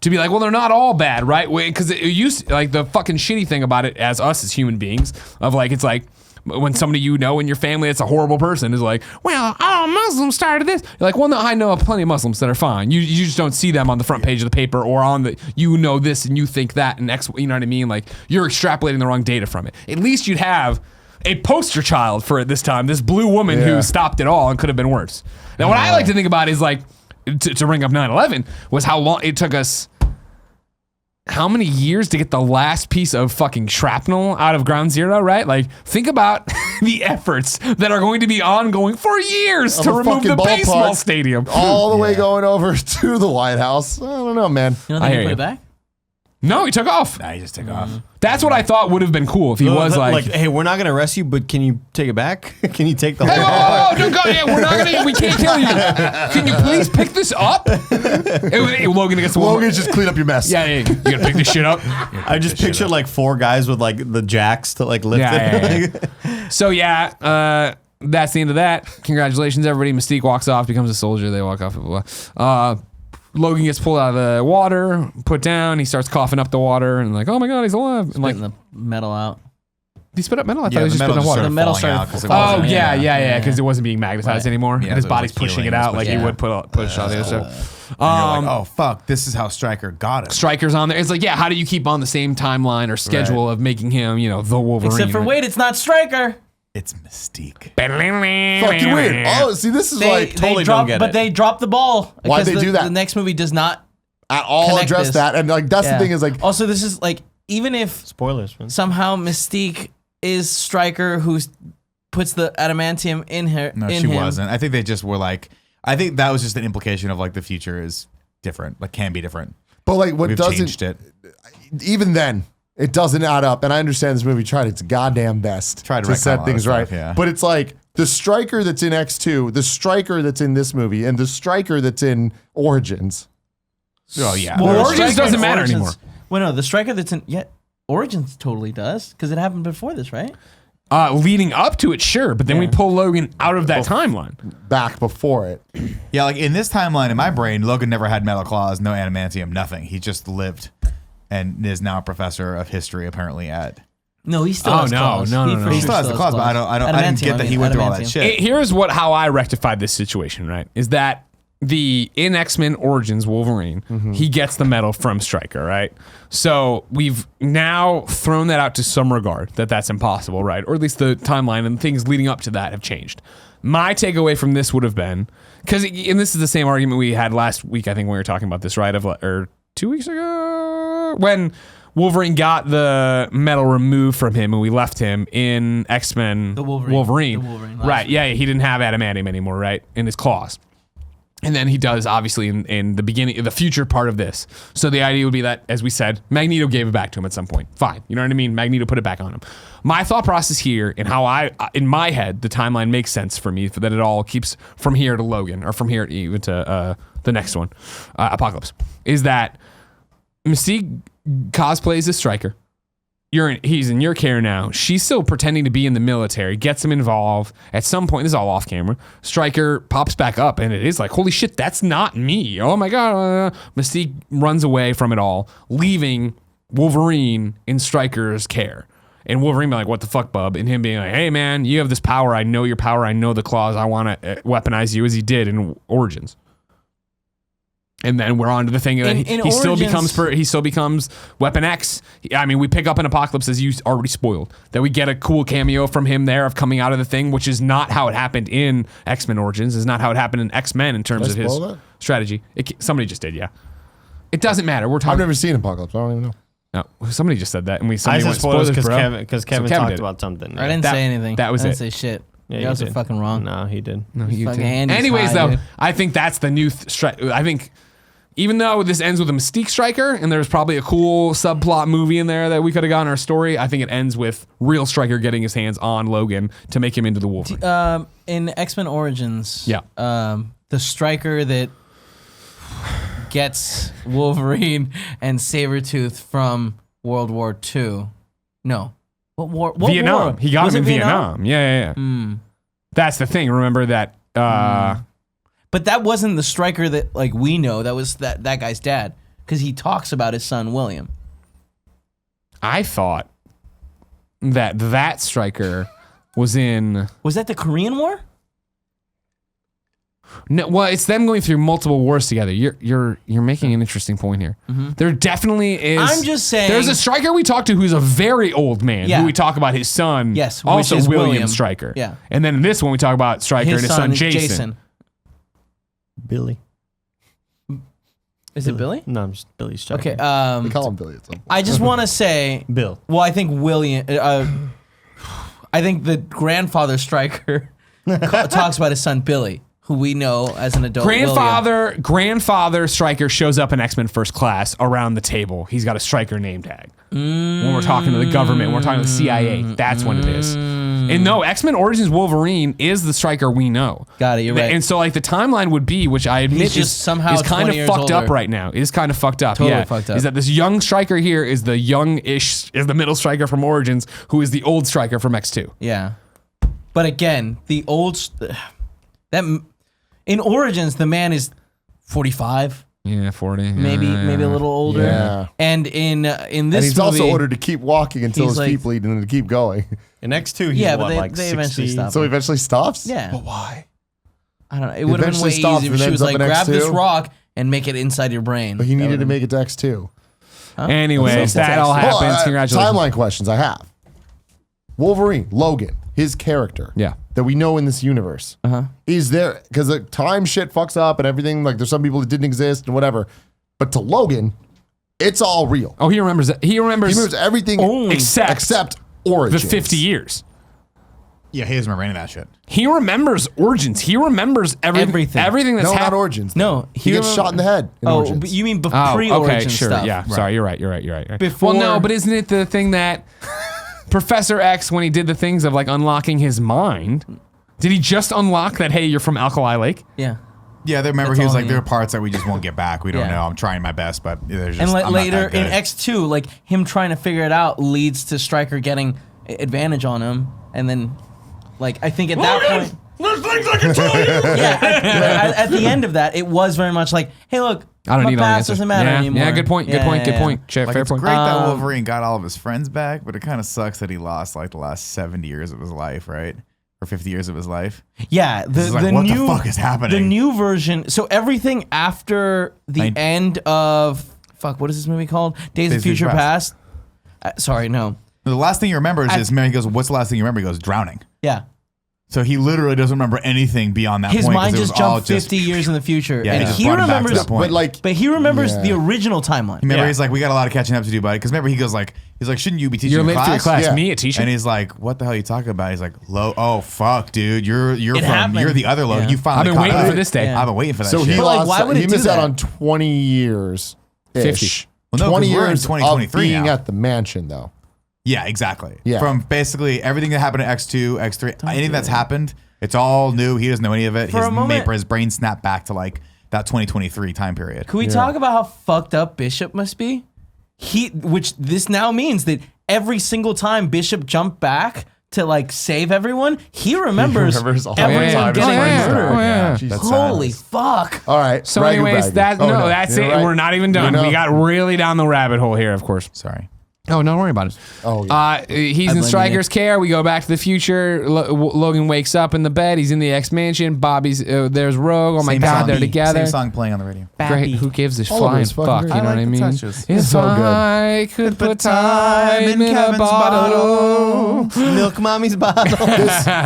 to be like, well, they're not all bad, right? Because it used like the fucking shitty thing about it as us as human beings of like, it's like when somebody you know in your family that's a horrible person is like, well, Muslims started this. You're like, well, no, I know of plenty of Muslims that are fine. You just don't see them on the front page of the paper or on the, you know this and you think that and X, you know what I mean? Like you're extrapolating the wrong data from it. At least you'd have a poster child for it this time, this blue woman who stopped it all and could have been worse. Now, what I like to think about is like, to bring up 9/11 was how long it took us. How many years to get the last piece of fucking shrapnel out of Ground Zero, right? Like, think about the efforts that are going to be ongoing for years to remove the baseball stadium. All the way going over to the White House. I don't know, man. You don't think he put it back? No, he took off. Nah, he just took off. That's what I thought would have been cool if he was like, hey, we're not gonna arrest you, but can you take it back? Can you take the hey, whole? whoa, don't go yet. We're not gonna. We can't kill you. Can you please pick this up? Hey, Logan gets the Logan, just clean up your mess. Yeah, you gotta pick this shit up. I just pictured like 4 guys with like the jacks to like lift it. So that's the end of that. Congratulations, everybody. Mystique walks off, becomes a soldier. They walk off. Blah, blah. Logan gets pulled out of the water, put down. He starts coughing up the water, and like, oh my god, he's alive. And like, Spitting the metal out. Did he spit up metal? I thought he was just spitting up water. The metal started. Oh yeah, because it wasn't being magnetized anymore, Yeah, and his so it was body's like pushing healing, it out like he yeah. would push out the other stuff. And you're like, oh fuck, this is how Stryker got it. Stryker's on there. It's like, yeah, how do you keep on the same timeline or schedule of making him, the Wolverine? Except for wait, it's not Stryker. It's Mystique. Fucking weird. Oh, see, this is like totally don't get it. They dropped the ball. Why'd they because do that? The next movie does not at all connect address this. that. And like, that's the thing is like, Also, this is like, even if Spoilers, man. somehow Mystique is Stryker who puts the adamantium in her. No, in she him. wasn't. I think they just were like, I think that was just an implication of like the future is different, like can be different. but like what We've doesn't, changed it. even then, it doesn't add up. And I understand this movie tried its goddamn best Tried to retcon a set lot things of right. stuff, yeah. But it's like the Stryker that's in X2, the Stryker that's in this movie, and the Stryker that's in Origins. Oh yeah. Well, Origins Stryker doesn't in matter Origins- anymore. Well, no, the Stryker that's in Origins totally does because it happened before this, right? Leading up to it, sure, but then we pull Logan out of that timeline. Back before it. Yeah, like in this timeline in my brain, Logan never had metal claws, no adamantium, nothing. He just lived and is now a professor of history apparently at. No, he still Oh, has no, claws. no, no, no. He still has the claws, but I didn't get that he went through all that shit. Here's how I rectified this situation, right? Is that in X-Men Origins Wolverine, he gets the medal from Stryker, right? So we've now thrown that out to some regard that that's impossible, right? Or at least the timeline and things leading up to that have changed. My takeaway from this would have been, and this is the same argument we had last week, I think when we were talking about this, right? Or 2 weeks ago, when Wolverine got the medal removed from him and we left him in X-Men Wolverine. The Wolverine Right, yeah, he didn't have adamantium anymore, right? In his claws. And then he does, obviously, in the beginning, the future part of this. So the idea would be that, as we said, Magneto gave it back to him at some point. Fine. You know what I mean? Magneto put it back on him. My thought process here and how in my head, the timeline makes sense for me, that it all keeps from here to Logan, or from here even to the next one, Apocalypse, is that Mystique cosplays as Stryker. He's in your care now. She's still pretending to be in the military, gets him involved. At some point, this is all off camera, Stryker pops back up and it is like, holy shit, that's not me. Oh my God. Mystique runs away from it all, leaving Wolverine in Stryker's care. And Wolverine being like, what the fuck, bub? And him being like, hey man, you have this power. I know your power. I know the claws. I want to weaponize you, as he did in Origins. And then we're on to the thing that he still becomes Weapon X. I mean, we pick up an Apocalypse, as you already spoiled, that we get a cool cameo from him there of coming out of the thing, which is not how it happened in X-Men Origins, is not how it happened in X-Men in terms of his strategy. Somebody just did, yeah. It doesn't matter. We're talking. I've never seen Apocalypse. I don't even know. No, somebody just said that, and I said spoilers because Kevin talked did. about something. I didn't say anything. That was I it. didn't say shit. Yeah, you guys you are did. fucking wrong. No, he did. No, you Fucking did. Andy's Anyways, high, though, dude. I think that's the new. I think. Even though this ends with a Mystique Stryker, and there's probably a cool subplot movie in there that we could have gotten our story, I think it ends with real Stryker getting his hands on Logan to make him into the Wolverine. In X-Men Origins, Yeah. the Stryker that gets Wolverine and Sabretooth from World War II. No. What war? What Vietnam. war? He got Was him in it Vietnam. Yeah. That's the thing. Remember that. But that wasn't the striker that like we know. That was that guy's dad, because he talks about his son William. I thought that striker was in. Was that the Korean War? No, well, it's them going through multiple wars together. You're making an interesting point here. There definitely is. I'm just saying. There's a striker we talked to who's a very old man. Yeah. Who we talk about his son. Yes, which also is William William. Stryker. Yeah. And then in this one we talk about Stryker and his son Jason. Billy. Is it Billy? No, I'm just Billy Striker. Okay. We call him Billy at some point. I just want to say, Bill. well, I think William. I think the grandfather striker talks about his son Billy, who we know as an adult. William. Grandfather Stryker shows up in X-Men First Class around the table. He's got a Stryker name tag. When we're talking to the government, when we're talking to the CIA, that's when it is. And no, X-Men Origins Wolverine is the Stryker we know. Got it, you're right. And so like the timeline would be, which I admit He's just somehow is kind 20 of years fucked up older. right now. It is kind of fucked up. Totally yeah. fucked up. Is that this young Stryker here is the young-ish, is the middle Stryker from Origins, who is the old Stryker from X2. Yeah. But again, the old that in Origins the man is 45, Yeah, 40. maybe a little older. Yeah. And in this And he's movie, also ordered to keep walking until he's his like- feet bleed and to keep going. In X2, he's Yeah, what, but they- like they 60? eventually stop. So he eventually stops? Yeah. But why? I don't know. It would have been way eventually stops easier and if she ends was up like, in grab this X2. rock and make it inside your brain. But he needed to make it to X2. Anyways, That's that all actually- happens. Congratulations. Timeline questions I have. Wolverine, Logan, his character. Yeah. That we know in this universe. Is there, because the time shit fucks up and everything, like there's some people that didn't exist and whatever. But to Logan, it's all real. Oh, he remembers it. He remembers, He remembers everything Only. except the Origins. 50 years. Yeah, he doesn't remember any of that shit. He remembers Origins. He remembers everything. Everything that's No, not happened. Origins. No, He gets remem- shot in the head in Oh, Origins. but you mean Oh, pre-origin okay, sure. stuff? Yeah, sorry. You're right. Before- Well, no, but isn't it the thing that Professor X, when he did the things of like unlocking his mind, did he just unlock that, hey, you're from Alkali Lake? Yeah. Yeah, they remember That's he was all like, he there are knew. parts that we just won't get back. We don't Yeah. know. I'm trying my best, but there's just And I'm not later that in good. X2, like him trying to figure it out leads to Stryker getting advantage on him, and then, like I think at that point, There's things I can tell you. yeah, at the end of that, it was very much like, hey, look, I don't my need all the past answers. doesn't matter yeah, anymore. Yeah, good point. Good Yeah, point. yeah, Good point. Fair Like, it's point. great that Wolverine got all of his friends back, but it kind of sucks that he lost like the last 70 years of his life, right? Or 50 years of his life. Yeah, This is like, what the fuck is happening? The new version. So everything after the end of what is this movie called? Days of Future Past. Sorry, no. The last thing he remembers is, man, he goes, what's the last thing you remember? He goes, drowning. Yeah. So he literally doesn't remember anything beyond that His point. mind 'cause it was just all jumped 50 years in the future, Yeah, and just he brought him back to remembers. that point. But like, But he remembers Yeah. the original timeline. Remember, Yeah. he's like, we got a lot of catching up to do, buddy. Because remember, he goes like, shouldn't you be teaching You're in late for your class. Yeah. Me, a teacher. And he's like, what the hell are you talking about? He's like, oh fuck, dude, you're happened. the other Logan. Yeah. You finally I've been caught waiting up. for this day. Yeah. I've been waiting for that so shit. he But, like, lost, why would it he do missed out that? on 20 years. 50. Well, no, 20 'cause we're in years 2023 of being now. at the mansion, though. Yeah, exactly. Yeah. From basically everything that happened in X2, X3, anything that's happened, it's all new. He doesn't know any of it. For a moment- His brain snapped back to like that 2023 time period. Can we talk about how fucked up Bishop must be? Which this now means that every single time Bishop jumped back to like save everyone, he remembers, remembers all the everyone time. getting Oh, yeah. murdered. Oh, yeah. Jesus. Holy fuck! All right. So, brag or anyways, brag? that's Oh, that's you're it. right. We're not even done. You know. We got really down the rabbit hole here, of course. Sorry. Oh, don't worry about it. Oh, yeah. He's blame in you, Stryker's care. We go back to the future. Logan wakes up in the bed. He's in the X Mansion. Bobby's there's Rogue. Oh my Same God, song. they're together. Same song playing on the radio. Great. Who gives a All of flying it's fucking fuck? great. You know I what I like the mean? touches. If so good. I could put time in a bottle. Milk mommy's bottle.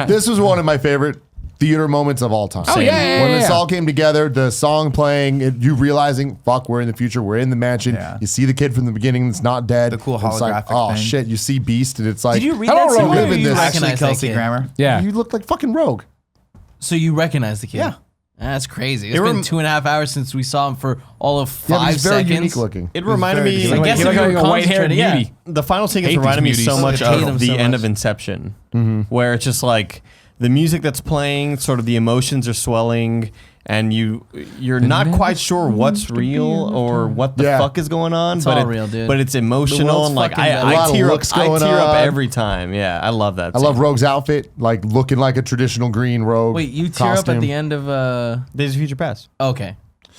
This was one of my favorite theater moments of all time. Oh, yeah, When this yeah. all came together, the song playing, you realizing, fuck, we're in the future, we're in the mansion. Yeah. You see the kid from the beginning that's not dead. The cool It's like, holographic oh thing. shit, you see Beast and it's like, Did you read hello, that somewhere? Rogue. Or you This. recognize Actually, that Kelsey kid? Grammer. Yeah. You look like fucking Rogue. So you recognize the kid? Yeah. That's crazy. It's been 2.5 hours since we saw him for all of Yeah, but 5 he's very seconds. unique looking. It He's reminded very me- distinct. I guess He if looked you like were a white-haired concentrated, yeah. beauty. The final sequence Hate reminded me these so beauties. much I hate them of the so end much. of Inception, where it's just like the music that's playing, sort of the emotions are swelling, and you're not quite sure what's real or what the fuck is going on. It's all real, dude. But it's emotional and like I tear up every time. Yeah, I love that. I love Rogue's outfit, like looking like a traditional green Rogue. Wait, you tear up at the end of Days of Future Past. Okay.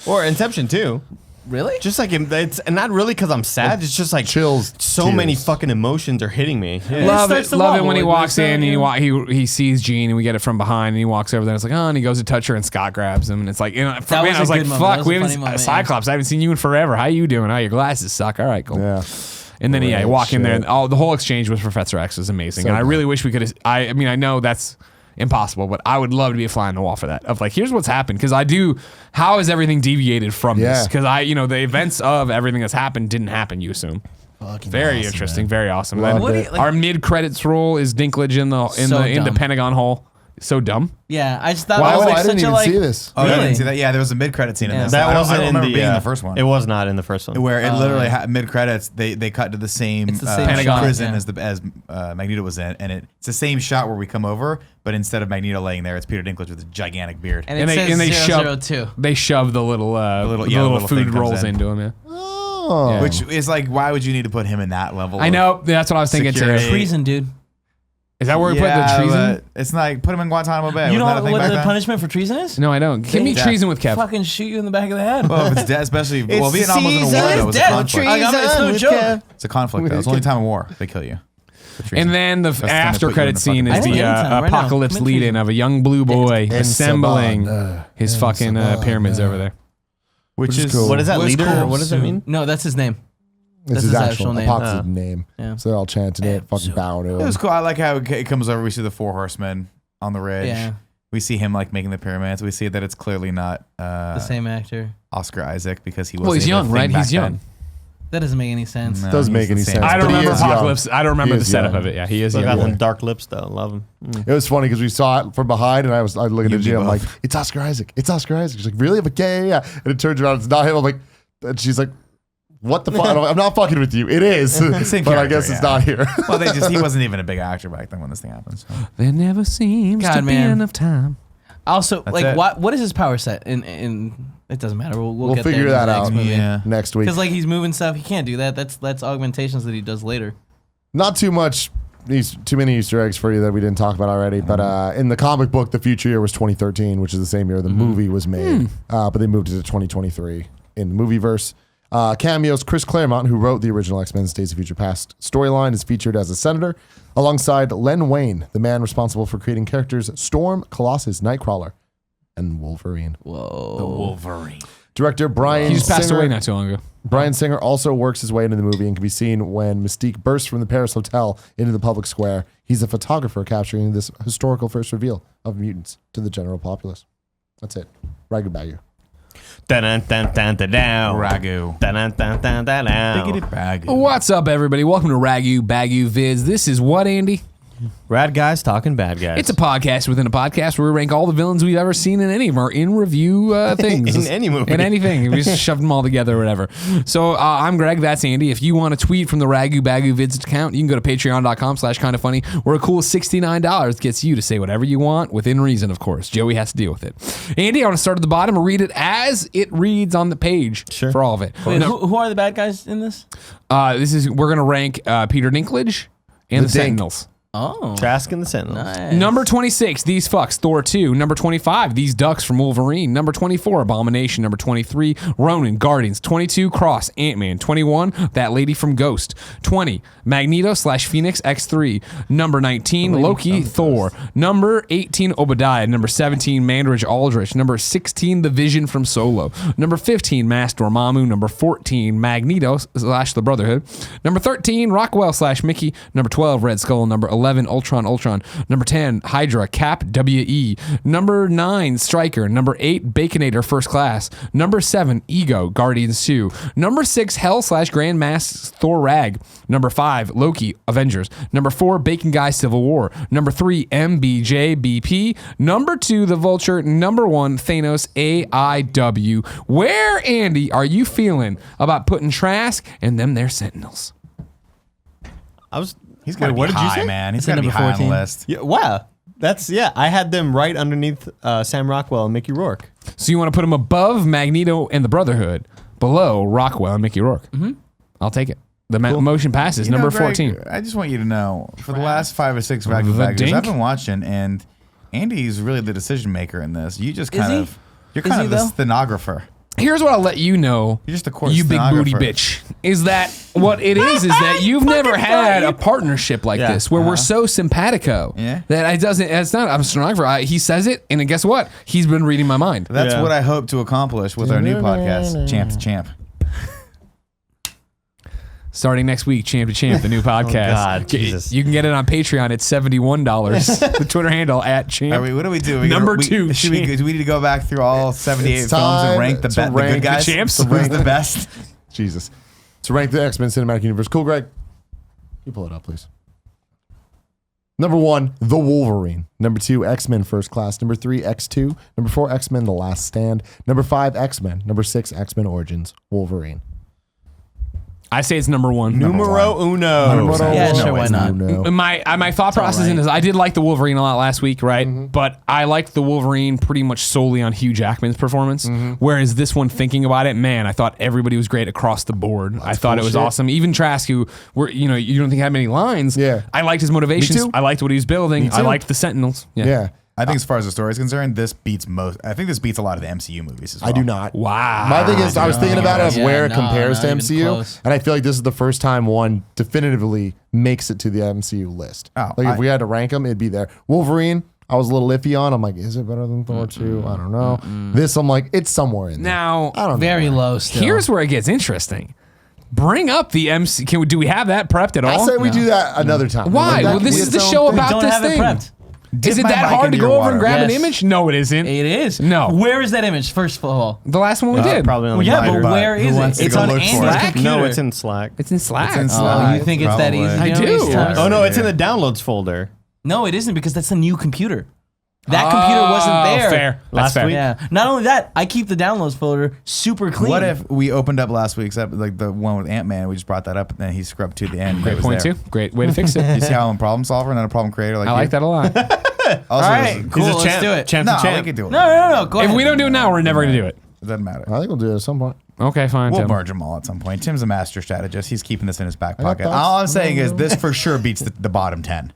Or Inception too. Really? Just like it's and not really because I'm sad. It's just like chills. So many fucking emotions are hitting me. Yeah. Love it when he walks in and he sees Jean and we get it from behind and he walks over there. It's like, oh, and he goes to touch her and Scott grabs him and it's like, for me, I was like, fuck, we haven't Cyclops. I haven't seen you in forever. How you doing? Oh, your glasses suck. All right, cool. Yeah. And then you walk in there and the whole exchange with Professor X was amazing. And I really wish we could. I mean, I know that's impossible, but I would love to be a fly on the wall for that. Of like, here's what's happened because how has everything deviated from this? Because the events of everything that's happened didn't happen. You assume. Very awesome, interesting, man. very awesome. Our mid credits roll is Dinklage in the Pentagon hole. So dumb. Yeah, I just thought Wow, that was like I didn't such even a see this. Oh, Really? I didn't see that. Yeah, there was a mid-credit scene in this. That I don't wasn't remember in being in the first one. It was not in the first one. Where it literally mid-credits, they cut to the same, It's the same Pentagon, prison yeah. as Magneto was in, and it's the same shot where we come over, but instead of Magneto laying there, it's Peter Dinklage with a gigantic beard. And it says 002. They shove the little little food thing rolls comes in. into him. Yeah. Oh. Yeah. Which is like, why would you need to put him in that level? I know. That's what I was thinking Security. too. Treason, dude. Is that where we put the treason? but it's like put him in Guantanamo Bay. You Wasn't that know a thing what back the then? punishment for treason is? No, I don't. Give me Death. treason with Kev. Fucking shoot you in the back of the head. Well, if it's dead, especially Vietnam wasn't a war. It Though. is It was a dead. conflict. It's no joke. It's a conflict. Though. It's the only time in war they kill you. And then the That's the thing that after put you in credit the scene fucking is thing. the I think anytime, right now. apocalypse Commit lead-in treason. of a young blue boy assembling Sabanda. his fucking pyramids over there. Which is cool. What is that Where's leader? Cole What does that mean? No, that's his name. It's That's his his actual actual name. Apocalypse name. Yeah. So they're all chanting it, fucking bowing to It was him. cool. I like how it comes over. We see the Four Horsemen on the ridge. Yeah. We see him like making the pyramids. We see that it's clearly not The same actor. Oscar Isaac because he was. Well, he's young, right? He's young. That doesn't make any sense. No, Doesn't make he's any the same. sense. I don't But he remember is young. Apocalypse. I don't remember He the is setup young. of it. Yeah, he is Still young. got them dark lips though. Love him. It was funny because we saw it from behind, and I looking at You Gia. I'm both. like, "It's Oscar Isaac. It's Oscar Isaac." She's like, "Really?" I'm like, "Yeah." And it turns around, it's not him. I'm like, and she's like, "What the fuck?" I'm not fucking with you. It is, same but I character, guess it's yeah. not here. Well, he wasn't even a big actor back then when this thing happened. So. There never seems God, to be man. enough time. Also, That's like, it. what is his power set? In it doesn't matter. We'll get figure there in that the next out. movie. Yeah. Next week, Because like he's moving stuff, he can't do that. That's augmentations that he does later. not too much. Too many Easter eggs for you that we didn't talk about already. But in the comic book, the future year was 2013, which is the same year the movie was made. But they moved it to 2023 in the movie verse. Cameos: Chris Claremont, who wrote the original X-Men Days of Future Past storyline, is featured as a senator alongside Len Wayne, the man responsible for creating characters Storm, Colossus, Nightcrawler, and Wolverine. Whoa. Wolverine. Director Brian He just passed Singer, away not too long ago. Brian Singer also works his way into the movie and can be seen when Mystique bursts from the Paris Hotel into the public square. He's a photographer capturing this historical first reveal of mutants to the general populace. That's it. Ragu Bagu. Ragu. Ragu. Ragu. What's up, everybody? Welcome to Ragu Bagu Vids. This is what, Andy? Rad guys talking bad guys. It's a podcast within a podcast where we rank all the villains we've ever seen in any of our in-review things. In any movie. In anything. We just shoved them all together or whatever. So I'm Greg. That's Andy. If you want to tweet from the Ragu Bagu Vids account, you can go to patreon.com/kindafunny, where a cool $69 gets you to say whatever you want, within reason, of course. Joey has to deal with it. Andy, I want to start at the bottom and read it as it reads on the page for all of it. Wait, No, who are the bad guys in this? we're going to rank Peter Dinklage and the Dink. Sentinels. Oh. Trask and the Sentinels. Nice. Number 26, These Fucks, Thor 2. Number 25, These Ducks from Wolverine. Number 24, Abomination. Number 23, Ronin, Guardians. 22, Cross, Ant-Man. 21, That Lady from Ghost. 20, Magneto/Phoenix X3. Number 19, Loki, Thor. Number 18, Obadiah. Number 17, Mandridge Aldrich. Number 16, The Vision from Solo. Number 15, Master Dormammu. Number 14, Magneto/The Brotherhood. Number 13, Rockwell/Mickey. Number 12, Red Skull. Number 11, Ultron. Number 10, Hydra, Cap, WE. Number 9, Stryker. Number 8, Baconator, First Class. Number 7, Ego, Guardians 2. Number 6, Hell/Grandmaster, Thor Rag. Number 5, Loki, Avengers. Number 4, Bacon Guy, Civil War. Number 3, MBJ, BP. Number 2, The Vulture. Number 1, Thanos, AIW. Where, Andy, are you feeling about putting Trask and them their Sentinels? I was. He's got to be what did you high, say? man. He's I said got to be number high on the 14. list. Yeah, wow. I had them right underneath Sam Rockwell and Mickey Rourke. So you want to put him above Magneto and the Brotherhood, below Rockwell and Mickey Rourke. Mm-hmm. I'll take it. The motion passes. You know, Number Greg, 14. I just want you to know, for the last 5 or 6 Vacuum Factors, I've been watching, and Andy's really the decision maker in this. You just kind of, you're kind of the stenographer. Here's what I'll let you know, You're just a court you big booty stenographer. bitch, is that what it is that you've never had a partnership like this where we're so simpatico that it's not, I'm a stenographer. He says it, and then guess what? He's been reading my mind. That's what I hope to accomplish with our new podcast, Champ to Champ. Starting next week, Champ to Champ, the new podcast. God, Jesus. You can get it on Patreon at $71. The Twitter handle at Champ. What do we do? Number 2. Do we need to go back through all 78 It's films and time rank the to good rank guys? the champs? Who's the best? Jesus. To rank the X-Men Cinematic Universe. Cool, Greg. You pull it up, please. Number 1, The Wolverine. Number 2, X-Men First Class. Number 3, X2. Number 4, X-Men The Last Stand. Number 5, X-Men. Number 6, X-Men Origins. Wolverine. I say it's number 1. Numero uno. Yeah, sure, why not? My thought process in this, I did like the Wolverine a lot last week, right? But I liked the Wolverine pretty much solely on Hugh Jackman's performance. Whereas this one, thinking about it, man, I thought everybody was great across the board. I thought it was awesome. Even Trask, who you don't think had many lines. Yeah. I liked his motivations. Me too. I liked what he was building. Me too. I liked the Sentinels. Yeah. I think as far as the story is concerned, this beats most. I think this beats a lot of the MCU movies as well. I do not. Wow. My thing is, I was thinking about it of Yeah, where it no, compares to not even MCU, close. and I feel like this is the first time one definitively makes it to the MCU list. Oh, like if we had to rank them, it'd be there. Wolverine, I was a little iffy on. I'm like, is it better than Thor 2? I don't know. This, I'm like, it's somewhere in there. Now, I don't know. Very low still. here's where it gets interesting. Bring up the MC. Do we have that prepped at all? I say we do that another time. Why? Like, that Well, can this be is its the own show thing. about don't this have thing. it prepped. Is it my that mic hard to into go your over and water. grab an Yes. image? No, it isn't. It is. No. Where is that image, first of all? The last one we did. Probably on Well, the yeah, glider. but where Who is wants it? to It's go on look for Andy's it? computer. No, it's in Slack. It's in Slack. It's in Oh, Slack. you think it's that Probably. easy? I You know, do. these times? Oh no, it's in the downloads folder. No, it isn't because that's a new computer. That computer wasn't there. Fair. That's Last fair. week? Yeah. Not only that, I keep the downloads folder super clean. What if we opened up last week's like the one with Ant-Man? We just brought that up, and then he scrubbed to the end. Great point too. Great way to fix it. You see how I'm a problem solver, not a problem creator? Like I like that a lot. Also, All right, cool. He's a Let's champ. do it. Champ No, to champ. we can do it. No. Go ahead. If we don't do it now, we're never gonna do it. It doesn't matter. I think we'll do it at some point. Okay, fine. We'll Tim. merge them all at some point. Tim's a master strategist. He's keeping this in his back got pocket. thoughts. All I'm saying is this for sure beats the bottom 10.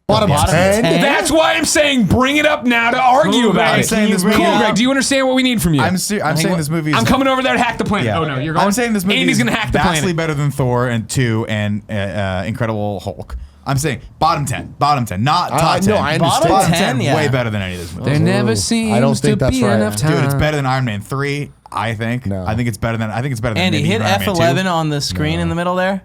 Bottom Bottom 10? 10? That's why I'm saying bring it up now to argue about I'm it. saying this Cool, movie- Greg. Do you understand what we need from you? I'm saying this movie is I'm coming over there to hack the planet. Yeah. Oh no, you're going. I'm saying this movie Andy's is gonna hack the vastly planet. better than Thor and 2 and Incredible Hulk. I'm saying bottom 10, not top 10. no, I understand. Bottom 10, 10, yeah. way better than any of this movie. There never Ooh, seems I don't think to that's be right. enough time. Dude, it's better than Iron Man 3, I think. No. I think it's better than Andy, maybe hit Iron Man 2. F11 on the screen in the middle there.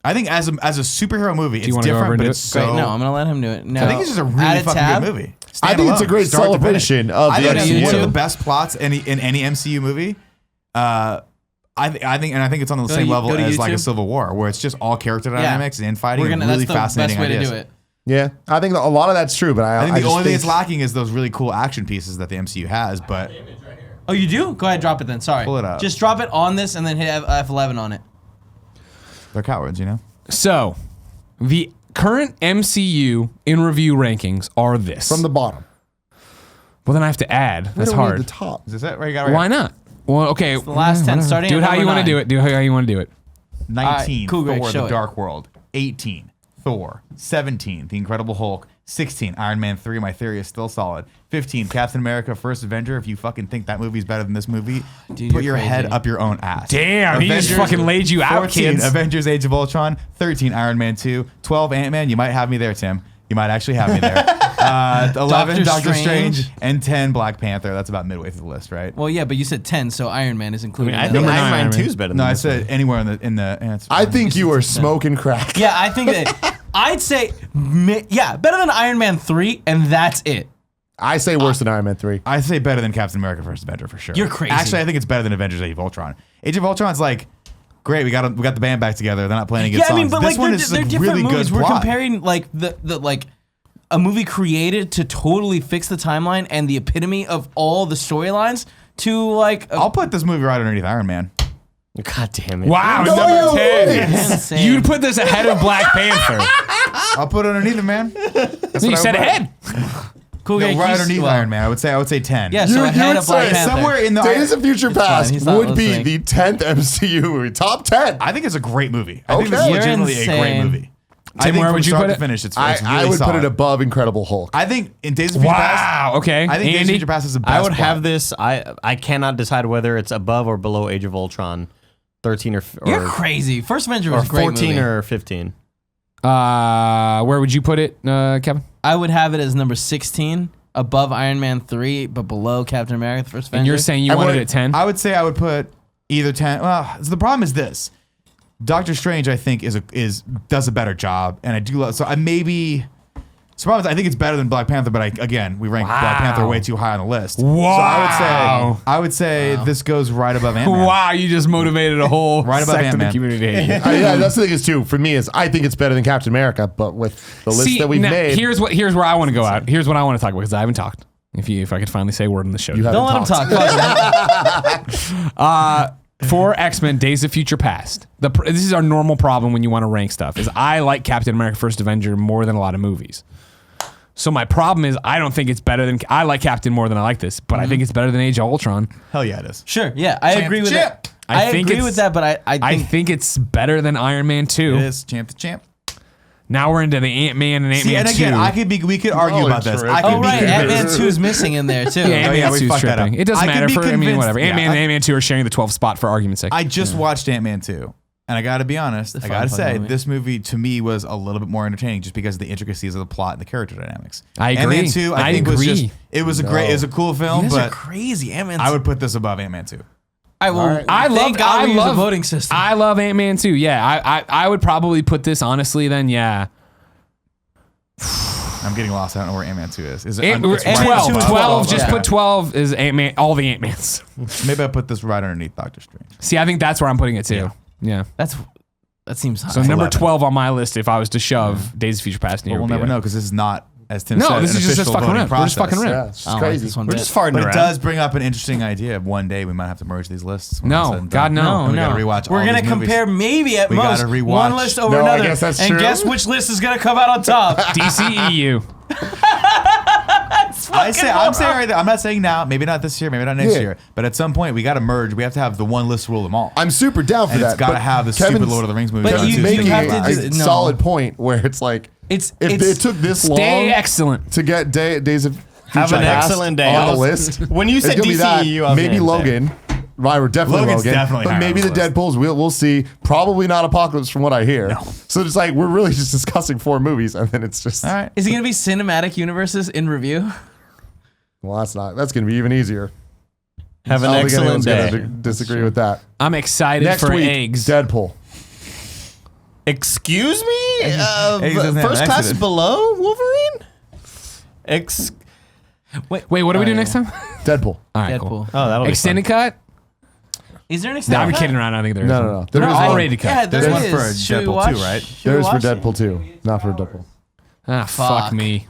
I think as a superhero movie, you it's wanna go over different, and but do it's it? so. Great. No, I'm gonna let him do it. No. I think it's just a really Add a fucking tab. good movie. I think it's a Standalone, great start to finish. celebration of I the think it's MCU. one of the best plots in any MCU movie. I think it's on the Go same to- level go to as like a YouTube. Civil War, where it's just all character dynamics and infighting. We're and gonna. really That's the fascinating best way ideas. to do it. Yeah, I think that a lot of that's true, but I think the just only thing think it's lacking is those really cool action pieces that the MCU has. But Oh, you do? Go ahead, drop it then. Sorry. Pull it up. Just drop it on this and then hit F11 on it. they're cowards, you know. So, the current MCU in review rankings are this. from the bottom. Well, then I have to add. We That's don't need hard. the top. Is this it? Right, you got it Why right. not? Well, okay. The last 10 starting Do it at how you number want to do 9. it. Do it how you want to do it. 19, cool, Greg, Thor: show The it. Dark World. 18, Thor. 17, The Incredible Hulk. 16, Iron Man 3. My theory is still solid. 15, Captain America: First Avenger. If you fucking think that movie's better than this movie, Dude, put you're your head crazy. up your own ass. Damn, he just Avengers- fucking laid you out, 14, kids. Avengers: Age of Ultron. 13, Iron Man 2. 12, Ant-Man. You might have me there, Tim. You might actually have me there. 11, Doctor Strange. And 10, Black Panther. That's about midway through the list, right? Well, yeah, but you said 10, so Iron Man is included. I in think that. Number Iron 9, Man Iron 2 Man. is better than No, I this said anywhere in the answer. I think you were smoking crack. Yeah, I think that I'd say better than Iron Man 3, and that's it. I say worse than Iron Man 3. I say better than Captain America: First Avenger for sure. You're crazy. Actually, I think it's better than Avengers: Age of Ultron. Age of Ultron's like, great, we got the band back together. They're not playing good songs. I mean, but this like one they're, is they're a different really movies. good We're plot. comparing like the like a movie created to totally fix the timeline and the epitome of all the storylines to like. I'll put this movie right underneath Iron Man. God damn it. Wow, No, number you 10. Insane. You'd put this ahead of Black Panther. I'll put it underneath it, man. That's You what I said would put. ahead. Cool. No, guy, right he's- underneath well, Iron Man. I would say 10. Yeah, so You ahead would of Black say Panther. somewhere in the Days of Future Past he's not would be listening. the 10th MCU movie. Top 10. I think it's a great movie. I think Okay. this is You're legitimately a great insane. movie. I Tim, think where from would you start put to it? finish, it's I really would solid. put it above Incredible Hulk. I think in Days of Future Past. Wow. Okay. I think Days of Andy? Future Past is the best. I would have plot. this. I cannot decide whether it's above or below Age of Ultron, 13 or You're crazy. First Avenger or was a great 14 movie. or 15. Where would you put it, Kevin? I would have it as number 16, above Iron Man 3, but below Captain America: The First Avenger. And you're saying you I wanted would- it at 10? I would say I would put either 10. Well, so the problem is this: Doctor Strange, I think, does a better job, and I do love. So I maybe. So problem is, I think it's better than Black Panther, but again, we rank Black Panther way too high on the list. Wow. So I would say this goes right above Ant-Man. Wow, you just motivated a whole Right above sect of the Ant-Man. community. to hate you. Yeah, that's the thing is too. For me, is I think it's better than Captain America, but with the list See, that we've now, made, here's where I want to go out. Here's what I want to talk about because I haven't talked. If I could finally say a word in the show. you haven't Don't let him talked. talk. Fuck him. For X-Men Days of Future Past, this is our normal problem when you want to rank stuff. Is I like Captain America: First Avenger more than a lot of movies. So my problem is I don't think it's better than I like Captain more than I like this, but I think it's better than Age of Ultron. Hell yeah, it is. Sure, yeah, I Champ agree to with champ. that. I think agree it's- with that, but I I think think it's better than Iron Man 2. It is champ to champ. Now we're into the Ant-Man and See, Ant-Man and 2. again, we could argue about this. I oh could right, be Ant-Man convinced. 2 is missing in there too. yeah, Ant-Man yeah, we 2 is fucked that tripping. up. It doesn't I could matter be for, convinced- whatever. yeah, Ant-Man and Ant-Man 2 are sharing the 12th spot for argument's sake. I just watched Ant-Man 2. And I got to be honest, I got to fun say, movie. this movie to me was a little bit more entertaining just because of the intricacies of the plot and the character dynamics. I agree. Ant-Man 2, I I think was agree. just, it was a cool film, You guys are but crazy. Ant-Man. I would put this above Ant-Man 2. I will. I thank love. God I we use love a voting system. I love Ant-Man 2. Yeah, I would probably put this honestly. Then yeah, I'm getting lost. I don't know where Ant-Man 2 is. Is it? Ant- it's right 12. above? 12. Just yeah. put 12 is Ant-Man. All the Ant-Mans. Maybe I put this right underneath Doctor Strange. See, I think that's where I'm putting it too. Yeah. That seems high. So number 11. 12 on my list, if I was to shove Days of Future Past in But here, we'll would be never it. know because this is not, as Tim No, said, this an is just official fucking voting around. We're just process. fucking around. Yeah, it's I don't like crazy. this one We're bit. just farting But it around. does bring up an interesting idea of one day we might have to merge these lists. when No, it's said and God, done. no. And we gotta rewatch We're all gonna these movies. compare maybe at We most gotta rewatch. one list over No, I another, guess that's and true. guess which list is gonna come out on top. DCEU. I'm saying right there. I'm not saying now. Maybe not this year. Maybe not next Yeah. year. But at some point, we got to merge. We have to have the one list rule them all. I'm super down for and that. it's got to but have the stupid Kevin's- Lord of the Rings movies. But on it you too. making have a to no. solid point where it's like It's if it took this Stay long excellent. to get Days of Have Future an Past excellent day. on I the was- list. when you it's said gonna be that. DCEU, I was maybe gonna say. Logan. Right, we're definitely Logan's Logan, definitely but higher maybe on the this list. Deadpool's we'll see. Probably not Apocalypse from what I hear. So it's like we're really just discussing 4 movies, and then it's just All right. Is it gonna be cinematic universes in review? well, that's gonna be even easier. Have an I don't think excellent anyone's gonna day. disagree with that. I'm excited Next for week, eggs. Deadpool. Excuse me? Eggs doesn't have First an class accident. below Wolverine? Wait, what do we do next time? Deadpool. All right, cool. Deadpool. Oh, that'll be Extended fun. cut? Is there an No, extended I'm cut? kidding around. I don't think there is. No, one. no, no. They're There is all one. ready to cut. Yeah, there There's one is. for Should we Deadpool watch? too, right? Should we There's for watch it? Deadpool 2, not for Deadpool. Ah, fuck me.